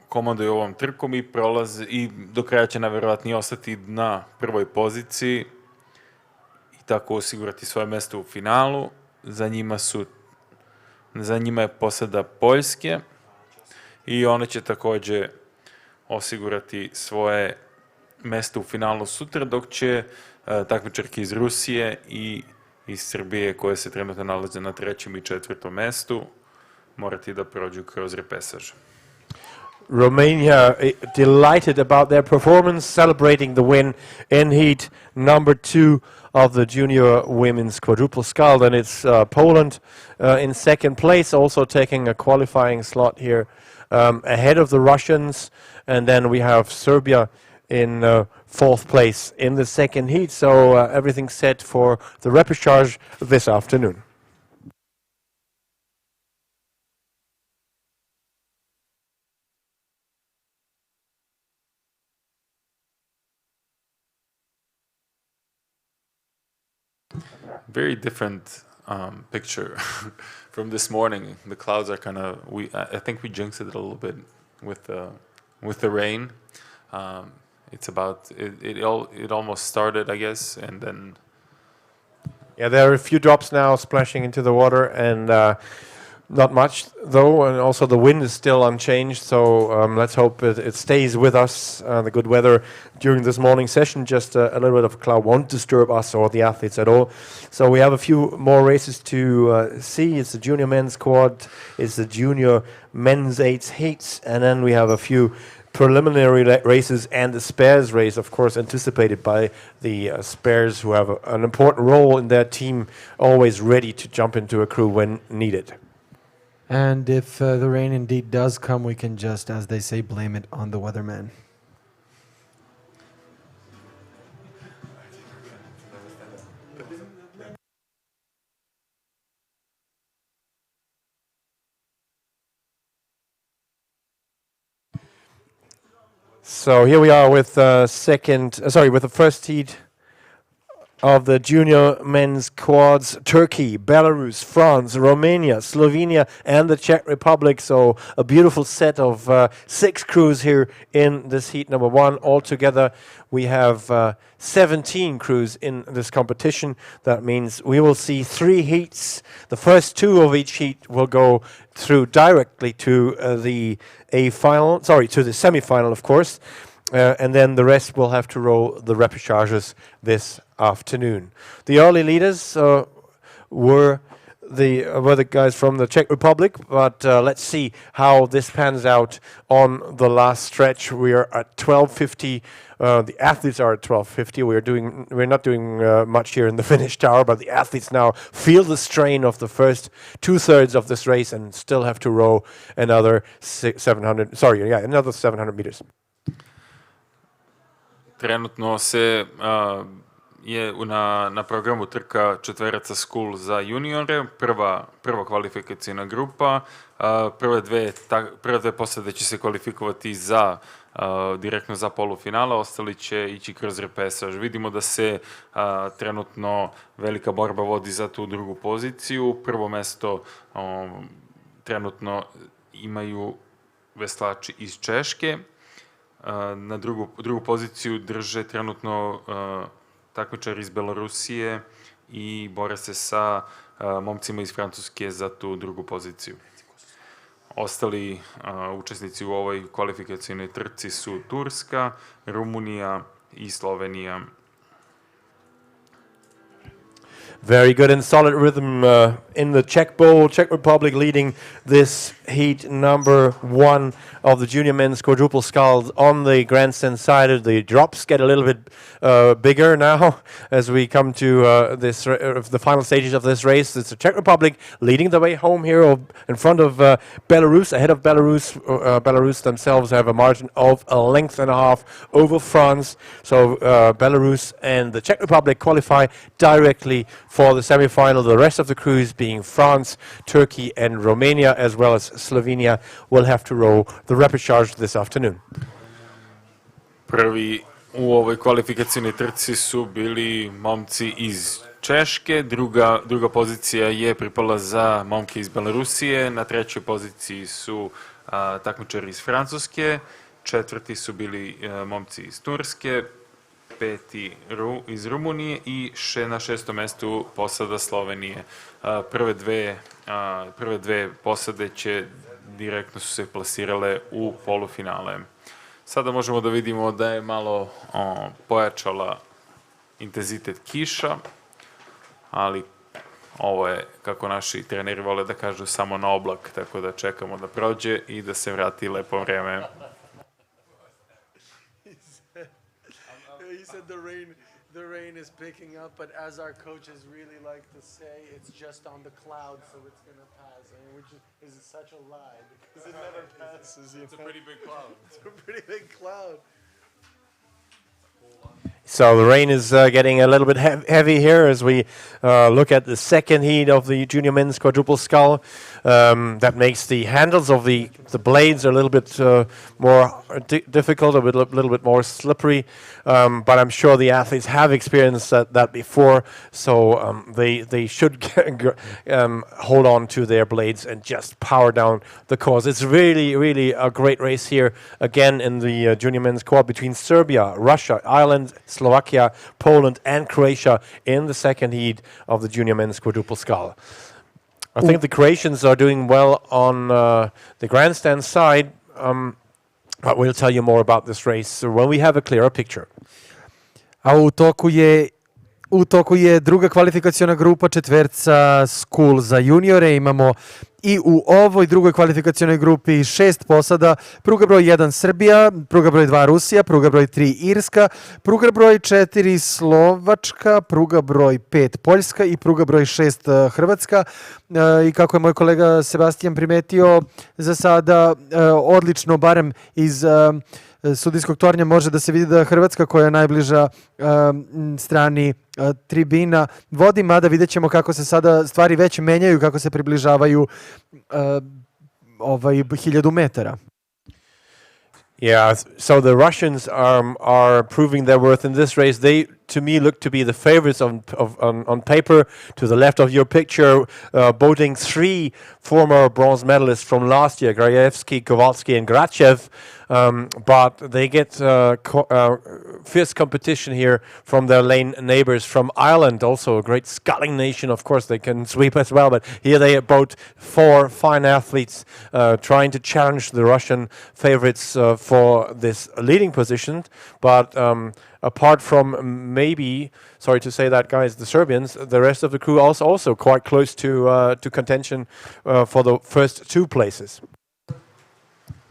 komanduju ovom trkom i do kraja će najverovatnije ostati na prvoj poziciji i tako osigurati svoje mesto u finalu. Za njima je posada Poljske i one će takođe osigurati svoje mesto u finalu sutra, dok će takmičarke iz Rusije i iz Srbije, koje se trenutno nalaze na 3. i 4. mestu, morati da prođu kroz repesaž. Romania delighted about their performance, celebrating the win in heat number 2 of the junior women's quadruple scull. And it's Poland in second place, also taking a qualifying slot here ahead of the Russians. And then we have Serbia in 4th place in the second heat. So everything's set for the repechage this afternoon. Very different picture from this morning. The clouds are kind of. I think we jinxed it a little bit with the rain. It's about it almost started, I guess, and then. Yeah, there are a few drops now splashing into the water, and not much though, and also the wind is still unchanged, so let's hope it stays with us. The good weather during this morning session, just a little bit of cloud won't disturb us or the athletes at all. So we have a few more races to see. It's the junior men's quad, it's the junior men's 8 heats, and then we have a few preliminary races and the spares race, of course, anticipated by the spares, who have an important role in their team, always ready to jump into a crew when needed. And if the rain indeed does come, we can just, as they say, blame it on the weatherman. So here we are with with the first heat of the junior men's quads: Turkey, Belarus, France, Romania, Slovenia, and the Czech Republic. So a beautiful set of 6 crews here in this heat number 1. Altogether, we have 17 crews in this competition. That means we will see 3 heats. The first 2 of each heat will go through directly to the semi-final, of course. And then the rest will have to row the repêchages this afternoon. The early leaders were the guys from the Czech Republic, but let's see how this pans out on the last stretch. We are at 12:50. The athletes are at 12:50. We're not doing much here in the finish tower, but the athletes now feel the strain of the first 2/3 of this race and still have to row another 700 meters. Trenutno je na programu trka četveraca Sculls za juniore, prva kvalifikacijna grupa. Prve dve posade će se kvalifikovati direktno za polufinale, ostali će ići kroz repesaž. Vidimo da se trenutno velika borba vodi za tu drugu poziciju. Prvo mesto trenutno imaju veslači iz Češke. Na drugu poziciju drže trenutno takmičari iz Belorusije i bore se sa momcima iz Francuske za tu drugu poziciju. Ostali učesnici u ovoj kvalifikacijnoj trci su Turska, Rumunija i Slovenija. Very good and solid rhythm in the Czech Bowl. Czech Republic leading this heat number 1 of the junior men's quadruple sculls on the grandstand side. The drops get a little bit bigger now as we come to the final stages of this race. It's the Czech Republic leading the way home here in front of Belarus. Ahead of Belarus, Belarus themselves have a margin of a length and a half over France. So Belarus and the Czech Republic qualify directly for the semi-final. The rest of the crews, being France, Turkey and Romania, as well as Slovenia, will have to row the repêchage this afternoon. Prvi u ovoj kvalifikacijnoj trci su bili momci iz Češke, druga pozicija je pripala za momke iz Belorusije, na trećoj poziciji su takmičari iz Francuske, četvrti su bili momci iz Turske, peti iz Rumunije i na 6. mestu posada Slovenije. Prve dve posade direktno su se plasirale u polufinale. Sada možemo da vidimo da je malo pojačala intenzitet kiša, ali ovo je, kako naši treneri vole da kažu, samo na oblak, tako da čekamo da prođe i da se vrati lepo vreme. He said the rain is picking up, but as our coaches really like to say, it's just on the cloud, so it's going to pass. I mean, which is such a lie, because it never passes. It's a pretty big cloud. It's a pretty big cloud. So the rain is getting a little bit heavy here as we look at the second heat of the junior men's quadruple scull. That makes the handles of the blades a little bit more difficult, a little bit more slippery. But I'm sure the athletes have experienced that before, so they should hold on to their blades and just power down the course. It's really, really a great race here again in the junior men's quad between Serbia, Russia, Ireland, Slovakia, Poland and Croatia in the second heat of the junior men's quadruple scull. I think the Croatians are doing well on the grandstand side, but we'll tell you more about this race when we have a clearer picture. A u toku je druga kvalifikaciona grupa, četverca Sculls za juniore. Imamo i u ovoj drugoj kvalifikacionoj grupi 6 posada. Pruga broj 1 Srbija, pruga broj 2 Rusija, pruga broj 3 Irska, pruga broj 4 Slovačka, pruga broj 5 Poljska i pruga broj 6 Hrvatska. I kako je moj kolega Sebastian primetio, za sada odlično, barem iz sudijskog tornja može da se vidi da Hrvatska, koja je najbliža strani tribina, vodi, mada vidjet ćemo kako se sada stvari već menjaju, kako se približavaju 1000 metara. Yeah, so the Russians are proving their worth in this race. They to me look to be the favorites on paper. To the left of your picture, boating 3 former bronze medalists from last year, Grajewski, Kowalski and Grachev. But they get fierce competition here from their lane neighbors from Ireland, also a great sculling nation. Of course, they can sweep as well, but here they boat 4 fine athletes trying to challenge the Russian favorites for this leading position. But apart from maybe, sorry to say that, guys, the Serbians, the rest of the crew also quite close to contention for the first 2 places.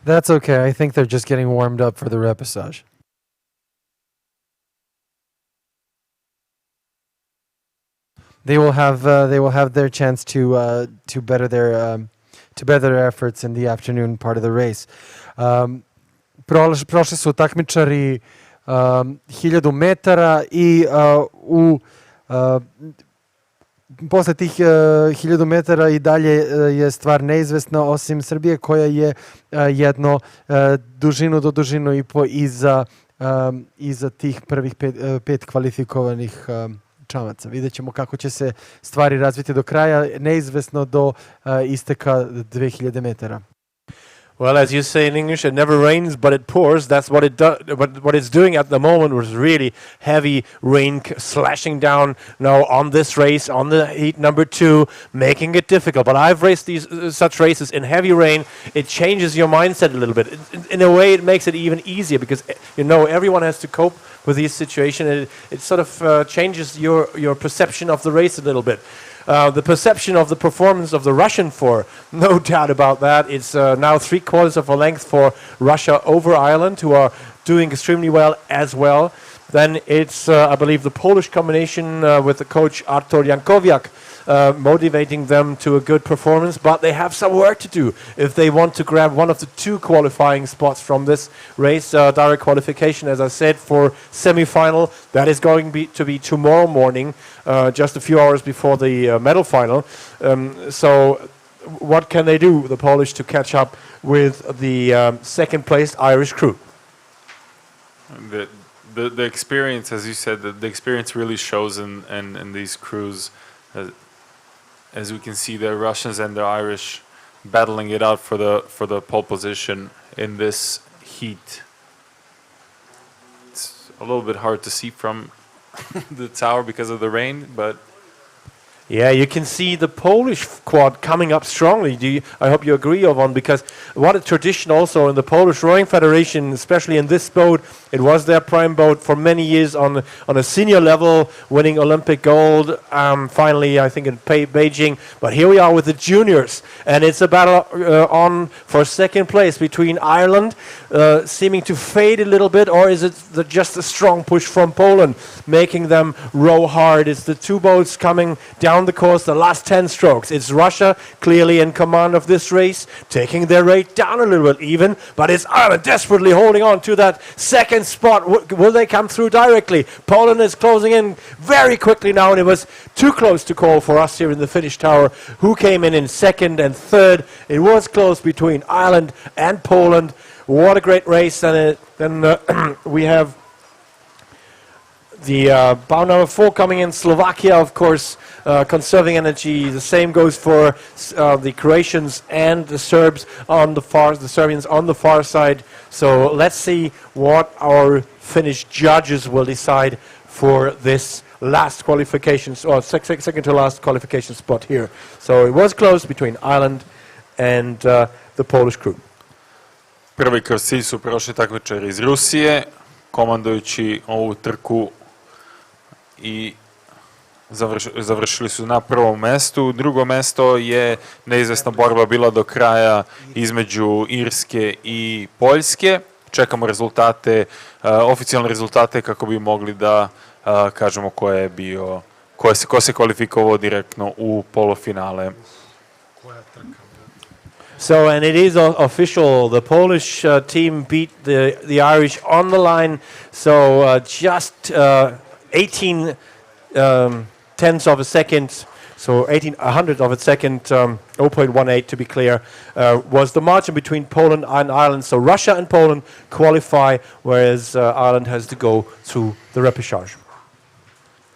That's okay. I think they're just getting warmed up for the repechage. They will have their chance to better their efforts in the afternoon part of the race. Prošli su takmičari 1000 metara i posle tih 1000 metara i dalje je stvar neizvesna, osim Srbije koja je jedno dužinu do dužinu i po iza tih prvih 5 kvalifikovanih čamaca. Vidjet ćemo kako će se stvari razviti do kraja, neizvesno do isteka 2000 metara. Well, as you say in English, it never rains, but it pours. That's what it does. What it's doing at the moment was really heavy rain slashing down now on this race, on the heat number 2, making it difficult. But I've raced such races in heavy rain. It changes your mindset a little bit. In a way, it makes it even easier because everyone has to cope with these situations. It sort of changes your perception of the race a little bit. The perception of the performance of the Russian 4, no doubt about that. It's now 3/4 of a length for Russia over Ireland, who are doing extremely well as well. Then it's, I believe, the Polish combination with the coach Artur Jankowiak motivating them to a good performance, but they have some work to do if they want to grab one of the 2 qualifying spots from this race. Direct qualification, as I said, for semi-final. That is going to be tomorrow morning, just a few hours before the medal final. So what can they do, the Polish, to catch up with the second-placed Irish crew? The experience, as you said, the experience really shows in these crews. As we can see, the Russians and the Irish battling it out for the pole position in this heat. It's a little bit hard to see from the tower because of the rain, but yeah, you can see the Polish quad coming up strongly. I hope you agree, Yvonne, because what a tradition also in the Polish Rowing Federation, especially in this boat. It was their prime boat for many years on a senior level, winning Olympic gold. Finally, I think in Beijing. But here we are with the juniors, and it's a battle on for second place between Ireland, seeming to fade a little bit, or is it just a strong push from Poland, making them row hard? It's the 2 boats coming down the course, the last 10 strokes. It's Russia clearly in command of this race, taking their rate down a little bit even, but it's Ireland desperately holding on to that second spot. Will they come through directly? Poland is closing in very quickly now, and it was too close to call for us here in the finish tower. Who came in second and third? It was close between Ireland and Poland. What a great race. And then we have the bow number 4 coming in, Slovakia, of course, conserving energy. The same goes for the Croatians and the Serbs on the Serbians on the far side. So let's see what our Finnish judges will decide for this last qualification, or second to last qualification spot here. So it was close between Ireland and the Polish crew. Prvi kroz cilj su prošli takmičari iz Rusije, komandujući ovu trku i završili su na prvom mestu. Drugo mesto je neizvesna borba bila do kraja između Irske i Poljske. Čekamo rezultate, oficijalne rezultate kako bi mogli da kažemo ko se kvalifikovao direktno u polufinale. So, and it is official. The Polish team beat the Irish on the line. So, just 18 tenths of a second, so 100th of a second, 0.18 to be clear, was the margin between Poland and Ireland. So, Russia and Poland qualify, whereas Ireland has to go through the repechage.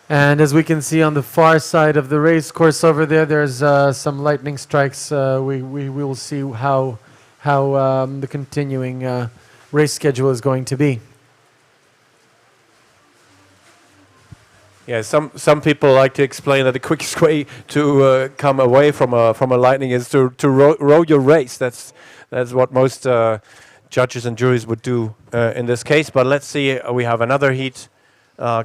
And as we can see on the far side of the race course over there, there's some lightning strikes. We will see how the continuing race schedule is going to be. Yeah, some people like to explain that the quickest way to come away from a lightning is to row your race. That's what most judges and juries would do in this case. But let's see, we have another heat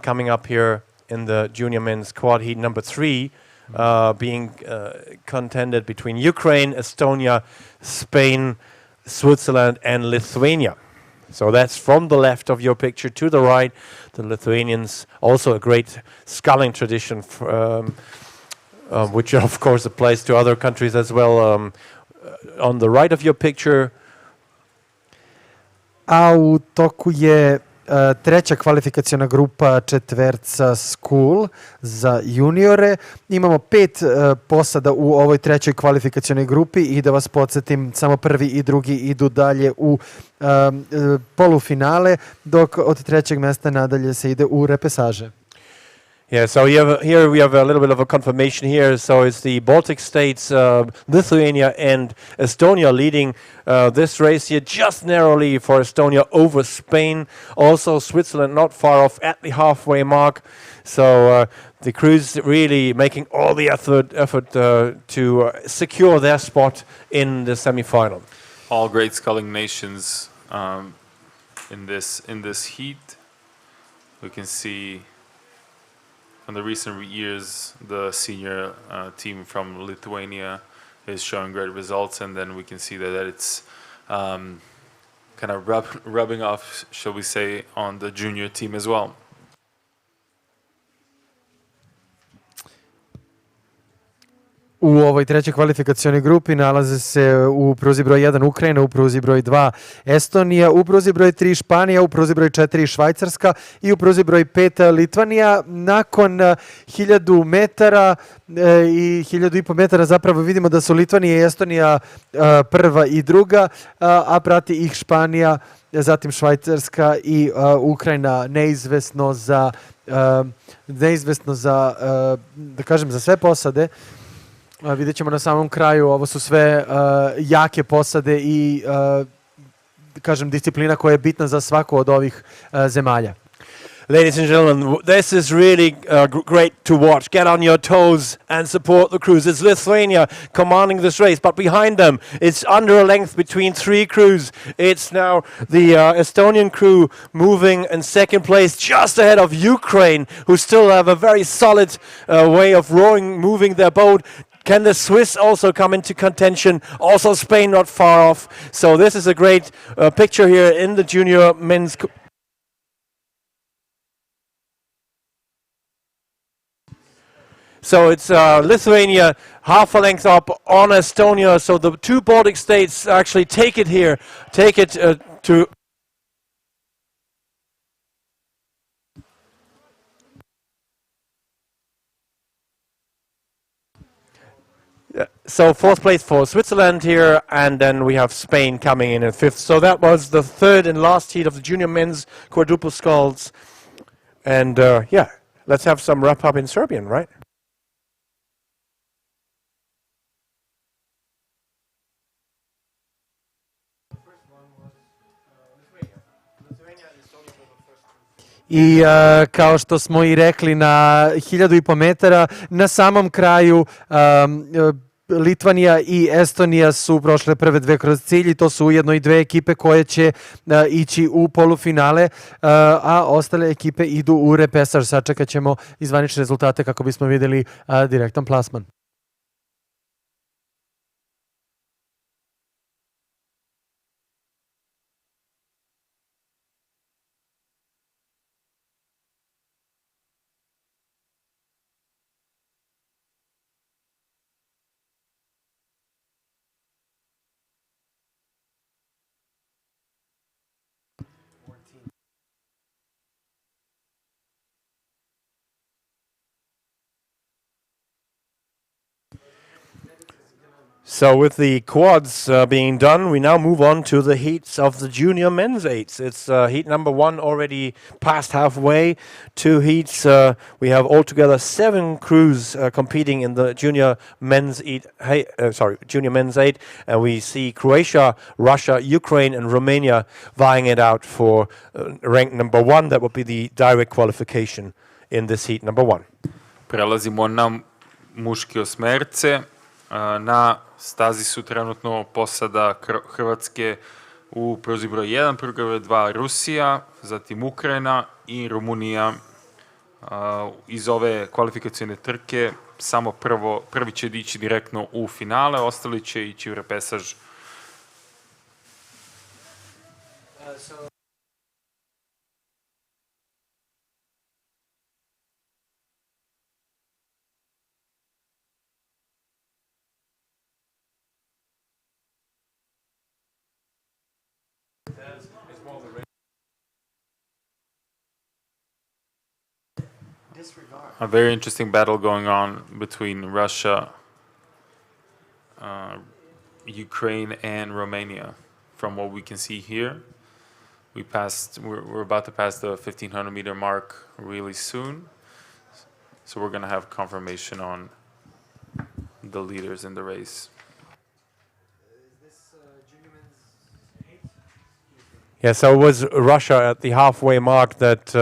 coming up here in the junior men's quad heat number 3, being contended between Ukraine, Estonia, Spain, Switzerland, and Lithuania. So that's from the left of your picture to the right. The Lithuanians, also a great sculling tradition, which of course applies to other countries as well. On the right of your picture. A u toku je treća kvalifikaciona grupa četverca Skull za juniore. Imamo 5 posada u ovoj trećoj kvalifikacionoj grupi i da vas podsjetim, samo prvi i drugi idu dalje u polufinale, dok od trećeg mesta nadalje se ide u repesaže. Yeah, so here we have a little bit of a confirmation here. So it's the Baltic states, Lithuania and Estonia leading this race here, just narrowly for Estonia over Spain. Also Switzerland not far off at the halfway mark. So the crews really making all the effort to secure their spot in the semi-final. All great sculling nations in this heat. We can see from the recent years, the senior team from Lithuania is showing great results, and then we can see that it's kind of rubbing off, shall we say, on the junior team as well. U ovoj trećoj kvalifikacionoj grupi nalaze se u pruzi broj 1 Ukrajina, u pruzi broj 2 Estonija, u pruzi broj 3 Španija, u pruzi broj 4 Švajcarska i u pruzi broj 5 Litvanija. Nakon 1000 metara i 1500 metara zapravo vidimo da su Litvanija i Estonija prva i druga, a prati ih Španija, zatim Švajcarska i Ukrajina, neizvesno za da kažem za sve posade. Vidjet ćemo na samom kraju, ovo su sve jake posade i kažem disciplina koja je bitna za svaku od ovih zemalja. Ladies and gentlemen, this is really great to watch. Get on your toes and support the crews. It's Lithuania commanding this race, but behind them, it's under a length between 3 crews. It's now the Estonian crew moving in second place, just ahead of Ukraine, who still have a very solid way of rowing, moving their boat. Can the Swiss also come into contention? Also Spain not far off. So this is a great picture here in the junior men's. So it's Lithuania half a length up on Estonia. So the 2 Baltic states actually take it here, to. So 4th place for Switzerland here, and then we have Spain coming in 5th. So that was the 3rd and last heat of the junior men's quadruple sculls. And yeah, let's have some wrap up in Serbian, right? I kao što smo i rekli, na 1500 metara na samom kraju Litvanija i Estonija su prošle prve 2 kroz cilj i to su ujedno i 2 ekipe koje će ići u polufinale, a ostale ekipe idu u repesaž. Sačekat ćemo i zvanične rezultate kako bismo vidjeli direktan plasman. So with the quads being done, we now move on to the heats of the junior men's eights. It's heat number 1 already past halfway. 2 heats. We have altogether 7 crews competing in the junior men's junior men's eight, and we see Croatia, Russia, Ukraine, and Romania vying it out for rank number 1. That would be the direct qualification in this heat number 1. Prelazimo na muške osmerce. Na stazi su trenutno posada Hrvatske u pruzi broj 1, pruga broj 2 Rusija, zatim Ukrajina i Rumunija. Iz ove kvalifikacijne trke samo prvi će ići direktno u finale, ostali će ići u repesaž. A very interesting battle going on between Russia, Ukraine, and Romania. From what we can see here, we're about to pass the 1500 meter mark really soon. So we're going to have confirmation on the leaders in the race. Yeah, so it was Russia at the halfway mark that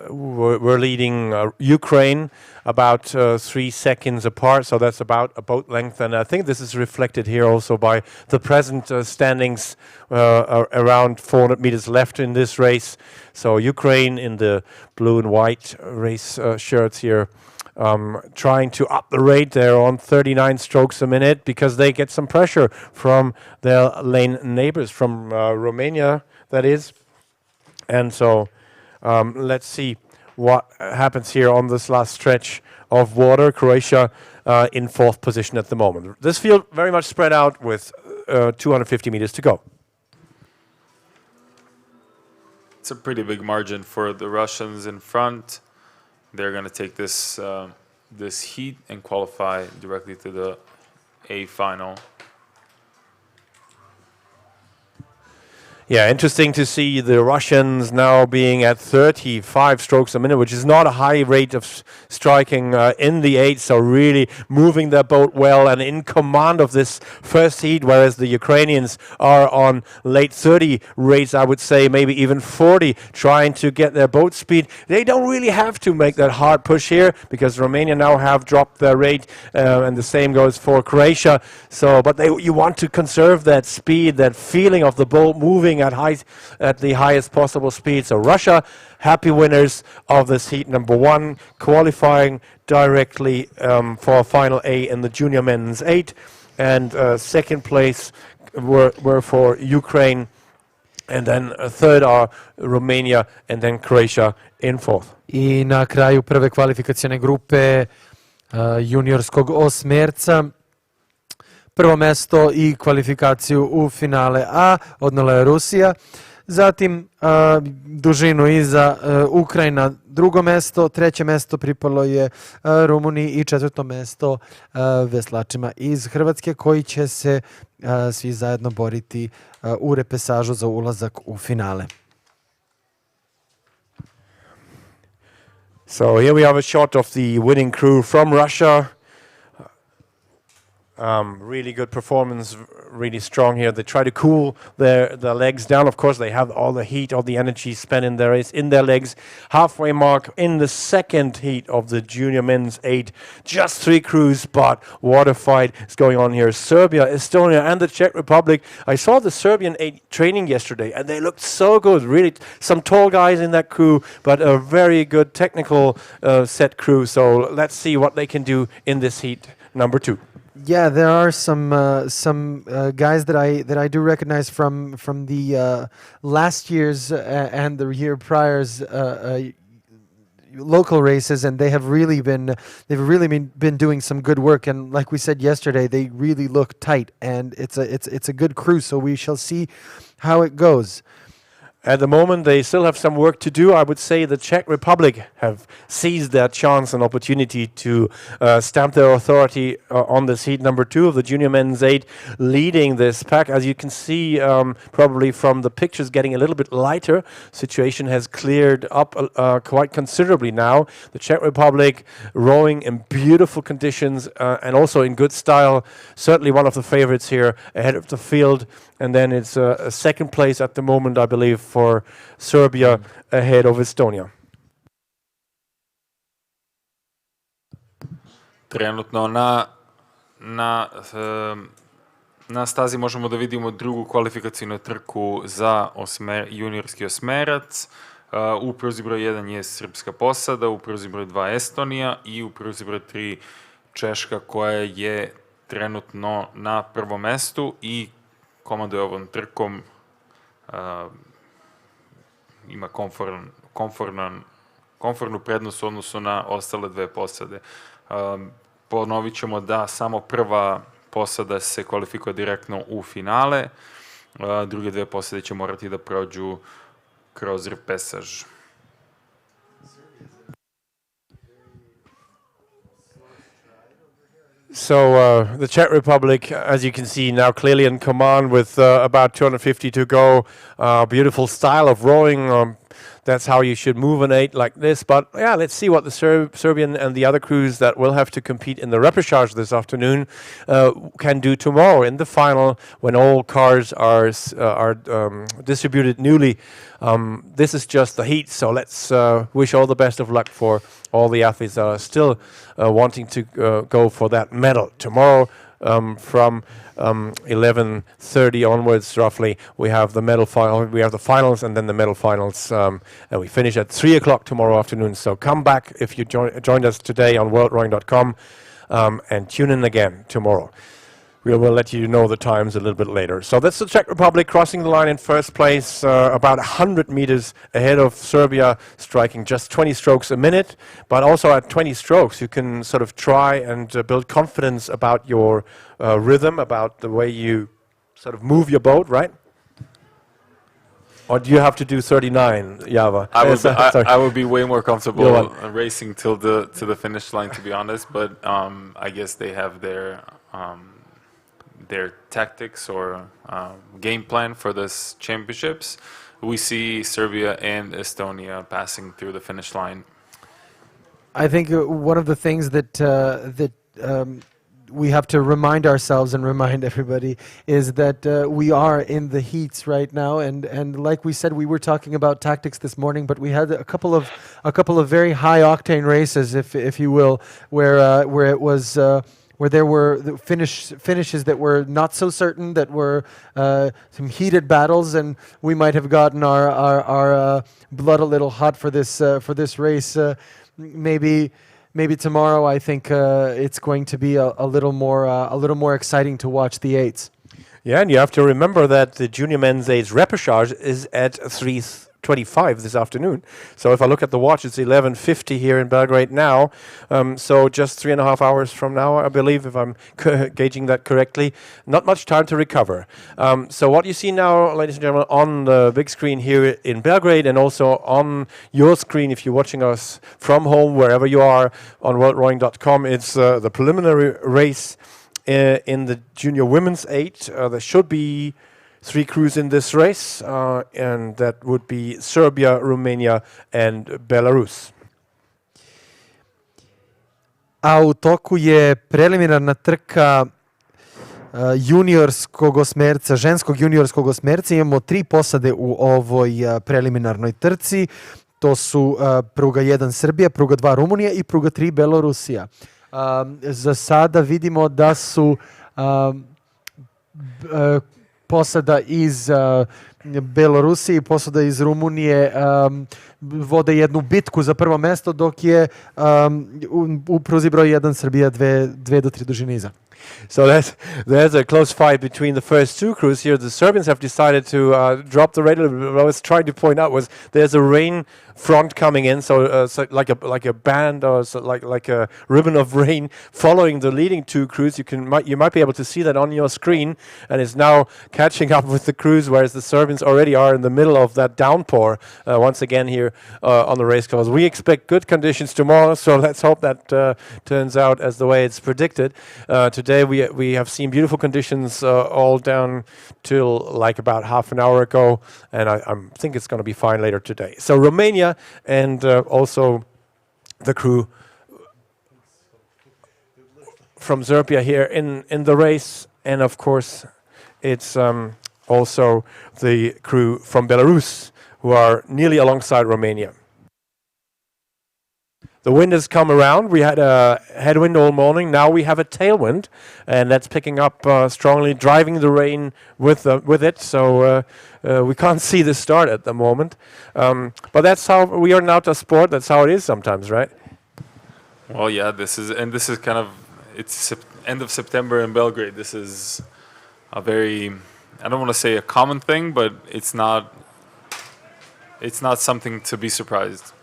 were leading Ukraine about 3 seconds apart, so that's about a boat length, and I think this is reflected here also by the present standings around 400 meters left in this race. So Ukraine in the blue and white race shirts here, trying to up the rate. They're on 39 strokes a minute because they get some pressure from their lane neighbors, from Romania, that is. And so let's see what happens here on this last stretch of water. Croatia in 4th position at the moment. This field very much spread out with 250 meters to go. It's a pretty big margin for the Russians in front. They're going to take this this heat and qualify directly to the A final. Yeah, interesting to see the Russians now being at 35 strokes a minute, which is not a high rate of striking in the 8, so really moving their boat well and in command of this first heat, whereas the Ukrainians are on late 30 rates, I would say maybe even 40, trying to get their boat speed. They don't really have to make that hard push here because Romania now have dropped their rate, and the same goes for Croatia. So, but you want to conserve that speed, that feeling of the boat moving at the highest possible speed. So Russia, happy winners of this heat number 1, qualifying directly for final A in the junior men's 8, and second place were for Ukraine, and then third are Romania, and then Croatia in 4th. I na kraju prve kvalifikacione grupe juniorskog osmerca, prvo mesto i kvalifikaciju u finale A odnela je Rusija, zatim dužinu iza Ukrajina drugo mesto, treće mesto pripalo je Rumuniji i četvrto mesto veslačima iz Hrvatske koji će se svi zajedno boriti u repesažu za ulazak u finale. So here we have a shot of the winning crew from Russia. Really good performance, really strong here. They try to cool their legs down. Of course, they have all the heat, all the energy spent in their race, in their legs. Halfway mark in the second heat of the junior men's 8. Just 3 crews, but water fight is going on here. Serbia, Estonia, and the Czech Republic. I saw the Serbian 8 training yesterday, and they looked so good. Really, some tall guys in that crew, but a very good technical set crew. So let's see what they can do in this heat number 2. Yeah, there are some guys that I do recognize from the last year's and the year prior's local races, and they've really been doing some good work. And like we said yesterday, they really look tight, and it's a good crew. So we shall see how it goes. At the moment, they still have some work to do. I would say the Czech Republic have seized their chance and opportunity to stamp their authority on this heat number 2 of the junior men's 8, leading this pack. As you can see, probably from the pictures, getting a little bit lighter. Situation has cleared up quite considerably now. The Czech Republic rowing in beautiful conditions and also in good style. Certainly one of the favorites here ahead of the field. And then it's a second place at the moment, I believe, for Serbia ahead of Estonia. Trenutno na stazi možemo da vidimo drugu kvalifikacijnu trku za juniorski osmerac. U pruzi broj 1 je srpska posada, u pruzi broj 2 Estonija i u pruzi broj 3 Češka, koja je trenutno na prvom mestu i komanduje ovom trkom, ima komfortnu prednost u odnosu na ostale dve posade. Ponovit ćemo da samo prva posada se kvalifikuje direktno u finale, druge dve posade će morati da prođu kroz repesaž. So the Czech Republic, as you can see, now clearly in command with about 250 to go. Beautiful style of rowing. That's how you should move an 8 like this. But yeah, let's see what the Serbian and the other crews that will have to compete in the repechage this afternoon can do tomorrow in the final, when all cars are distributed newly. This is just the heat, so let's wish all the best of luck for all the athletes that are still wanting to go for that medal tomorrow. From 11:30 onwards, roughly, we have the medal final. We have the finals, and then the medal finals, and we finish at 3 o'clock tomorrow afternoon. So come back if you joined us today on worldrowing.com, and tune in again tomorrow. We will let you know the times a little bit later. So that's the Czech Republic crossing the line in first place, about 100 meters ahead of Serbia, striking just 20 strokes a minute. But also at 20 strokes, you can sort of try and build confidence about your rhythm, about the way you sort of move your boat, right? Or do you have to do 39, Java? I would be way more comfortable racing to the finish line, to be honest. But I guess they have their tactics or game plan for this championships. We see Serbia and Estonia passing through the finish line. I think one of the things that we have to remind ourselves and remind everybody is that we are in the heats right now, and like we said, we were talking about tactics this morning, but we had a couple of very high octane races, if you will, where it was. Where there were the finishes that were not so certain, that were some heated battles, and we might have gotten our blood a little hot for this race. Maybe tomorrow, I think it's going to be a little more exciting to watch the 8s. Yeah, and you have to remember that the junior men's 8s repechage is at 3:25 this afternoon. So if I look at the watch, it's 11:50 here in Belgrade now. So just 3.5 hours from now, I believe, if I'm gauging that correctly. Not much time to recover. So what you see now, ladies and gentlemen, on the big screen here in Belgrade, and also on your screen if you're watching us from home, wherever you are, on worldrowing.com, it's the preliminary race in the junior women's 8. There should be 3 crews in this race, and that would be Serbia, Romania, and Belarus. A u toku je preliminarna trka juniorskog osmerca, ženskog juniorskog osmerca. Imamo 3 posade u ovoj preliminarnoj trci. To su pruga 1 Srbija, pruga 2 Rumunija i pruga 3 Belorusija. Za sada vidimo da su posada iz Belorusije i posada iz Rumunije vode jednu bitku za prvo mesto, dok je u pruzi broj 1 Srbija 2 do 3 dužine iza. So there's a close fight between the first 2 crews here. The Serbians have decided to drop the rate a little bit. What I was trying to point out was there's a rain front coming in, so like a band or like a ribbon of rain following the leading 2 crews. You might be able to see that on your screen, and it's now catching up with the crews, whereas the Serbians Romanians already are in the middle of that downpour once again here on the race course. We expect good conditions tomorrow, so let's hope that turns out as the way it's predicted. Today we have seen beautiful conditions all down till like about half an hour ago, and I think it's going to be fine later today. So Romania and also the crew from Serbia here in the race, and of course it's also the crew from Belarus who are nearly alongside Romania. The wind has come around. We had a headwind all morning. Now we have a tailwind, and that's picking up strongly, driving the rain with it. So we can't see the start at the moment. But that's how we are now to sport. That's how it is sometimes, right? Well, yeah, this is kind of, it's end of September in Belgrade. This is a very, I don't want to say a common thing, but it's not something to be surprised.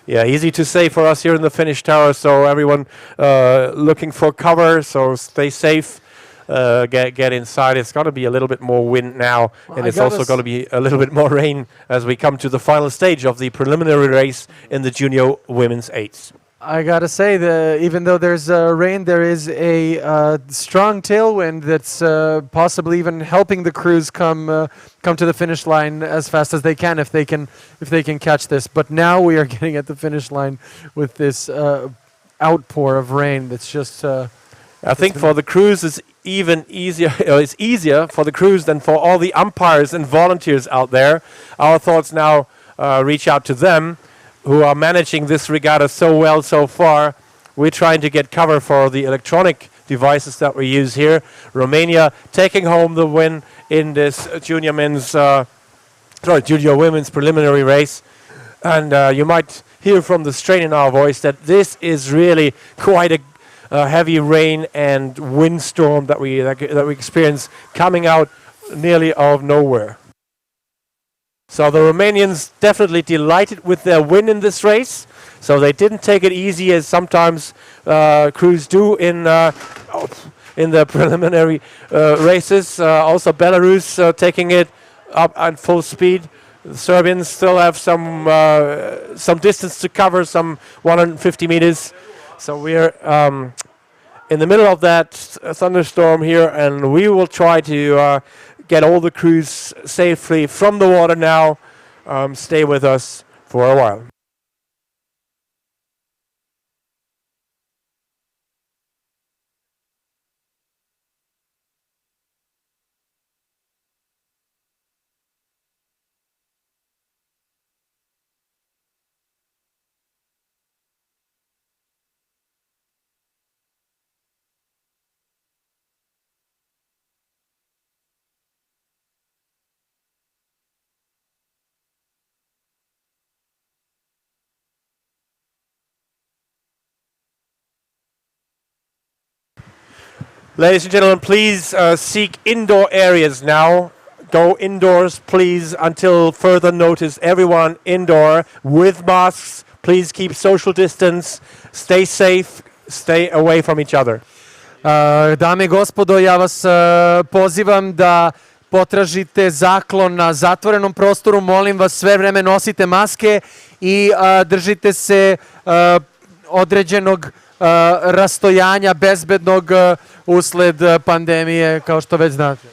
Yeah, easy to say for us here in the Finnish Tower. So everyone looking for cover, so stay safe, get inside. It's going to be a little bit more wind now, and it's also going to be a little bit more rain as we come to the final stage of the preliminary race in the junior women's eights. I gotta say, even though there's rain, there is a strong tailwind that's possibly even helping the crews come to the finish line as fast as they can, if they can catch this. But now we are getting at the finish line with this outpour of rain. That's just. I think for the crews, it's even easier. It's easier for the crews than for all the umpires and volunteers out there. Our thoughts now reach out to them, who are managing this regatta so well so far. We're trying to get cover for the electronic devices that we use here. Romania taking home the win in this junior women's preliminary race. And you might hear from the strain in our voice that this is really quite a heavy rain and windstorm that we experience coming out nearly out of nowhere. So the Romanians definitely delighted with their win in this race. So they didn't take it easy as sometimes crews do in the preliminary races. Also Belarus taking it up at full speed. The Serbians still have some distance to cover, some 150 meters. So we're in the middle of that thunderstorm here, and we will try to get all the crews safely from the water now. Stay with us for a while. Ladies and gentlemen, please seek indoor areas now. Go indoors, please, until further notice. Everyone indoor with masks. Please keep social distance. Stay safe. Stay away from each other. Dame i gospodo, ja vas pozivam da potražite zaklon na zatvorenom prostoru. Molim vas, sve vreme nosite maske i držite se određenog rastojanja bezbednog usled pandemije, kao što već znate.